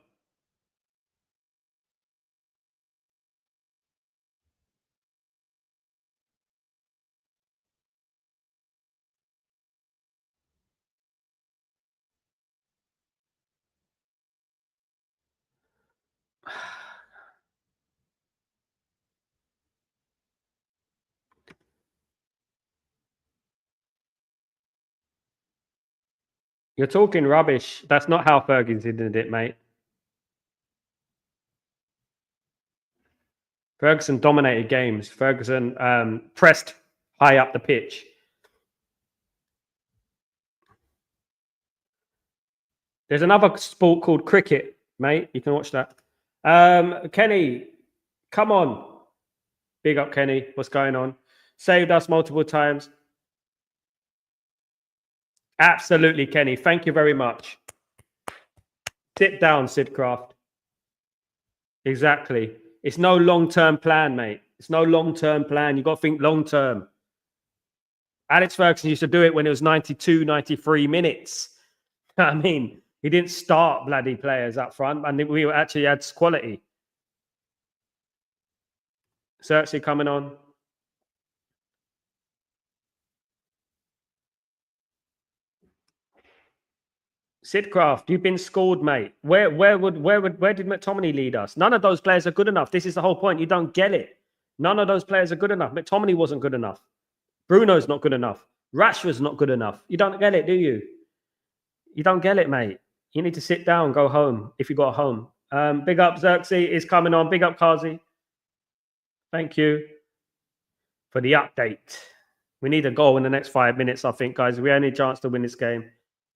You're talking rubbish. That's not how Ferguson did it, mate. Ferguson dominated games. Ferguson pressed high up the pitch. There's another sport called cricket, mate. You can watch that. Kenny, come on. Big up, Kenny. What's going on? Saved us multiple times. Absolutely, Kenny. Thank you very much. Sit down, Sidcraft. Exactly. It's no long-term plan, mate. It's no long-term plan. You've got to think long-term. Alex Ferguson used to do it when it was 92, 93 minutes. I mean, he didn't start bloody players up front, and we actually had quality. Xerxes coming on. Sidcraft, you've been scored, mate. Where did McTominay lead us? None of those players are good enough. This is the whole point. You don't get it. None of those players are good enough. McTominay wasn't good enough. Bruno's not good enough. Rashford's not good enough. You don't get it, do you? You don't get it, mate. You need to sit down, go home if you got a home. Big up Xerxes is coming on. Big up Kazi. Thank you for the update. We need a goal in the next 5 minutes, I think, guys. We only need a chance to win this game.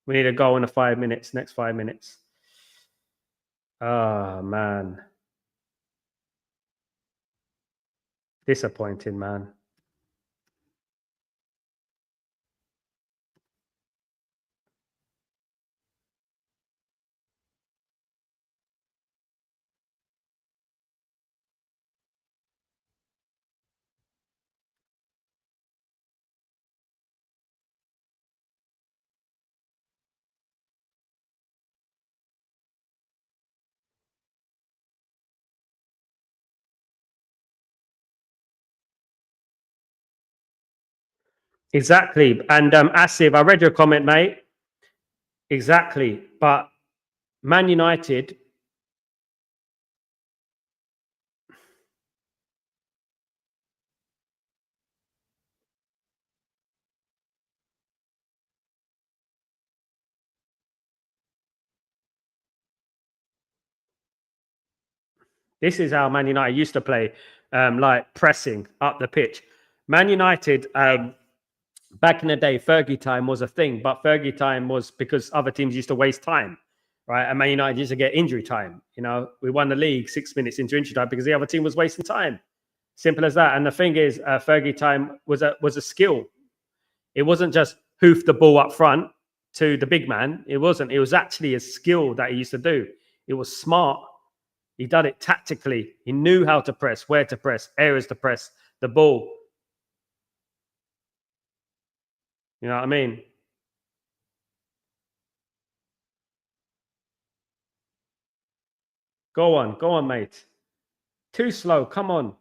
We need a goal in the 5 minutes, next 5 minutes. Oh, man. Disappointing, man. Exactly. And Asif, I read your comment, mate. Exactly. But Man United, this is how Man United used to play, like pressing up the pitch. Man United, back in the day, Fergie time was a thing, but Fergie time was because other teams used to waste time, right? And Man United used to get injury time. You know, we won the league 6 minutes into injury time because the other team was wasting time. Simple as that. And the thing is, Fergie time was a skill. It wasn't just hoof the ball up front to the big man. It wasn't. It was actually a skill that he used to do. It was smart. He did it tactically. He knew how to press, where to press, areas to press the ball. You know what I mean? Go on, mate. Too slow. Come on.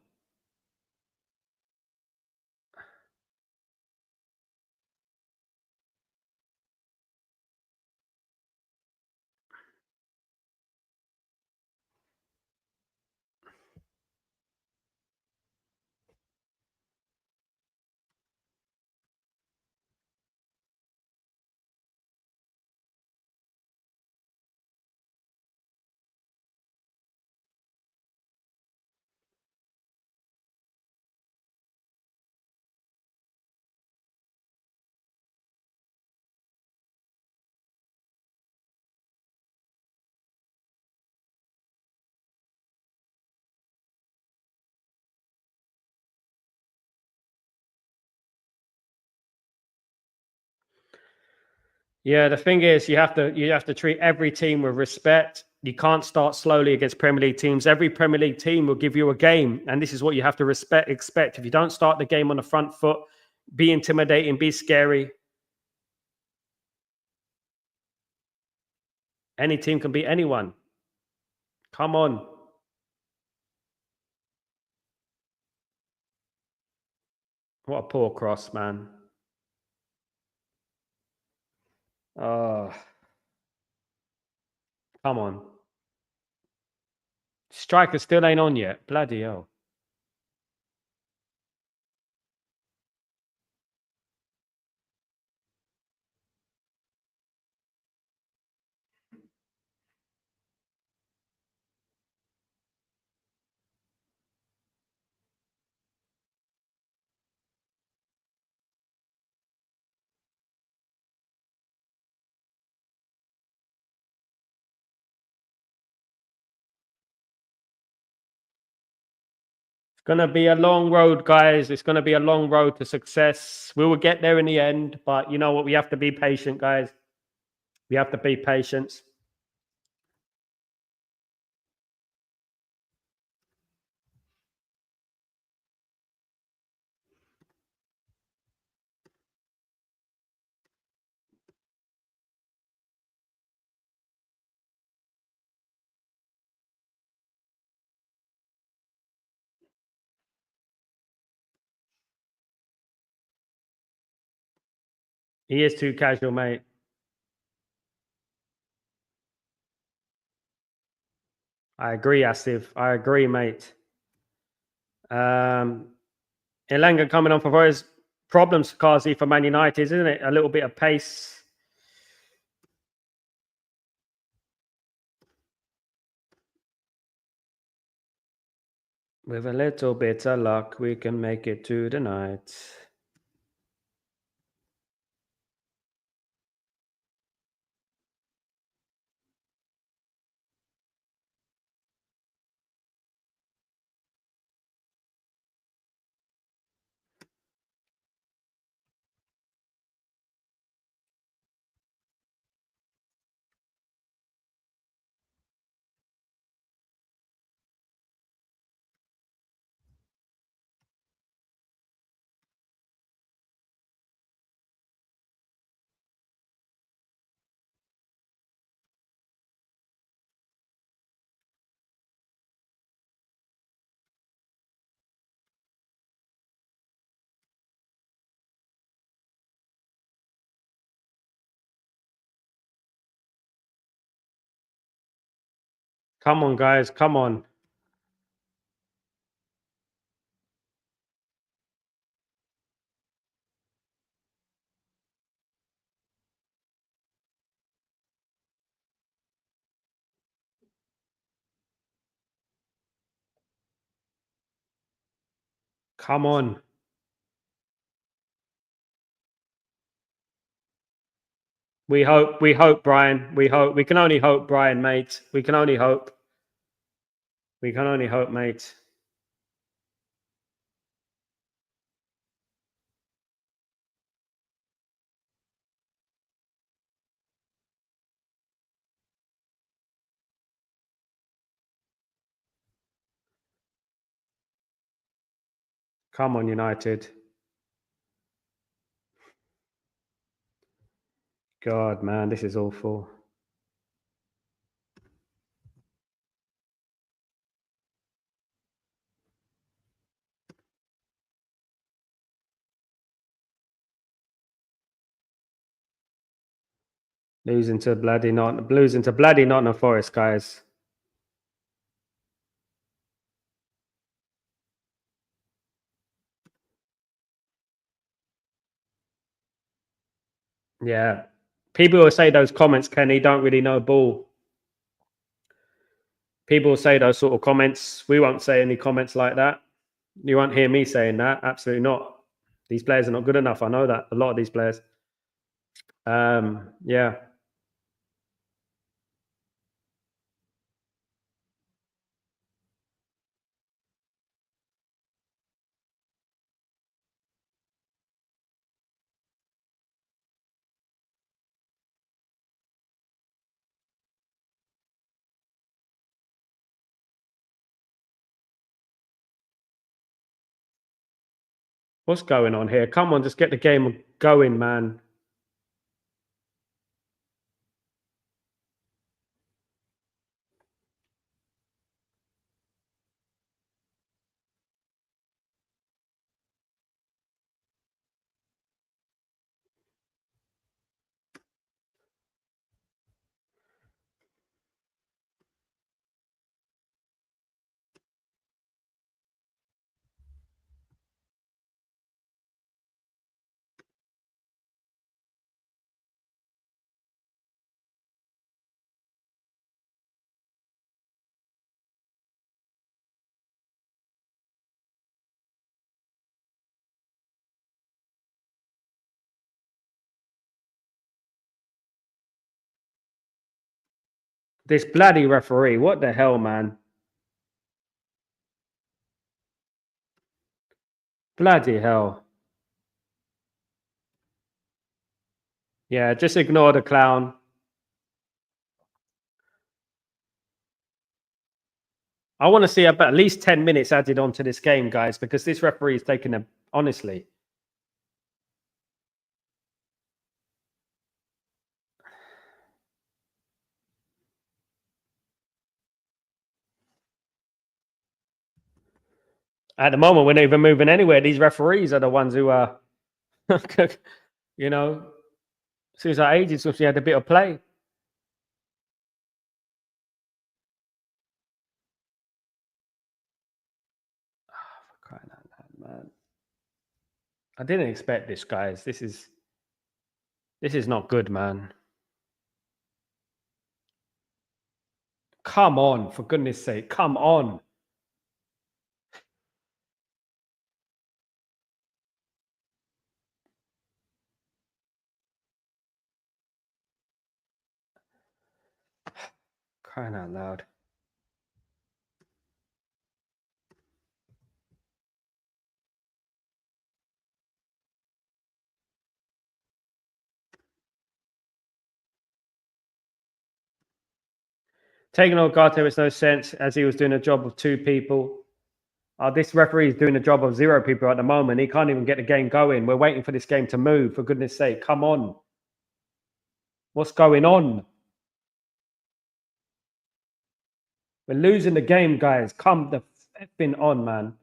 Yeah, the thing is, you have to treat every team with respect. You can't start slowly against Premier League teams. Every Premier League team will give you a game, and this is what you have to expect. If you don't start the game on the front foot, be intimidating, be scary. Any team can beat anyone. Come on. What a poor cross, man. Oh, come on. Striker still ain't on yet. Bloody hell. It's going to be a long road, guys. It's going to be a long road to success. We will get there in the end, but you know what? We have to be patient, guys. We have to be patient. He is too casual, mate. I agree, Asif. I agree, mate. Elanga coming on for his problems, Kazi, for Man United, isn't it? A little bit of pace. With a little bit of luck, we can make it to the night. Come on, guys. Come on. Come on. We hope, Brian. We hope. We can only hope, Brian, mate. We can only hope. We can only hope, mate. Come on, United. God, man, this is awful. Losing to bloody Nottingham Forest, guys. Yeah. People will say those comments, Kenny, don't really know ball. People will say those sort of comments. We won't say any comments like that. You won't hear me saying that. Absolutely not. These players are not good enough. I know that. A lot of these players. Yeah. What's going on here? Come on, just get the game going, man. This bloody referee, what the hell, man? Bloody hell. Yeah, just ignore the clown. I want to see about at least 10 minutes added onto this game, guys, because this referee is taking a, honestly. At the moment, we're not even moving anywhere. These referees are the ones who are, you know, seems like ages since we had a bit of play. Oh, for crying out loud, man. I didn't expect this, guys. This is not good, man. Come on, for goodness sake, come on. Crying out loud. Taking Ogate makes no sense as he was doing a job of 2 people. This referee is doing a job of 0 people at the moment. He can't even get the game going. We're waiting for this game to move, for goodness sake. Come on. What's going on? We're losing the game, guys. Come the effing on, man.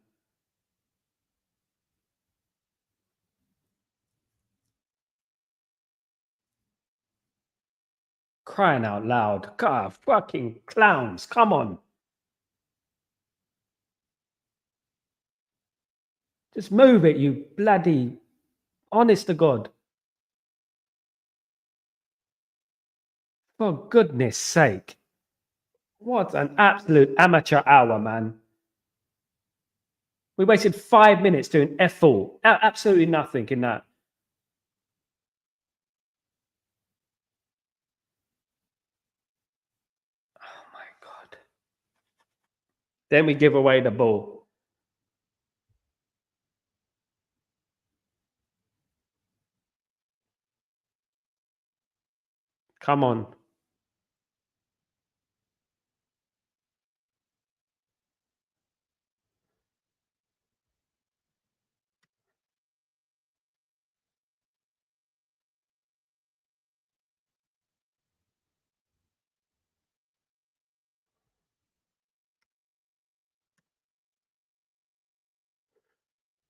Crying out loud. God, fucking clowns. Come on. Just move it, you bloody... Honest to God. For goodness sake. What an absolute amateur hour, man. We wasted 5 minutes doing F4. Absolutely nothing in that. Oh my God. Then we give away the ball. Come on.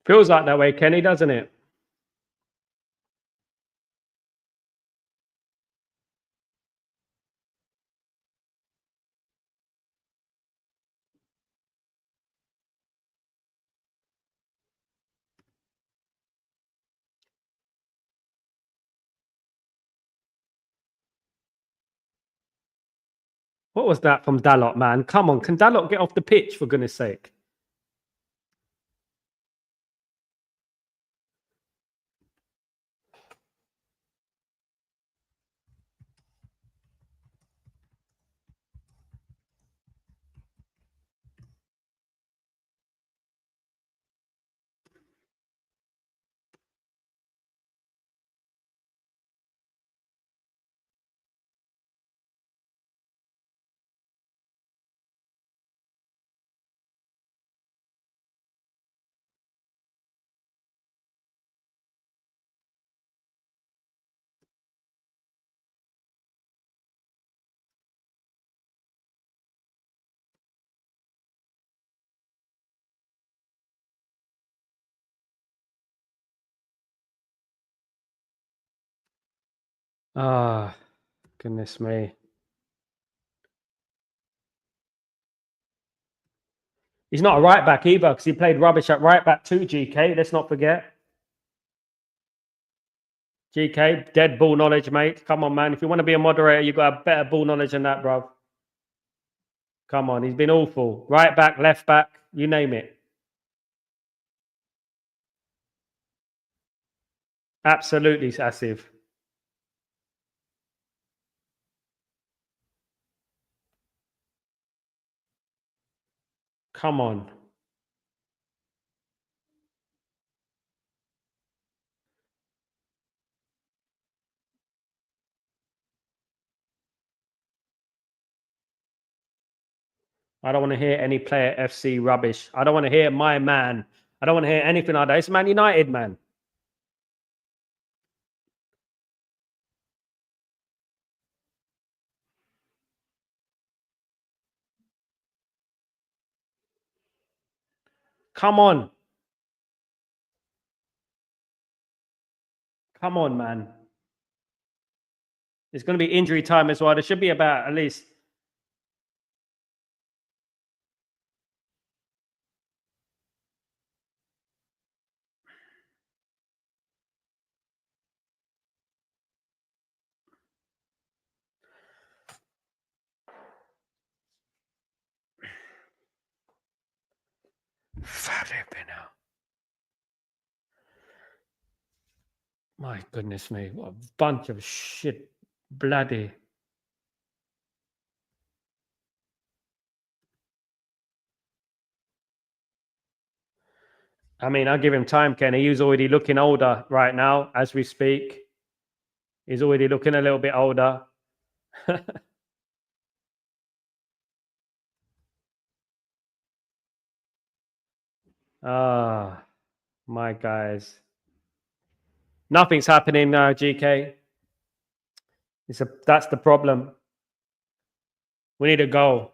Feels like that way, Kenny, doesn't it? What was that from Dalot, man? Come on. Can Dalot get off the pitch, for goodness sake? Ah, goodness me. He's not a right back either because he played rubbish at right back too, GK. Let's not forget. GK, dead ball knowledge, mate. Come on, man. If you want to be a moderator, you've got a better ball knowledge than that, bro. Come on. He's been awful. Right back, left back, you name it. Absolutely, Asif. Come on. I don't want to hear any player FC rubbish. I don't want to hear my man. I don't want to hear anything like that. It's Man United, man. Come on. Come on, man. It's going to be injury time as well. There should be about at least. Flipping out. My goodness me. What a bunch of shit. Bloody. I mean, I'll give him time, Kenny. He's already looking older right now as we speak. He's already looking a little bit older. Ah, my guys. Nothing's happening now, GK. That's the problem. We need a goal.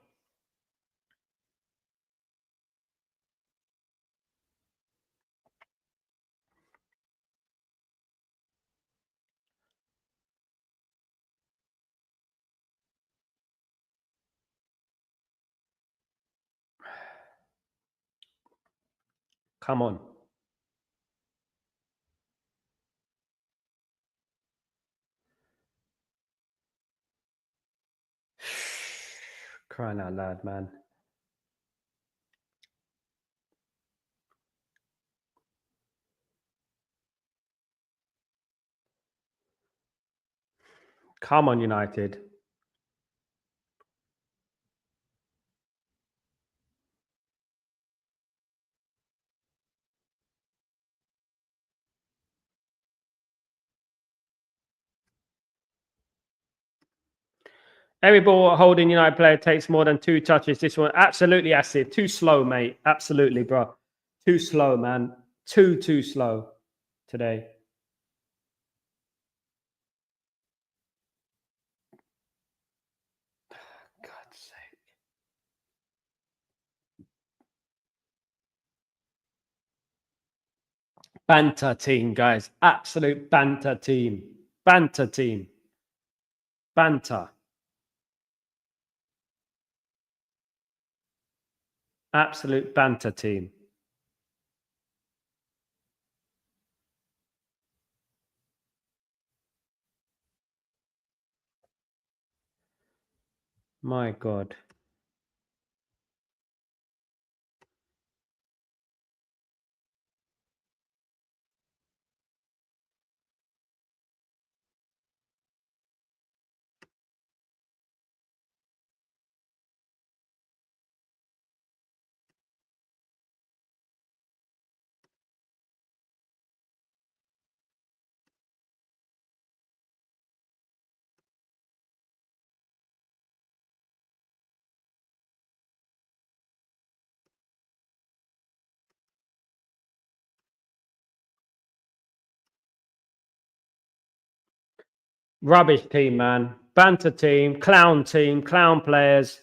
Come on. Crying out loud, man. Come on, United. Every ball holding United player takes more than 2 touches. This one, absolutely acid. Too slow, mate. Absolutely, bro. Too slow, man. Too slow today. God's sake. Banter team, guys. Absolute banter team. Banter team. Banter. Absolute banter team. My God. Rubbish team, man. Banter team, clown players.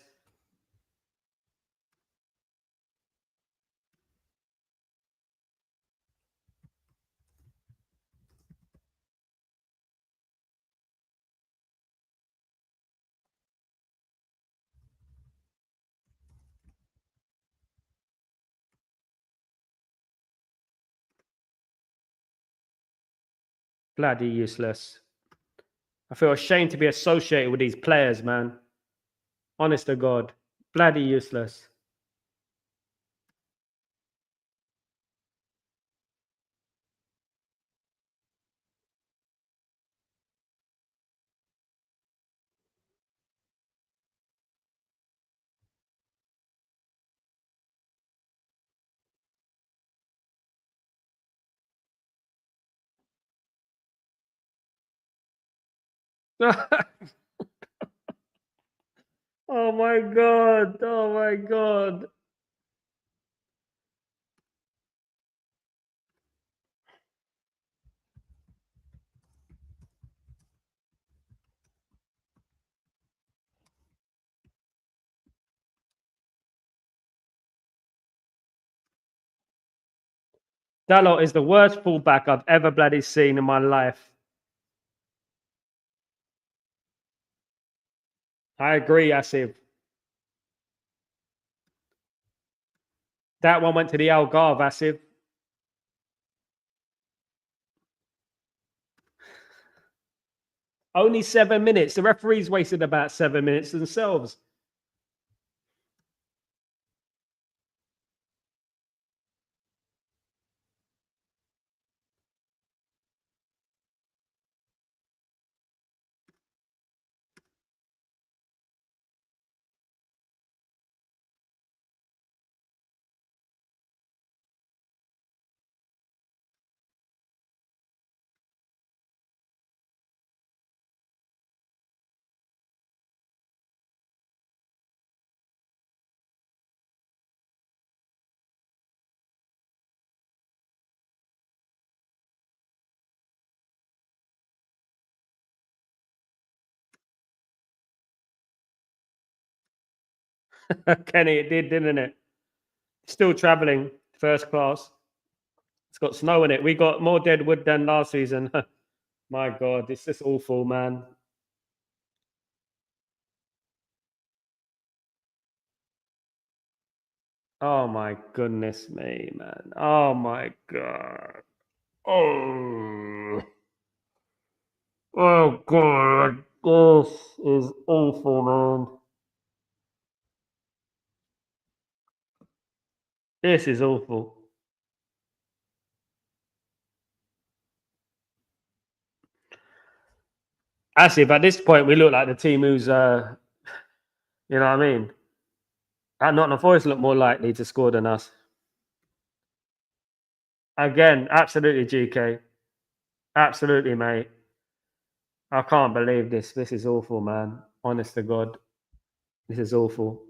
Bloody useless. I feel ashamed to be associated with these players, man. Honest to God. Bloody useless. Oh my God. Oh my God. Dalot is the worst fullback I've ever bloody seen in my life. I agree, Asif. That one went to the Algarve, Asif. Only 7 minutes. The referees wasted about 7 minutes themselves. Kenny, it did, didn't it? Still traveling, first class. It's got snow in it. We got more dead wood than last season. My God, it's just awful, man. Oh my goodness me, man. Oh my God. Oh. Oh God. This is awful, man. This is awful. Actually, at this point, we look like the team who's, you know what I mean? Nottingham Forest look more likely to score than us. Again, absolutely, GK. Absolutely, mate. I can't believe this. This is awful, man. Honest to God. This is awful.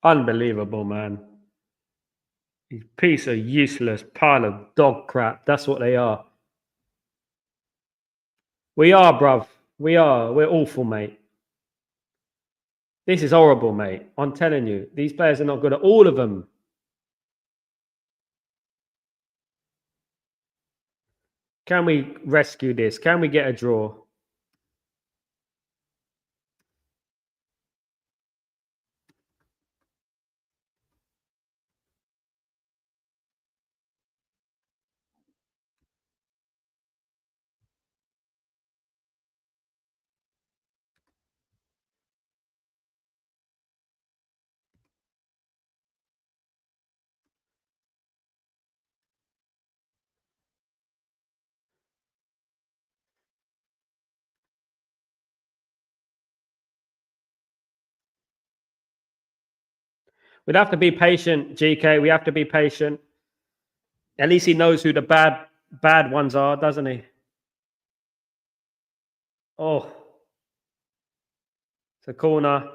Unbelievable, man. Piece of useless pile of dog crap. That's what they are. We are, bruv. We are. We're awful, mate. This is horrible, mate. I'm telling you. These players are not good at all of them. Can we rescue this? Can we get a draw? We'd have to be patient, GK. We have to be patient. At least he knows who the bad ones are, doesn't he? Oh, it's a corner.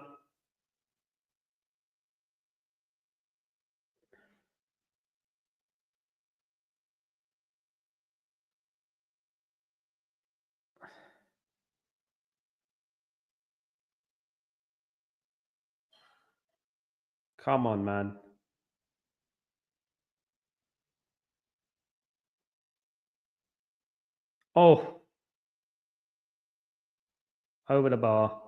Come on, man. Oh, over the bar.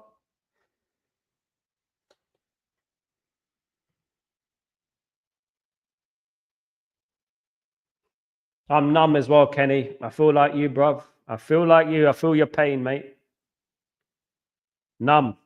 I'm numb as well, Kenny. I feel like you, bruv. I feel like you. I feel your pain, mate. Numb.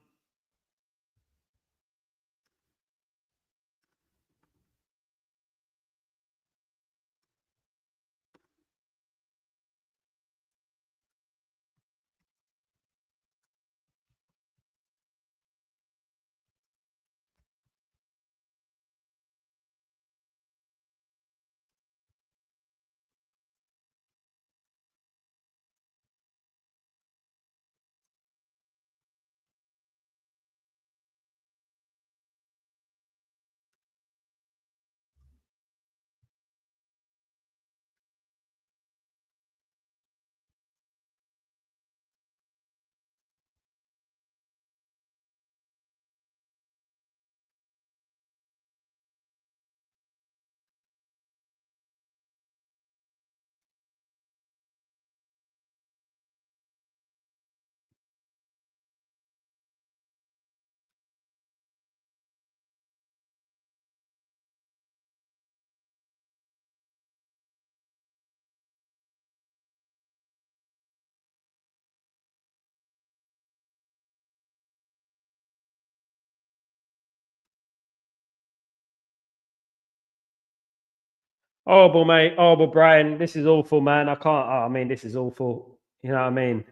Horrible, mate. Horrible, Brian. This is awful, man. I can't. Oh, I mean, this is awful. You know what I mean?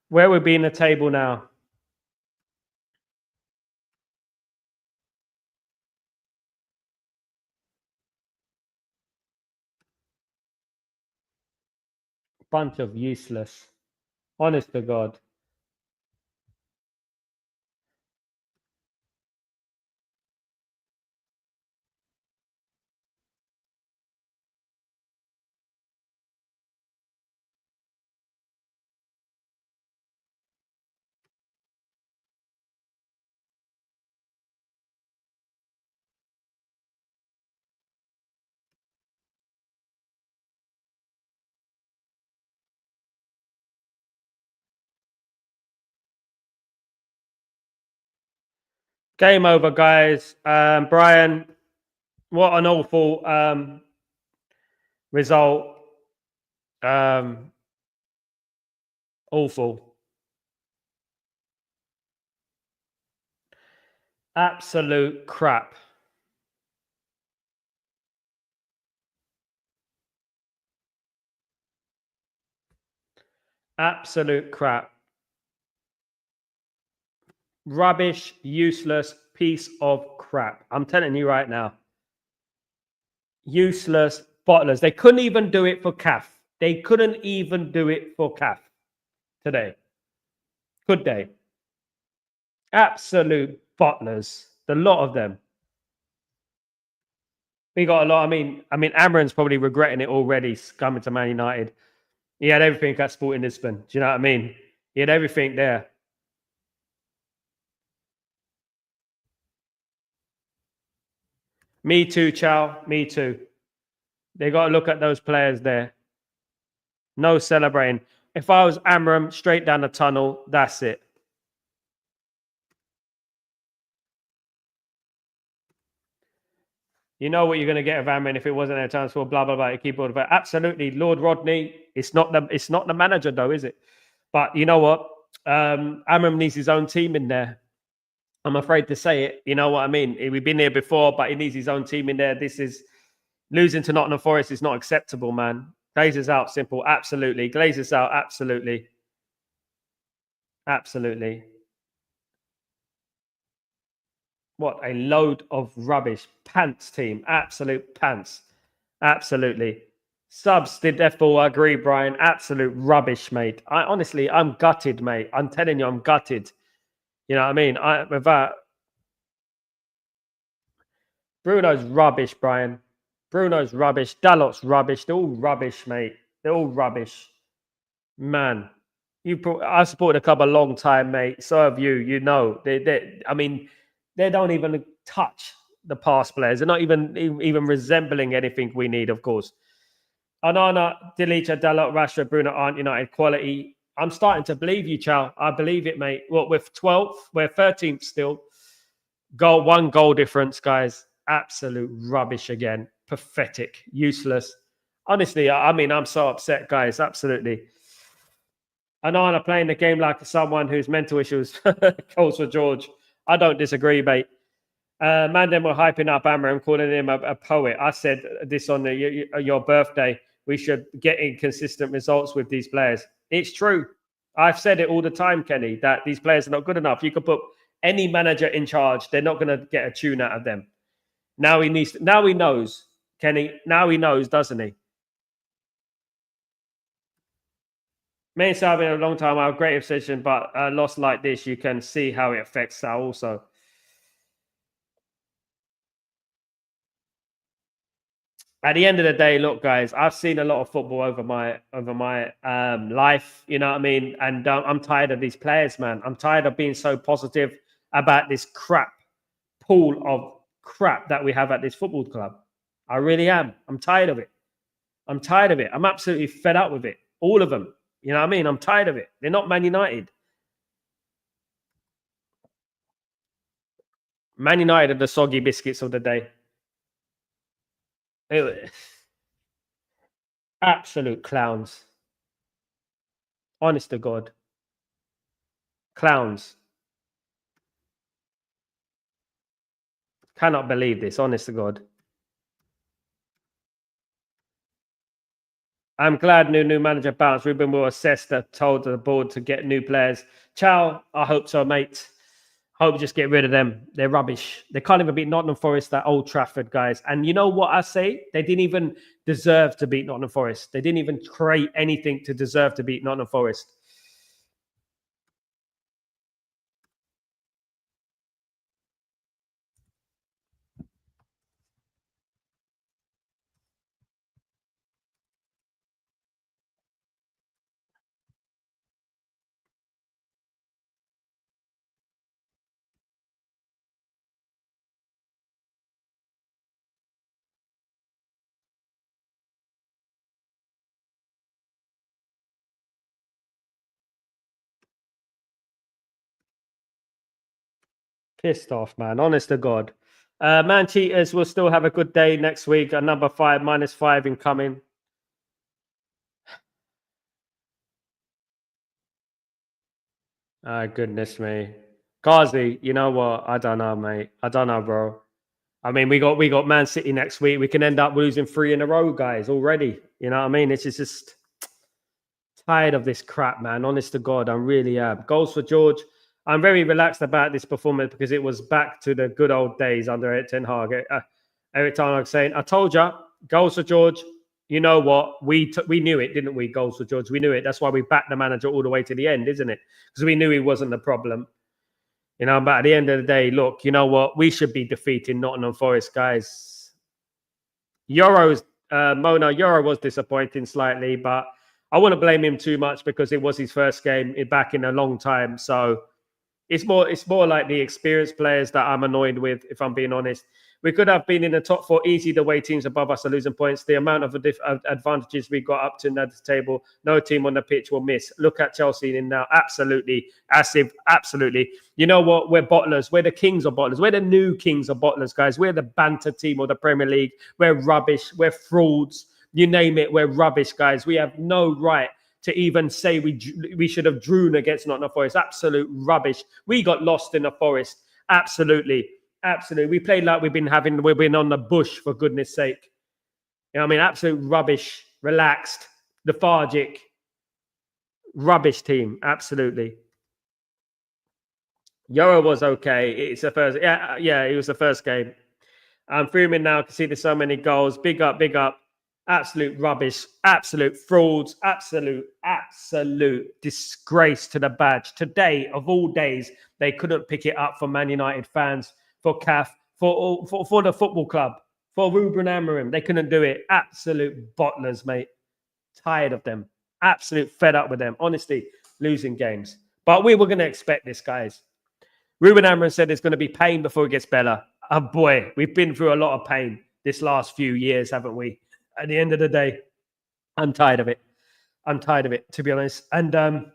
Where would be in the table now? Bunch of useless. Honest to God. Game over, guys. Brian, what an awful result. Awful. Absolute crap. Absolute crap. Rubbish, useless piece of crap. I'm telling you right now. Useless bottlers. They couldn't even do it for CAF. They couldn't even do it for CAF today. Could they? Absolute bottlers. The lot of them. We got a lot. I mean, Amron's probably regretting it already coming to Man United. He had everything at Sporting Lisbon. Do you know what I mean? He had everything there. Me too, Chow. Me too. They got to look at those players there. No celebrating. If I was Amram, straight down the tunnel, that's it. You know what you're going to get of Amram if it wasn't a chance for blah blah blah. Keyboard, but absolutely, Lord Rodney. It's not the manager though, is it? But you know what? Amram needs his own team in there. I'm afraid to say it. You know what I mean? We've been here before, but he needs his own team in there. This is losing to Nottingham Forest is not acceptable, man. Glazers out, simple. Absolutely. Glazers out, absolutely. Absolutely. What a load of rubbish. Pants team. Absolute pants. Absolutely. Subs did therefore I agree, Brian. Absolute rubbish, mate. I'm gutted, mate. I'm telling you, I'm gutted. You know what I mean? With that, Bruno's rubbish, Brian. Bruno's rubbish. Dalot's rubbish. They're all rubbish, mate. They're all rubbish. Man, I supported a club a long time, mate. So have you. You know, they don't even touch the past players. They're not even resembling anything we need, of course. Onana, Delicia, Dalot, Rashford, Bruno aren't United quality. I'm starting to believe you, Chow. I believe it, mate. What, we're 12th? We're 13th still. One goal difference, guys. Absolute rubbish again. Pathetic. Useless. Honestly, I mean, I'm so upset, guys. Absolutely. Onana playing the game like someone whose mental issues calls for George. I don't disagree, mate. Mandem were hyping up Amram, calling him a poet. I said this on your birthday. We should get inconsistent results with these players. It's true. I've said it all the time, Kenny, that these players are not good enough. You could put any manager in charge. They're not going to get a tune out of them. Now he needs. Now he knows, Kenny. Now he knows, doesn't he? Me and Sal been a long time. I have a great obsession, but a loss like this, you can see how it affects Sal also. At the end of the day, look, guys, I've seen a lot of football over my life. You know what I mean? And I'm tired of these players, man. I'm tired of being so positive about this crap pool of crap that we have at this football club. I really am. I'm tired of it. I'm tired of it. I'm absolutely fed up with it. All of them. You know what I mean? I'm tired of it. They're not Man United. Man United are the soggy biscuits of the day. Absolute clowns. Honest to God. Clowns. Cannot believe this, honest to God. I'm glad new manager bounced. Ruben will assess that, told the board to get new players. Ciao. I hope so, mate. Hope just get rid of them. They're rubbish. They can't even beat Nottingham Forest at Old Trafford, guys. And you know what I say? They didn't even deserve to beat Nottingham Forest. They didn't even create anything to deserve to beat Nottingham Forest. Pissed off, man. Honest to God. Man Cheaters will still have a good day next week. At number 5, -5 incoming. Goodness me. Ghazi, you know what? I don't know, mate. I don't know, bro. I mean, we got Man City next week. We can end up losing 3 in a row, guys, already. You know what I mean? It's just tired of this crap, man. Honest to God, I really am. Goals for George. I'm very relaxed about this performance because it was back to the good old days under Eric Ten Hag. Eric Ten Hag saying, I told you, goals for George. You know what? We knew it, didn't we? Goals for George. We knew it. That's why we backed the manager all the way to the end, isn't it? Because we knew he wasn't the problem. You know, but at the end of the day, look, you know what? We should be defeating Nottingham Forest, guys. Mona Euro was disappointing slightly, but I wouldn't blame him too much because it was his first game back in a long time. So it's more like the experienced players that I'm annoyed with, if I'm being honest. We could have been in the top 4 easy the way teams above us are losing points. The amount of advantages we got up to the table, no team on the pitch will miss. Look at Chelsea in now. Absolutely. Absolutely. You know what? We're bottlers. We're the kings of bottlers. We're the new kings of bottlers, guys. We're the banter team of the Premier League. We're rubbish. We're frauds. You name it. We're rubbish, guys. We have no right to even say we should have drawn against Nottingham Forest. Absolute rubbish. We got lost in the forest. Absolutely. Absolutely. We played like we've been on the bush, for goodness sake. You know what I mean? Absolute rubbish, relaxed, lethargic, rubbish team. Absolutely. Yoro was okay. It's the first. Yeah, it was the first game. I'm fuming now to see there's so many goals. Big up, big up. Absolute rubbish, absolute frauds, absolute disgrace to the badge. Today, of all days, they couldn't pick it up for Man United fans, for CAF, for the football club, for Ruben Amorim. They couldn't do it. Absolute bottlers, mate. Tired of them. Absolute fed up with them. Honestly, losing games. But we were going to expect this, guys. Ruben Amorim said there's going to be pain before it gets better. Oh, boy, we've been through a lot of pain this last few years, haven't we? At the end of the day. I'm tired of it. I'm tired of it, to be honest. And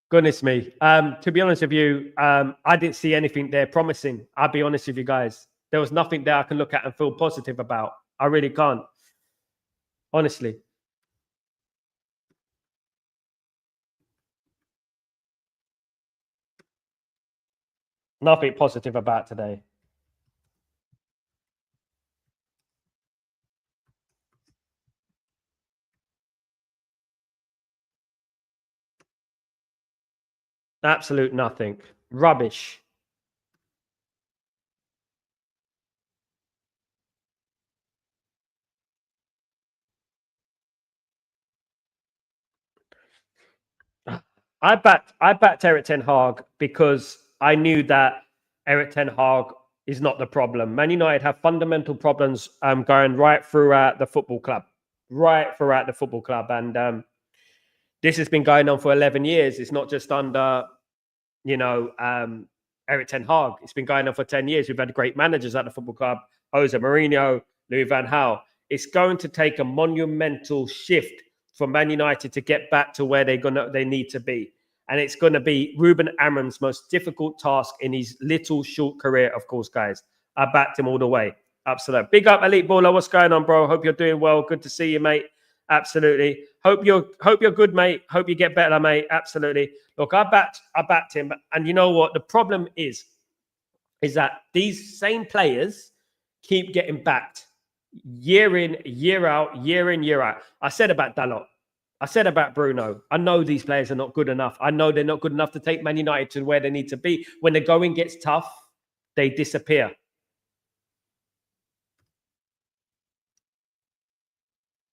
goodness me, to be honest with you, I didn't see anything there promising. I'll be honest with you guys. There was nothing there I can look at and feel positive about. I really can't, honestly. Nothing positive about today. Absolute nothing. Rubbish. I backed Eric Ten Hag because I knew that Eric Ten Hag is not the problem. Man United have fundamental problems going right throughout the football club. Right throughout the football club. And this has been going on for 11 years. It's not just under, you know, Eric Ten Hag. It's been going on for 10 years. We've had great managers at the football club, Jose Mourinho, Louis van Gaal. It's going to take a monumental shift for Man United to get back to where they need to be. And it's going to be Ruben Amorim's most difficult task in his little short career, of course, guys. I backed him all the way. Absolutely. Big up, Elite Baller. What's going on, bro? Hope you're doing well. Good to see you, mate. Absolutely. Hope you're good, mate. Hope you get better, mate. Absolutely. Look, I backed him, and you know what? The problem is that these same players keep getting backed year in, year out, year in, year out. I said about Dalot. I said about Bruno. I know these players are not good enough. I know they're not good enough to take Man United to where they need to be. When the going gets tough, they disappear.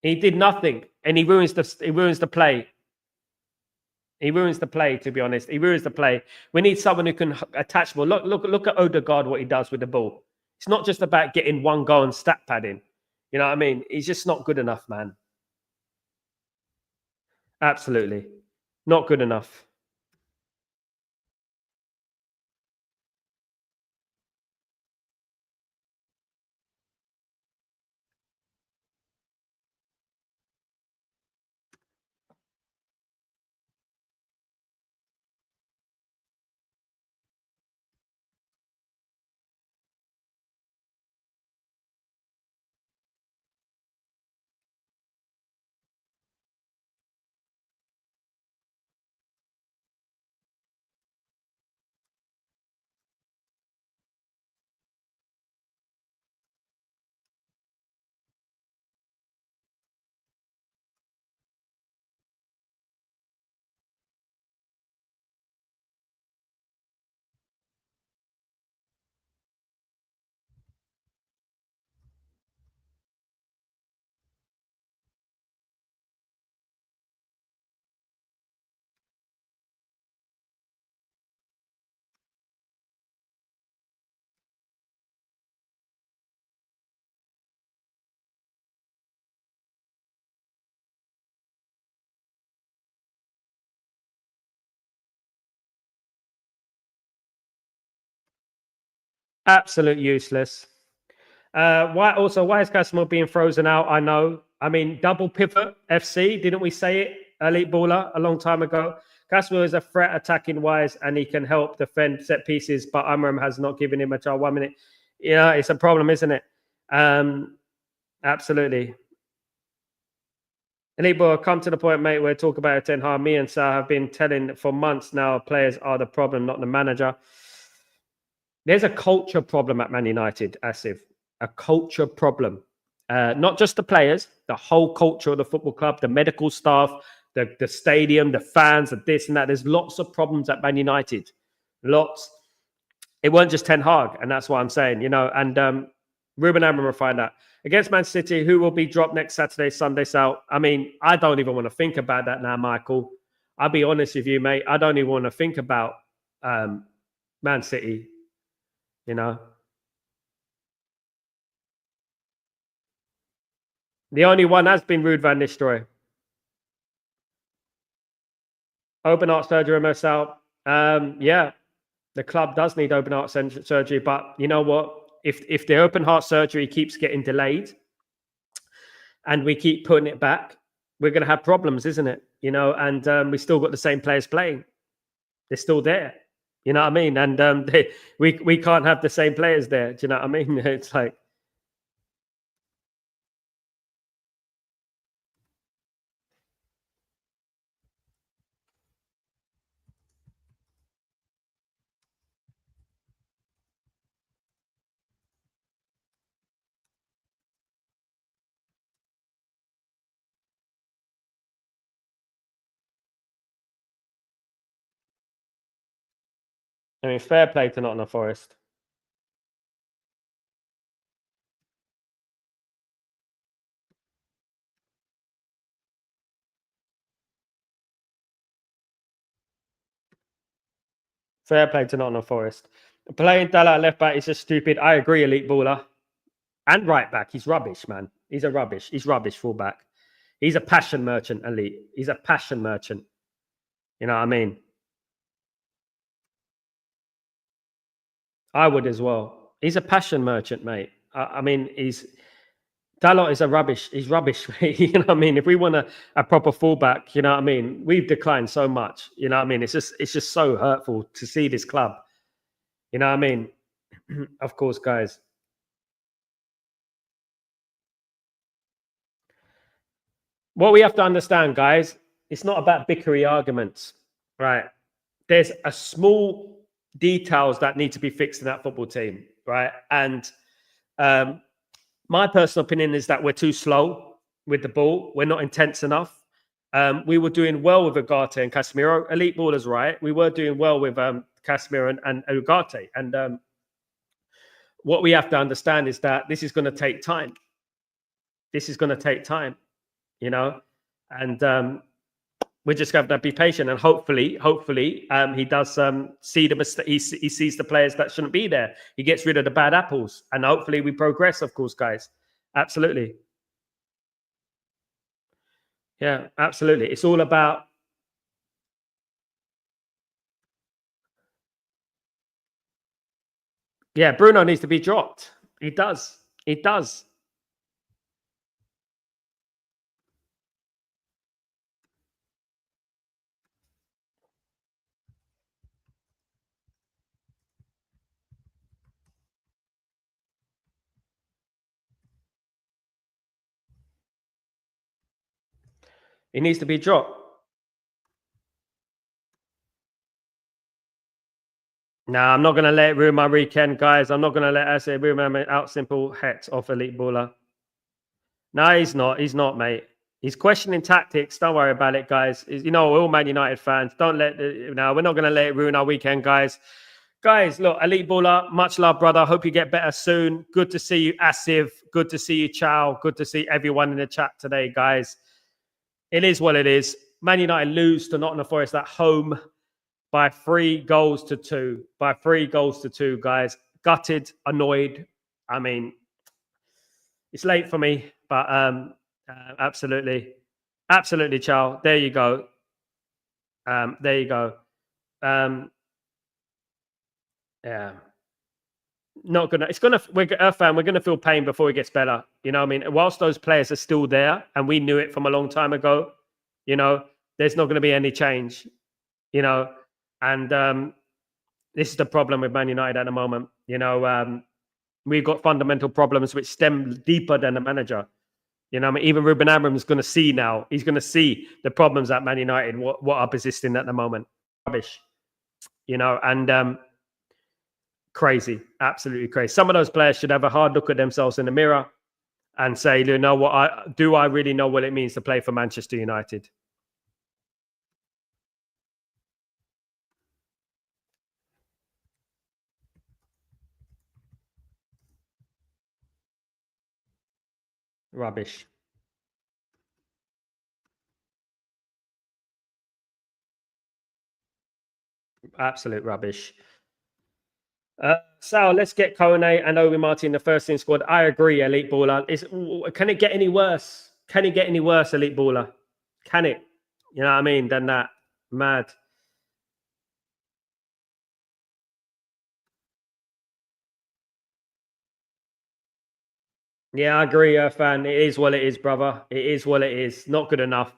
He did nothing, and he ruins the play. He ruins the play, to be honest. He ruins the play. We need someone who can attach ball. Look at Odegaard, what he does with the ball. It's not just about getting one goal and stat padding. You know what I mean? He's just not good enough, man. Absolutely. Not good enough. Absolute useless. Why is Casimir being frozen out? I know. I mean, double pivot FC, didn't we say it, Elite Baller, a long time ago? Casimir is a threat attacking wise, and he can help defend set pieces, but Amram has not given him a try. 1 minute. Yeah, it's a problem, isn't it? Absolutely. Elite Baller, come to the point, mate. We're talking about Ten Hag. Me and Sal have been telling for months now players are the problem, not the manager. There's a culture problem at Man United, Asif. A culture problem. Not just the players, the whole culture of the football club, the medical staff, the stadium, the fans, the this and that. There's lots of problems at Man United. Lots. It weren't just Ten Hag, and that's what I'm saying, you know. And Ruben Amorim will find out. Against Man City, who will be dropped next Saturday, Sunday, Sal? I mean, I don't even want to think about that now, Michael. I'll be honest with you, mate. I don't even want to think about Man City. You know, the only one has been Ruud van Nistelrooy. Open heart surgery, Marcel. Yeah, the club does need open heart surgery, but you know what? If the open heart surgery keeps getting delayed, and we keep putting it back, we're going to have problems, isn't it? You know, and we still got the same players playing. They're still there. You know what I mean? And we can't have the same players there. Do you know what I mean? It's like, I mean, fair play to Nottingham Forest. Fair play to Nottingham Forest. Playing Dalla left back is just stupid. I agree, elite baller. And right back, he's rubbish, man. He's rubbish. He's rubbish full back. He's a passion merchant, elite. He's a passion merchant. You know what I mean? I would as well. He's a passion merchant, mate. I mean, Dalot is a rubbish. He's rubbish, mate. You know what I mean? If we want a proper fullback, you know what I mean? We've declined so much. You know what I mean? It's just so hurtful to see this club. You know what I mean? Of course, guys. What we have to understand, guys, it's not about bickery arguments, right? There's a small details that need to be fixed in that football team, right? And my personal opinion is that we're too slow with the ball. We're not intense enough. We were doing well with Ugarte and Casemiro. Elite ballers, right? We were doing well with Casemiro and Ugarte. And what we have to understand is that this is going to take time. This is going to take time, you know? And we're just going to be patient, and hopefully, he does see the he sees the players that shouldn't be there. He gets rid of the bad apples, and hopefully we progress. Of course, guys, absolutely, yeah, absolutely. It's all about, yeah. Bruno needs to be dropped. He does. He does. He needs to be dropped. No, I'm not going to let it ruin my weekend, guys. I'm not going to let us ruin my out simple het off elite baller. No, he's not. He's not, mate. He's questioning tactics. Don't worry about it, guys. You know, we're all Man United fans. Don't let no, we're not going to let it ruin our weekend, guys. Guys, look, elite baller, much love, brother. Hope you get better soon. Good to see you, Asif. Good to see you, Chow. Good to see everyone in the chat today, guys. It is what it is. Man United lose to Nottingham Forest at home by 3 goals to 2. By 3 goals to 2, guys. Gutted, annoyed. I mean, it's late for me, but absolutely, Chow. There you go. There you go. Yeah. Not gonna. It's gonna. We're gonna feel pain before it gets better. You know what I mean? Whilst those players are still there, and we knew it from a long time ago, you know, there's not going to be any change. You know, and this is the problem with Man United at the moment. You know, we've got fundamental problems which stem deeper than the manager. You know, I mean, even Ruben Amorim is going to see now. He's going to see the problems at Man United, what are persisting at the moment. Rubbish. You know, and crazy, absolutely crazy. Some of those players should have a hard look at themselves in the mirror and say, you know what, I really know what it means to play for Manchester United? Rubbish. Absolute rubbish. Sal, let's get Kone and Obi Martin the first team squad. I agree, elite baller. Can it get any worse? Can it get any worse, elite baller? Can it? You know what I mean? Than that. Mad. Yeah, I agree, fan. It is what it is, brother. It is what it is. Not good enough.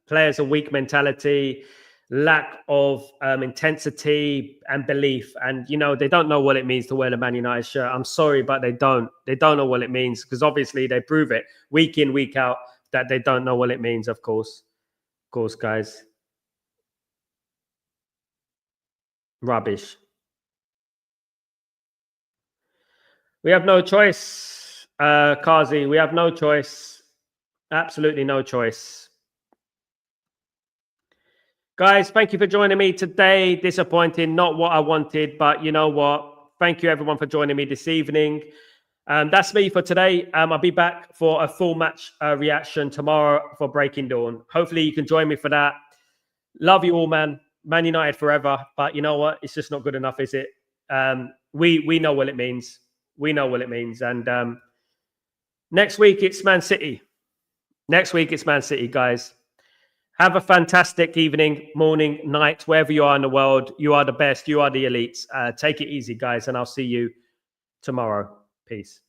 Players are weak mentality, lack of intensity and belief. And, you know, they don't know what it means to wear the Man United shirt. I'm sorry, but they don't. They don't know what it means because obviously they prove it week in, week out that they don't know what it means, of course. Of course, guys. Rubbish. We have no choice, Kazi. We have no choice. Absolutely no choice. Guys, thank you for joining me today. Disappointing, not what I wanted, but you know what? Thank you everyone for joining me this evening. That's me for today. I'll be back for a full match reaction tomorrow for Breaking Dawn. Hopefully you can join me for that. Love you all, man. Man United forever. But you know what? It's just not good enough, is it? We know what it means. We know what it means. And next week it's Man City. Next week it's Man City, guys. Have a fantastic evening, morning, night, wherever you are in the world. You are the best. You are the elites. Take it easy, guys, and I'll see you tomorrow. Peace.